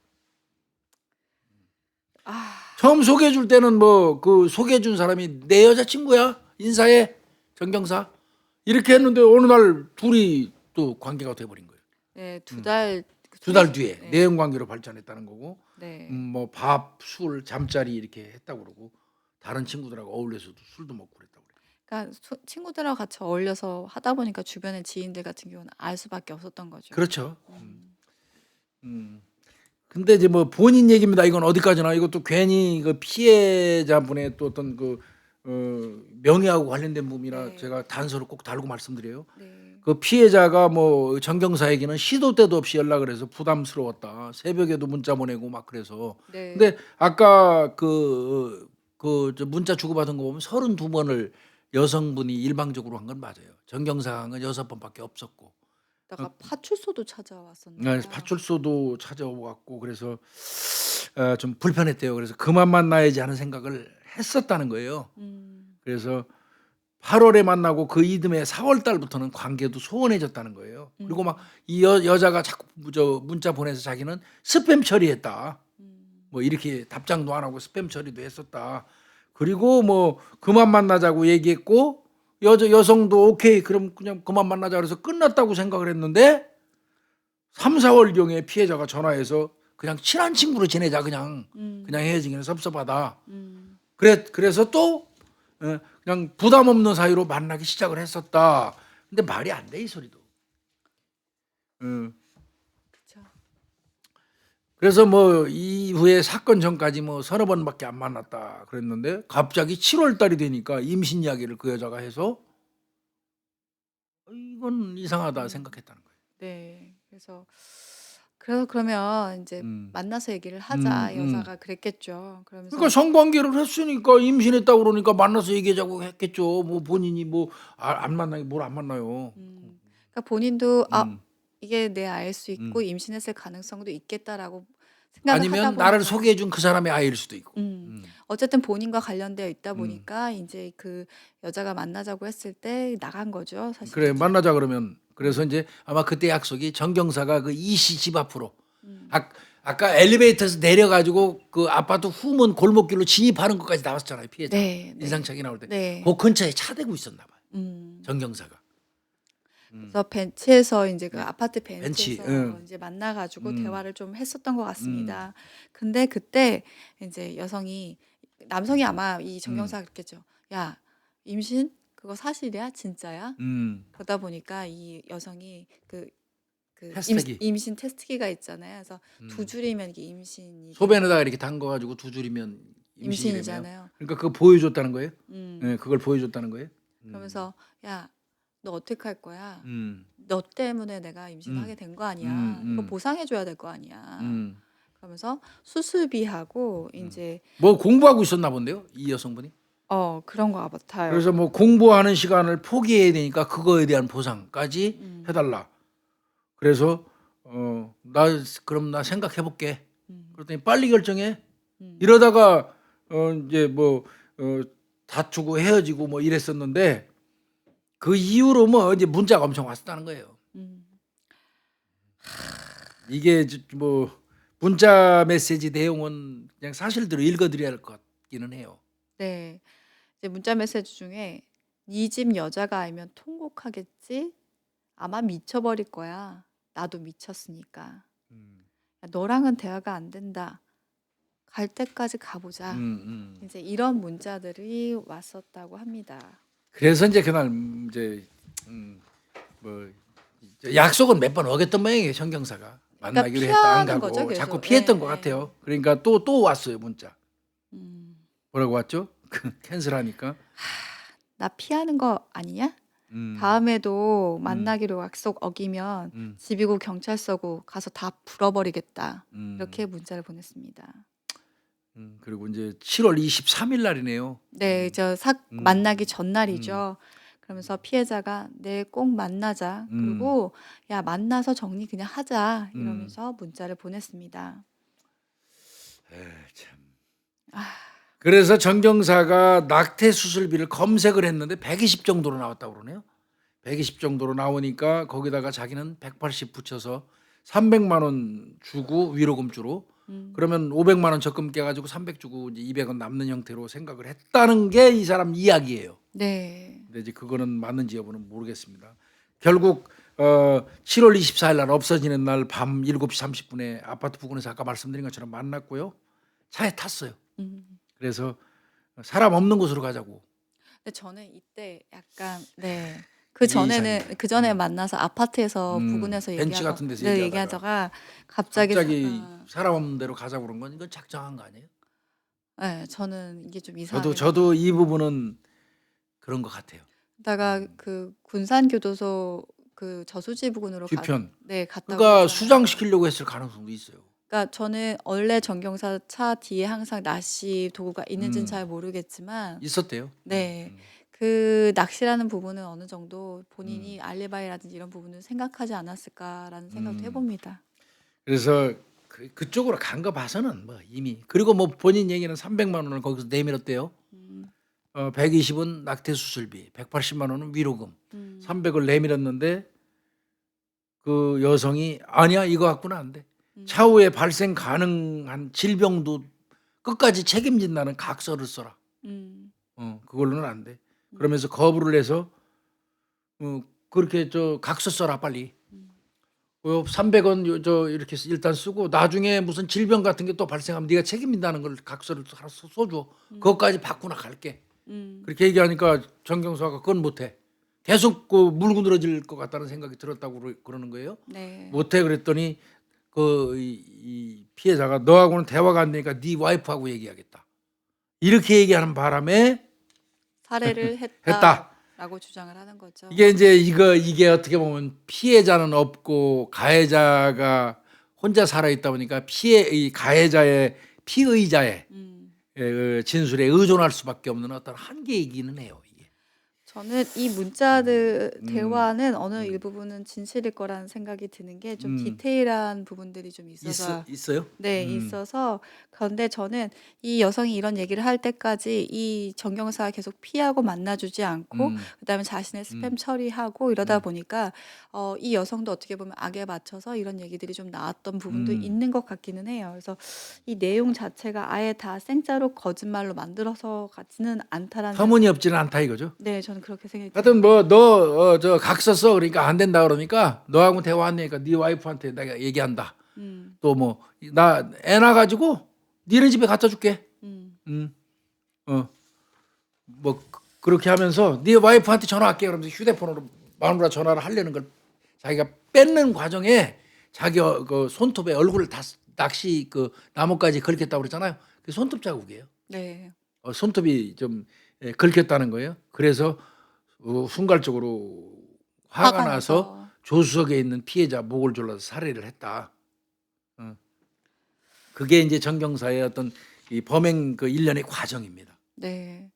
아. 처음 소개해 줄 때는 뭐 그 소개해 준 사람이 내 여자친구야 인사해 정경사 이렇게 했는데 어느 날 둘이 또 관계가 돼버린 거예요. 네. 두 음. 달 두 달 뒤에 네. 내연 관계로 발전했다는 거고 네. 뭐 밥, 술, 잠자리 이렇게 했다고 그러고 다른 친구들하고 어울려서도 술도 먹고 그랬다고 그래요. 그러니까 친구들하고 같이 어울려서 하다 보니까 주변의 지인들 같은 경우는 알 수밖에 없었던 거죠. 그렇죠. 음. 음. 근데 이제 뭐 본인 얘기입니다. 이건 어디까지나 이것도 괜히 그 피해자분의 또 어떤 그 명예하고 관련된 부분이라 네. 제가 단서를 꼭 달고 말씀드려요. 네. 그 피해자가 뭐 정경사에게는 시도 때도 없이 연락을 해서 부담스러웠다. 새벽에도 문자 보내고 막 그래서. 네. 근데 아까 저 문자 주고받은 거 보면 32번을 여성분이 일방적으로 한 건 맞아요. 정경사가 한 건 6번밖에 없었고. 어, 다가 파출소도 찾아왔었나 네, 봐요. 파출소도 찾아왔고 그래서 좀 불편했대요. 그래서 그만 만나야지 하는 생각을 했었다는 거예요. 음. 그래서 8월에 만나고 그 이듬해 4월 달부터는 관계도 소원해졌다는 거예요. 그리고 막 음. 이 여자가 자꾸 저 문자 보내서 자기는 스팸 처리했다. 음. 뭐 이렇게 답장도 안 하고 스팸 처리도 했었다. 그리고 뭐 그만 만나자고 얘기했고 여성도 오케이 그럼 그냥 그만 만나자 그래서 끝났다고 생각을 했는데 3, 4월경에 피해자가 전화해서 그냥 친한 친구로 지내자 그냥 음. 헤어지기는 섭섭하다. 음. 그래서 또 그냥 부담 없는 사이로 만나기 시작을 했었다. 근데 말이 안 돼 이 소리도. 어, 그쵸. 그래서 뭐 이후에 사건 전까지 뭐 서너 번밖에 안 만났다 그랬는데 갑자기 7월 달이 되니까 임신 이야기를 그 여자가 해서 이건 이상하다 음. 생각했다는 거예요. 네. 그래서 그래서 그러면 이제 음. 만나서 얘기를 하자. 음. 여자가 그랬겠죠. 그러니까 그러면서 성관계를 했으니까 임신했다고 그러니까 만나서 얘기하자고 했겠죠. 뭐 본인이 뭐 안 만나요. 뭘 안 만나요. 그러니까 본인도 음. 이게 내 아이일 수 있고 음. 임신했을 가능성도 있겠다라고 생각을 하다 아니면 나를 보니까 소개해 준 그 사람의 아이일 수도 있고. 어쨌든 본인과 관련되어 있다 음. 보니까 이제 그 여자가 만나자고 했을 때 나간 거죠, 사실. 그래 만나자 그러면 그래서 이제 아마 그때 약속이 정경사가 그 이씨 집 앞으로 아까 엘리베이터에서 내려가지고 그 아파트 후문 골목길로 진입하는 것까지 나왔잖아요 피해자 네, 인상착의 나올 때 네. 그 근처에 차 대고 있었나 봐요 음. 정경사가 그래서 벤치에서 이제 그 네. 아파트 벤치, 벤치에서 응. 이제 만나가지고 음. 대화를 좀 했었던 것 같습니다. 근데 그때 이제 남성이 아마 이 정경사가 그랬겠죠. 야, 임신? 그거 사실이야? 진짜야? 그러다 보니까 이 여성이 테스트기 임신 테스트기가 있잖아요. 그래서 두 줄이면 이게 임신이 소변에다가 이렇게 담궈가지고 두 줄이면 임신이 되네요. 임신이잖아요. 그러니까 그거 보여줬다는 거예요? 음. 네, 그걸 보여줬다는 거예요? 그러면서 야, 너 어떻게 할 거야? 음. 너 때문에 내가 임신하게 된 거 아니야. 이거 보상해줘야 될 거 아니야. 그러면서 수술비하고 이제 뭐 공부하고 있었나 본데요, 이 여성분이. 그런 거 같아요. 그래서 뭐 공부하는 시간을 포기해야 되니까 그거에 대한 보상까지 해달라. 그래서 그럼 나 생각해 볼게. 그랬더니 빨리 결정해. 이러다가 이제 뭐 다투고 헤어지고 뭐 이랬었는데 그 이후로 뭐 이제 문자가 엄청 왔었다는 거예요. 이게 뭐 문자 메시지 내용은 그냥 사실대로 읽어드려야 할 것 같기는 해요. 네. 이제 문자 메시지 중에 네 집 여자가 알면 통곡하겠지? 아마 미쳐버릴 거야. 나도 미쳤으니까. 야, 너랑은 대화가 안 된다. 갈 때까지 가보자. 이제 이런 문자들이 왔었다고 합니다. 그래서 이제 그날 이제 뭐 약속은 몇 번 어겼던 모양이에요, 정경사가. 만나기로 했다 안 피하는 가고 거죠, 계속. 자꾸 피했던 예, 것 예. 같아요. 그러니까 또 왔어요 문자. 음. 뭐라고 왔죠? 캔슬하니까. 나 피하는 거 아니냐? 음. 다음에도 만나기로 약속 어기면 음. 집이고 경찰서고 가서 다 불어버리겠다. 음. 이렇게 문자를 보냈습니다. 그리고 이제 7월 23일 날이네요. 네, 만나기 전날이죠. 그러면서 피해자가 네, 꼭 만나자. 그리고 야, 만나서 정리 그냥 하자. 이러면서 문자를 보냈습니다. 참. 아, 그래서 정경사가 낙태 수술비를 검색을 했는데 120 정도로 나왔다고 그러네요. 120 정도로 나오니까 거기다가 자기는 180 붙여서 300만 원 주고 위로금 주로 그러면 500만 원 적금 깨가지고 300 주고 이제 200원 남는 형태로 생각을 했다는 게 이 사람 이야기예요. 네. 근데 이제 그거는 맞는지 여부는 모르겠습니다. 결국 7월 24일 날 없어지는 날 밤 7시 30분에 아파트 부근에서 아까 말씀드린 것처럼 만났고요. 차에 탔어요. 그래서 사람 없는 곳으로 가자고. 근데 저는 이때 약간 그 전에는 그 전에 만나서 아파트에서 부근에서 벤치 같은 데서 얘기하다가 갑자기 사람 없는 데로 가자고 그런 건 이건 작정한 거 아니에요? 네, 저는 이게 좀 이상하게 저도 이 부분은 그런 것 같아요. 다가 그 군산교도소 그 저수지 부근으로 뒤편. 갔다고 그러니까 했잖아요. 수장시키려고 했을 가능성도 있어요. 그러니까 저는 원래 정경사 차 뒤에 항상 낚시 도구가 있는지는 잘 모르겠지만 있었대요. 네. 그 낚시라는 부분은 어느 정도 본인이 알리바이라든지 이런 부분을 생각하지 않았을까라는 생각도 해봅니다. 그래서 그쪽으로 간 거 봐서는 뭐 이미 그리고 뭐 본인 얘기는 300만 원을 거기서 내밀었대요. 120은 낙태 수술비, 180만 원은 위로금, 300을 내밀었는데 그 여성이 아니야 이거 갖고는 안 돼. 차후에 발생 가능한 질병도 끝까지 책임진다는 각서를 써라. 그걸로는 안 돼. 그러면서 거부를 해서 그렇게 각서 써라 빨리. 300원 이렇게 일단 쓰고 나중에 무슨 질병 같은 게 또 발생하면 네가 책임진다는 걸 각서를 써줘. 그것까지 받고나 갈게. 그렇게 얘기하니까 정경수가 그건 못해. 계속 물고 늘어질 것 같다는 생각이 들었다고 그러는 거예요. 네. 못해 그랬더니 이 피해자가 너하고는 대화가 안 되니까 네 와이프하고 얘기하겠다. 이렇게 얘기하는 바람에 살해를 했다. 라고 주장을 하는 거죠. 이게 이제 이게 어떻게 보면 피해자는 없고 가해자가 혼자 살아 있다 보니까 이 가해자의 피의자의 진술에 의존할 수밖에 없는 어떤 한계이기는 해요. 이게. 저는 이 문자들 음. 대화는 어느 일부분은 진실일 거라는 생각이 드는 게 좀 디테일한 부분들이 좀 있어서 있어요? 네, 있어서 그런데 저는 이 여성이 이런 얘기를 할 때까지 이 정경사가 계속 피하고 만나주지 않고 그다음에 자신의 스팸 처리하고 이러다 보니까 이 여성도 어떻게 보면 악에 맞춰서 이런 얘기들이 좀 나왔던 부분도 있는 것 같기는 해요. 그래서 이 내용 자체가 아예 다 생짜로 거짓말로 만들어서 같지는 않다라는 터무니없지는 않다 이거죠. 네, 저는 그렇게 생각이 하여튼 들어요. 뭐 너 저 각 썼어 그러니까 안 된다 그러니까 너하고 대화하니까 네 와이프한테 내가 얘기한다. 음, 또 뭐 나 애 낳아가지고 니네 집에 갖다 줄게. 음, 뭐 그렇게 하면서 네 와이프한테 전화할게 그러면서 휴대폰으로 마누라 전화를 하려는 걸 자기가 뺏는 과정에 자기 그 손톱에 얼굴을 다 낚시 그 나뭇가지 긁혔다고 그랬잖아요. 그 손톱 자국이에요. 네, 손톱이 좀 긁혔다는 거예요. 그래서 순간적으로 화가 화가 나서 나서 조수석에 있는 피해자 목을 졸라서 살해를 했다. 그게 이제 정경사의 어떤 이 범행 그 일련의 과정입니다. 네.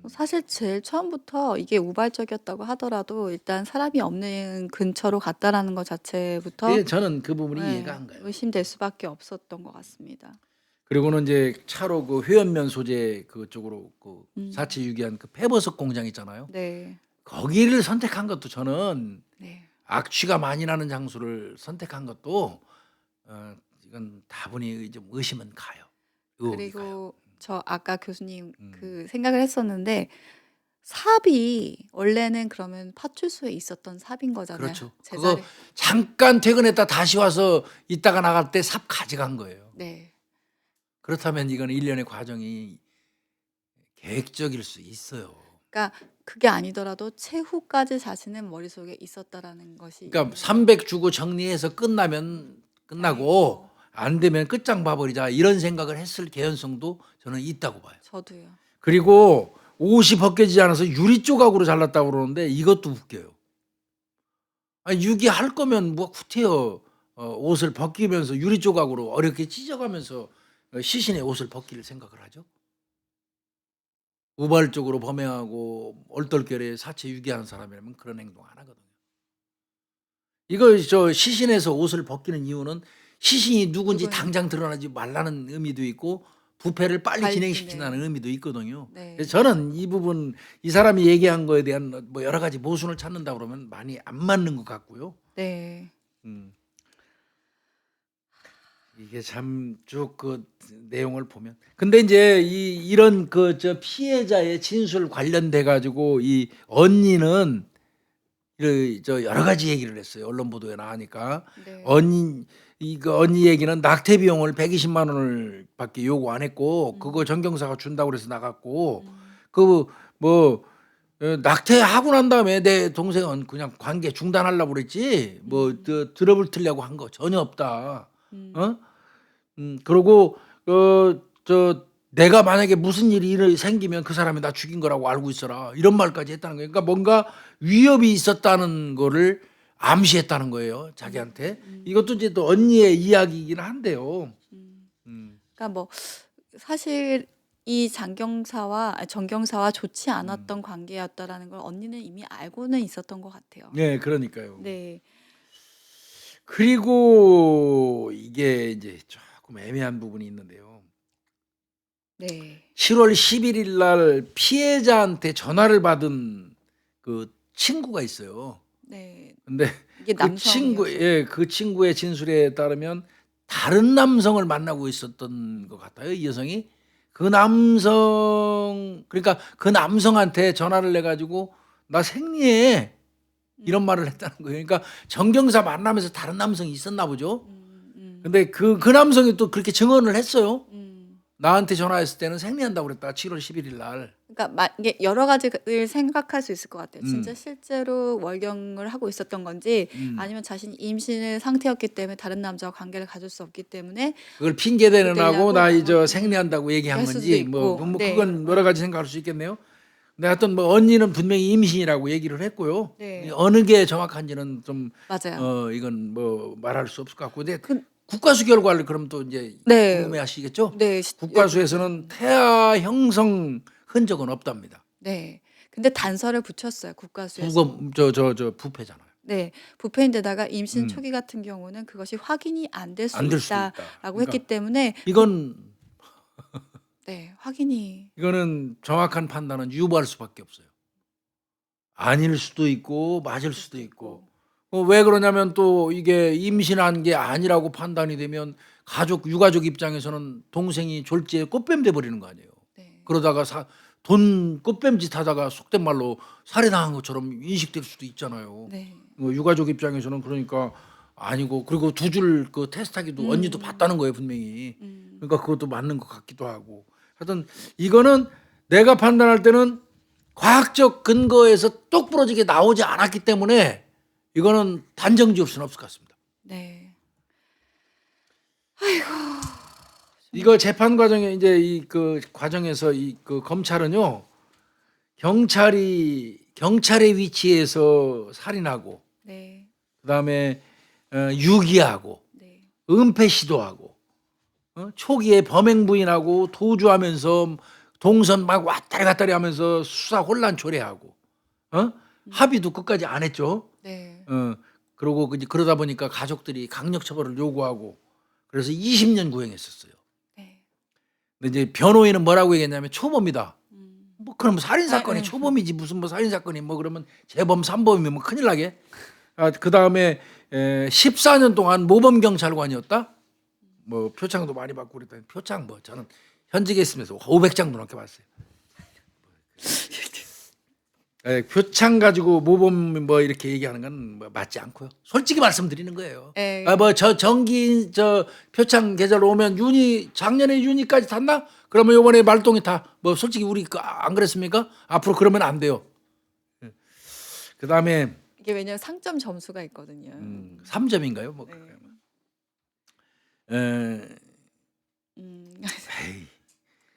사실 제일 처음부터 이게 우발적이었다고 하더라도 일단 사람이 없는 근처로 갔다라는 것 자체부터 예, 저는 그 부분이 이해가 네, 안 가요. 의심될 수밖에 없었던 것 같습니다. 그리고는 이제 차로 그 회원면 소재 그쪽으로 그 사체 유기한 그 폐버섯 공장 있잖아요. 네, 거기를 선택한 것도 저는 네. 악취가 많이 나는 장소를 선택한 것도 이건 다분히 좀 의심은 가요. 의혹이 가요. 그리고 저 아까 교수님 그 생각을 했었는데 삽이 원래는 그러면 파출소에 있었던 삽인 거잖아요. 그렇죠. 그거 제자리. 잠깐 퇴근했다 다시 와서 있다가 나갈 때 삽 가져간 거예요. 네. 그렇다면 이건 일련의 과정이 계획적일 수 있어요. 그러니까 그게 아니더라도 최후까지 자신은 머릿속에 있었다라는 것이 그러니까 300 주고 정리해서 끝나면 끝나고 안 되면 끝장 봐버리자 이런 생각을 했을 개연성도 저는 있다고 봐요. 저도요. 그리고 옷이 벗겨지지 않아서 유리 조각으로 잘랐다고 그러는데 이것도 웃겨요. 아니 유기할 거면 뭐 구태여 옷을 벗기면서 유리 조각으로 어렵게 찢어가면서 시신의 옷을 벗길 생각을 하죠. 우발적으로 범행하고 얼떨결에 사체 유기하는 사람이라면 그런 행동 안 하거든요. 이거 저 시신에서 옷을 벗기는 이유는 시신이 누군지 누구예요? 당장 드러나지 말라는 의미도 있고 부패를 빨리 빨리, 진행시킨다는 네. 의미도 있거든요. 네. 그래서 저는 이 부분 이 사람이 얘기한 거에 대한 뭐 여러 가지 모순을 찾는다 그러면 많이 안 맞는 것 같고요. 네. 음. 이게 참 쭉 그 내용을 보면 근데 이제 이런 그 저 피해자의 진술 관련돼 가지고 이 언니는 저 여러 가지 얘기를 했어요. 언론 보도에 나가니까 네. 언니 얘기는 낙태 비용을 120만 원을 밖에 요구 안 했고 그거 정경사가 준다고 그래서 나갔고 그 뭐 낙태하고 난 다음에 내 동생은 그냥 관계 중단하려고 그랬지 뭐 들어붙으려고 한 거 전혀 없다. 어? 그러고 저 내가 만약에 무슨 일이 생기면 그 사람이 나 죽인 거라고 알고 있어라 이런 말까지 했다는 거예요. 그러니까 뭔가 위협이 있었다는 거를 암시했다는 거예요 자기한테. 이것도 이제 또 언니의 이야기이긴 한데요. 그러니까 뭐 사실 이 정경사와 좋지 않았던 관계였다라는 걸 언니는 이미 알고는 있었던 것 같아요. 네, 그러니까요. 네. 그리고 이게 이제 조금 애매한 부분이 있는데요. 네. 7월 11일 날 피해자한테 전화를 받은 그 친구가 있어요. 네. 근데 이게 그 친구, 남성이었어요. 예, 그 친구의 진술에 따르면 다른 남성을 만나고 있었던 것 같아요. 이 여성이 그 남성, 그러니까 그 남성한테 전화를 내 가지고 나 생리해 이런 말을 했다는 거예요. 그러니까 정경사 만나면서 다른 남성이 있었나 보죠. 근데 그 남성이 또 그렇게 증언을 했어요. 나한테 전화했을 때는 생리한다고 그랬다. 7월 11일 날. 그러니까 이게 여러 가지를 생각할 수 있을 것 같아요. 진짜 실제로 월경을 하고 있었던 건지 아니면 자신이 임신의 상태였기 때문에 다른 남자와 관계를 가질 수 없기 때문에 그걸 핑계 대는 하고 그러려고 나 이제 생리한다고 얘기한 할 수도 건지 뭐 있고. 네. 그건 여러 가지 생각할 수 있겠네요. 근데 하여튼 뭐 언니는 분명히 임신이라고 얘기를 했고요. 네. 어느 게 정확한지는 좀 맞아요. 이건 뭐 말할 수 없을 것 같고 근데 국가수 결과를 그럼 또 이제 네. 궁금해하시겠죠? 네. 국가수에서는 태아 형성 흔적은 없답니다. 네. 근데 단서를 붙였어요, 국가수에서. 부검 저 부패잖아요. 네. 부패인데다가 임신 음. 초기 같은 경우는 그것이 확인이 안 될 수 안 될 수도 있다. 있다라고 그러니까 했기 때문에 이건 네. 확인이 이거는 정확한 판단은 유보할 수밖에 없어요. 아닐 수도 있고 맞을 수도 있고. 왜 그러냐면 또 이게 임신한 게 아니라고 판단이 되면 가족 유가족 입장에서는 동생이 졸지에 꽃뱀 돼 버리는 거 아니에요. 네. 그러다가 돈 꽃뱀짓 하다가 속된 말로 살해당한 것처럼 인식될 수도 있잖아요. 네. 유가족 입장에서는 그러니까 아니고 그리고 두 줄 그 테스트하기도 언니도 봤다는 거예요 분명히. 그러니까 그것도 맞는 것 같기도 하고. 하여튼 이거는 내가 판단할 때는 과학적 근거에서 똑 부러지게 나오지 않았기 때문에 이거는 단정 지을 수는 없을 것 같습니다. 네. 이거 재판 과정에 이제 이 그 과정에서 이 그 검찰은요 경찰의 위치에서 살인하고 네. 그다음에 유기하고 네. 은폐 시도하고 초기에 범행 부인하고 도주하면서 동선 막 왔다리 갔다리 하면서 수사 혼란 초래하고 합의도 끝까지 안 했죠. 네. 그러고 이제 그러다 보니까 가족들이 강력 처벌을 요구하고 그래서 20년 구형했었어요. 네. 근데 이제 변호인은 뭐라고 얘기했냐면 초범이다. 음. 뭐 그럼 살인 사건이 초범이지 무슨 뭐 살인 사건이 뭐 그러면 재범 3범이면 뭐 큰일 나게. 그다음에 14년 동안 모범 경찰관이었다. 뭐 표창도 많이 받고 그랬다. 표창 뭐 저는 현직에 있으면서 500장도 넘게 받았어요. 표창 가지고 모범 뭐 이렇게 얘기하는 건 뭐 맞지 않고요. 솔직히 말씀드리는 거예요. 네. 뭐 저 정기 저 표창 계절 오면 작년에 윤희까지 탔나? 그러면 이번에 말똥이 타. 뭐 솔직히 우리 안 그랬습니까? 앞으로 그러면 안 돼요. 그다음에 이게 왜냐면 상점 점수가 있거든요. 3점인가요? 뭐 네. 음. 에이.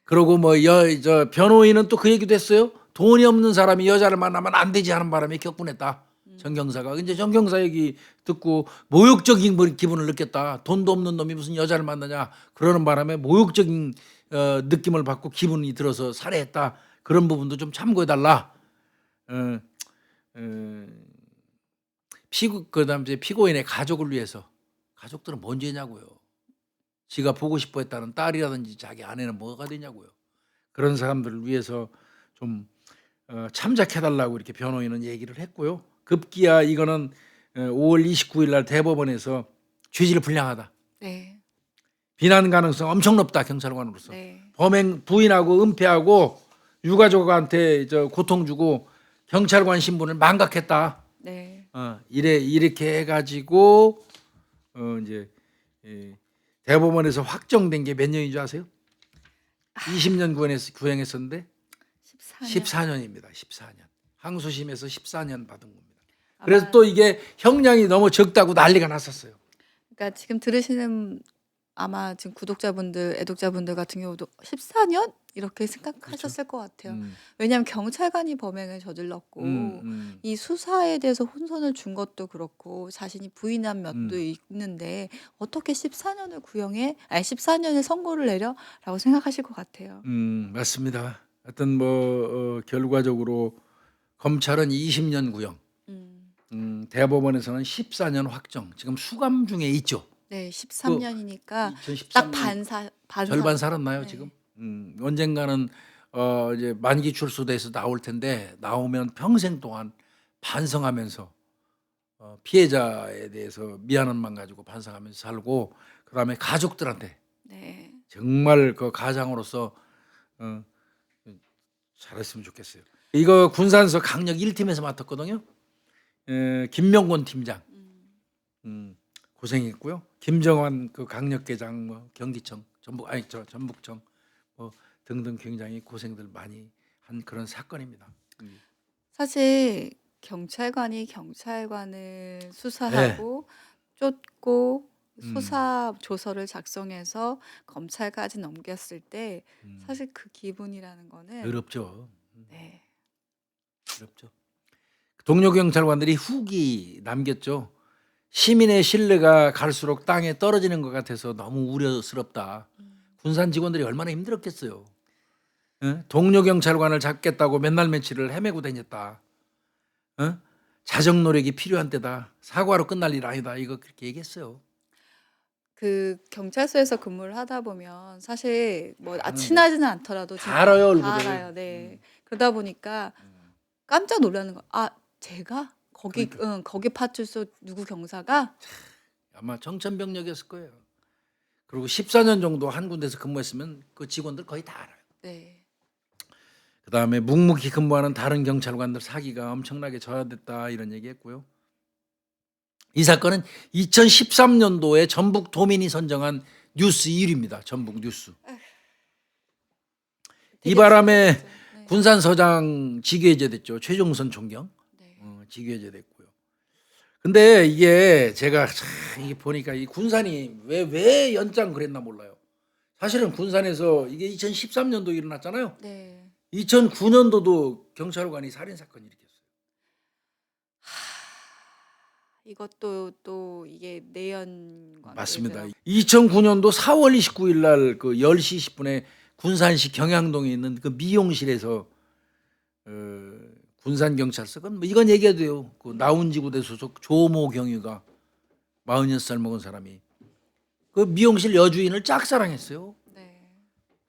그러고 뭐 저 변호인은 또 그 얘기도 했어요. 돈이 없는 사람이 여자를 만나면 안 되지 하는 바람에 격분했다. 정경사가 이제 정경사 얘기 듣고 모욕적인 기분을 느꼈다. 돈도 없는 놈이 무슨 여자를 만나냐 그러는 바람에 모욕적인 느낌을 받고 기분이 들어서 살해했다. 그런 부분도 좀 참고해달라. 그다음 이제 피고인의 가족을 위해서 가족들은 뭔 죄냐고요. 지가 보고 싶어했다는 딸이라든지 자기 아내는 뭐가 되냐고요. 그런 사람들을 위해서 좀 참작해달라고 이렇게 변호인은 얘기를 했고요. 급기야 이거는 5월 29일 날 대법원에서 죄질 불량하다. 네. 비난 가능성 엄청 높다 경찰관으로서. 네. 범행 부인하고 은폐하고 유가족한테 고통 주고 경찰관 신분을 망각했다. 네. 이렇게 해가지고 이제 대법원에서 확정된 게 몇 년인 줄 아세요? 20년 구형했었는데 14년입니다. 14년. 항소심에서 14년 받은 겁니다. 그래서 또 이게 형량이 너무 적다고 난리가 났었어요. 그러니까 지금 들으시는 아마 지금 구독자분들, 애독자분들 같은 경우도 14년 이렇게 생각하셨을 것 같아요. 왜냐하면 경찰관이 범행을 저질렀고 이 수사에 대해서 혼선을 준 것도 그렇고 자신이 부인한 면도 있는데 어떻게 14년을 14년을 선고를 내려라고 생각하실 것 같아요. 맞습니다. 하여튼 뭐 결과적으로 검찰은 20년 구형, 대법원에서는 14년 확정. 지금 수감 중에 있죠. 네, 13년이니까 2013년 딱 반사. 절반 살았나요 네. 지금? 언젠가는 이제 만기 출소돼서 나올 텐데 나오면 평생 동안 반성하면서 피해자에 대해서 미안한 마음 가지고 반성하면서 살고 그다음에 가족들한테 네. 정말 그 가장으로서 잘했으면 좋겠어요. 이거 군산서 강력 1팀에서 맡았거든요. 김명곤 팀장 고생했고요. 김정환 그 강력계장 뭐 경기청 전북청 뭐 등등 굉장히 고생들 많이 한 그런 사건입니다. 사실 경찰관이 경찰관을 수사하고 쫓고 수사 조서를 작성해서 검찰까지 넘겼을 때 사실 그 기분이라는 거는 어렵죠. 네. 어렵죠. 동료 경찰관들이 후기 남겼죠. 시민의 신뢰가 갈수록 땅에 떨어지는 것 같아서 너무 우려스럽다. 군산 직원들이 얼마나 힘들었겠어요. 응? 동료 경찰관을 잡겠다고 맨날 며칠을 헤매고 다녔다. 응? 자정 노력이 필요한 때다. 사과로 끝날 일 아니다. 이거 그렇게 얘기했어요. 그 경찰서에서 근무를 하다 보면 사실 뭐 아는데. 친하지는 않더라도 다 알아요, 얼굴을. 다 알아요. 네. 그러다 보니까 깜짝 놀라는 거. 아, 제가 거기 그러니까. 거기 파출소 누구 경사가 아마 청천벽력이었을 거예요. 그리고 14년 정도 한 군데서 근무했으면 그 직원들 거의 다 알아요. 네. 그다음에 묵묵히 근무하는 다른 경찰관들 사기가 엄청나게 저하됐다 이런 얘기했고요. 이 사건은 2013년도에 전북 도민이 선정한 뉴스 1위입니다. 전북 뉴스. 이 되게 바람에 중요했죠. 네. 군산서장 직위해제됐죠. 최종선 총경 네. 직위해제됐고요. 근데 이게 제가 참 이게 보니까 이 군산이 왜 연장 그랬나 몰라요. 사실은 군산에서 이게 2013년도 일어났잖아요. 네. 2009년도도 경찰관이 살인 사건이 일으켰어요. 이것도 또 이게 내연관 맞습니다. 2009년도 4월 29일 날 그 10시 10분에 군산시 경양동에 있는 그 미용실에서 군산 경찰서가 뭐 이건 얘기해도 돼요. 그 나운지구대 소속 조모 경위가 46살 먹은 사람이 그 미용실 여주인을 짝사랑했어요. 네.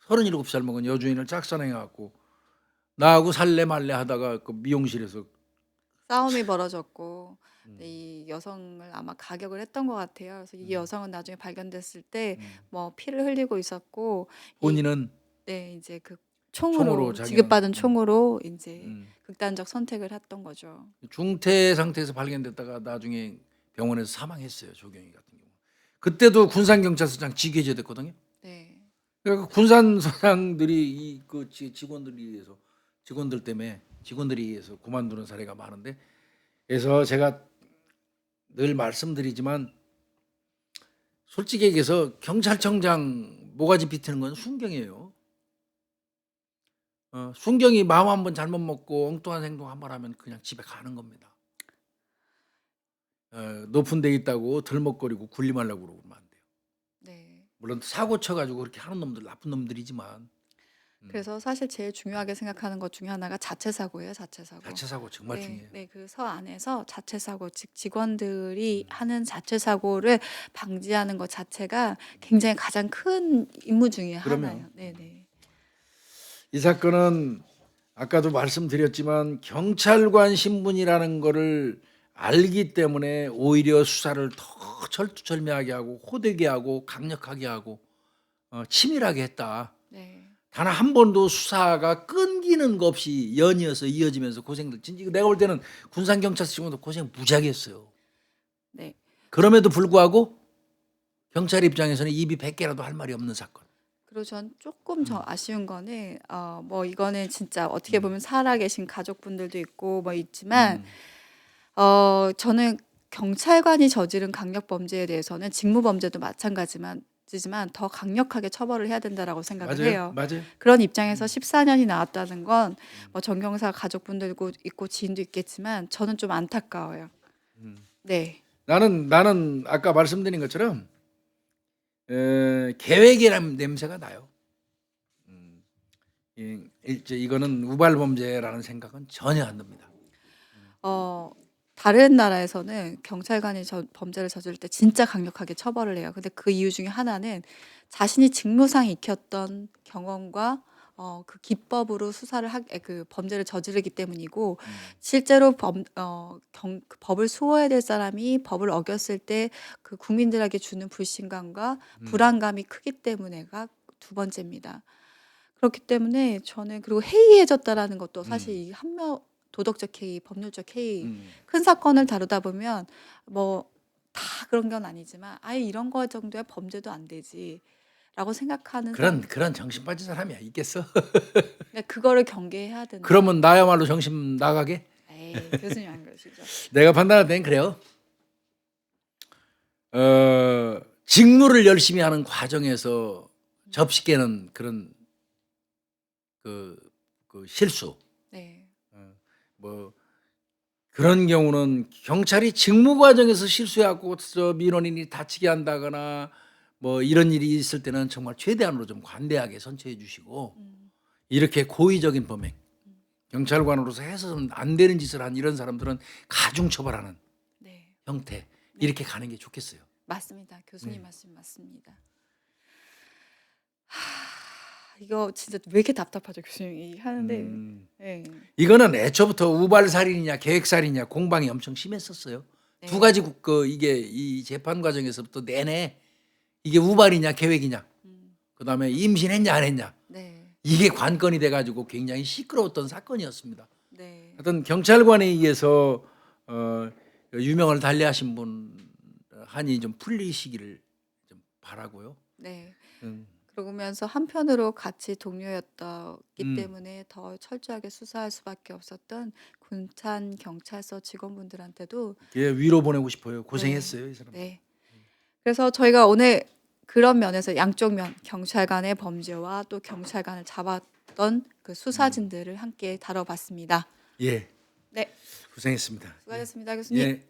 37살 먹은 여주인을 짝사랑해 갖고 나하고 살래 말래 하다가 그 미용실에서 싸움이 벌어졌고 이 여성을 아마 가격을 했던 것 같아요. 그래서 이 여성은 나중에 발견됐을 때 뭐 피를 흘리고 있었고 본인은 네, 이제 그 총으로 총으로 자기는 지급받은 총으로 이제 극단적 선택을 했던 거죠. 중태 상태에서 발견됐다가 나중에 병원에서 사망했어요. 조경희 같은 경우. 그때도 군산경찰서장 직위해제됐거든요. 네. 그러니까 군산서장들이 이 그 직원들에 의해서 직원들이 의해서 그만두는 사례가 많은데, 그래서 제가 늘 말씀드리지만 솔직히 얘기해서 경찰청장 모가지 비트는 건 순경이에요. 순경이 마음 한번 잘못 먹고 엉뚱한 행동 한번 하면 그냥 집에 가는 겁니다. 높은 데 있다고 들먹거리고 군림하려고 그러면 안 돼요. 네. 물론 사고 쳐가지고 그렇게 하는 놈들 나쁜 놈들이지만 그래서 사실 제일 중요하게 생각하는 것 중에 하나가 자체 사고예요, 자체 사고. 자체 사고 정말 중요해요. 네, 그 서 안에서 자체 사고, 즉 직원들이 하는 자체 사고를 방지하는 것 자체가 굉장히 가장 큰 임무 중에 그러면. 하나예요. 네, 네. 이 사건은 아까도 말씀드렸지만 경찰관 신분이라는 거를 알기 때문에 오히려 수사를 더 철두철미하게 하고 호되게 하고 강력하게 하고 치밀하게 했다. 네. 단 한 번도 수사가 끊기는 거 없이 연이어서 이어지면서 고생들. 진짜 내가 볼 때는 군산경찰서 직원도 고생 무지하게 했어요. 네. 그럼에도 불구하고 경찰 입장에서는 입이 100개라도 할 말이 없는 사건. 그리고 전 조금 더 아쉬운 거는 뭐 이거는 진짜 어떻게 보면 살아계신 가족분들도 있고 뭐 있지만 저는 경찰관이 저지른 강력 범죄에 대해서는 직무 범죄도 마찬가지지만 더 강력하게 처벌을 해야 된다라고 생각을 해요. 맞아요. 그런 입장에서 14년이 나왔다는 건 뭐 정경사 가족분들도 있고 지인도 있겠지만 저는 좀 안타까워요. 네. 나는 아까 말씀드린 것처럼 계획이라는 냄새가 나요. 이거는 우발 범죄라는 생각은 전혀 안 듭니다. 다른 나라에서는 경찰관이 범죄를 저지를 때 진짜 강력하게 처벌을 해요. 근데 그 이유 중에 하나는 자신이 직무상 익혔던 경험과 그 기법으로 그 범죄를 저지르기 때문이고 실제로 그 법을 수호해야 될 사람이 법을 어겼을 때 그 국민들에게 주는 불신감과 불안감이 크기 때문에가 두 번째입니다. 그렇기 때문에 저는 그리고 해이해졌다라는 것도 사실 이 도덕적 해이, 법률적 해이, 큰 사건을 다루다 보면 뭐 다 그런 건 아니지만 아예 이런 거 정도의 범죄도 안 되지라고 생각하는 그런 정신 빠진 사람이 있겠어? 그러니까 그거를 경계해야 된다. 그러면 나야말로 정신 나가게? 에이, 교수님 안 그러시죠? 내가 판단할 땐 그래요. 직무를 열심히 하는 과정에서 접시게는 그런 그 실수, 네. 뭐 그런 경우는 경찰이 직무 과정에서 실수해갖고 저 민원인이 다치게 한다거나 뭐 이런 일이 있을 때는 정말 최대한으로 좀 관대하게 선처해 주시고, 음. 이렇게 고의적인 범행, 경찰관으로서 해서는 안 되는 짓을 한 이런 사람들은 가중 처벌하는 네. 형태, 이렇게 가는 게 좋겠어요. 맞습니다. 교수님 네. 말씀 맞습니다. 이거 진짜 왜 이렇게 답답하죠, 교수님 얘기하는데. 음. 예. 이거는 애초부터 우발살인이냐 계획살인이냐 공방이 엄청 심했었어요. 두 네. 가지 이게 이 재판 과정에서부터 내내 이게 우발이냐 계획이냐, 음. 그다음에 임신했냐 안 했냐, 네. 이게 관건이 돼가지고 굉장히 시끄러웠던 사건이었습니다. 네. 하여튼 경찰관에 의해서 유명을 달리하신 분 한이 좀 풀리시기를 좀 바라고요. 네. 음. 그러면서 한편으로 같이 동료였기 음. 때문에 더 철저하게 수사할 수밖에 없었던 군산 경찰서 직원분들한테도 예, 위로 보내고 싶어요. 네. 고생했어요, 이 사람. 네. 그래서 저희가 오늘 그런 면에서 양쪽 면, 경찰관의 범죄와 또 경찰관을 잡았던 그 수사진들을 함께 다뤄봤습니다. 예, 네. 고생했습니다. 수고하셨습니다, 교수님. 예.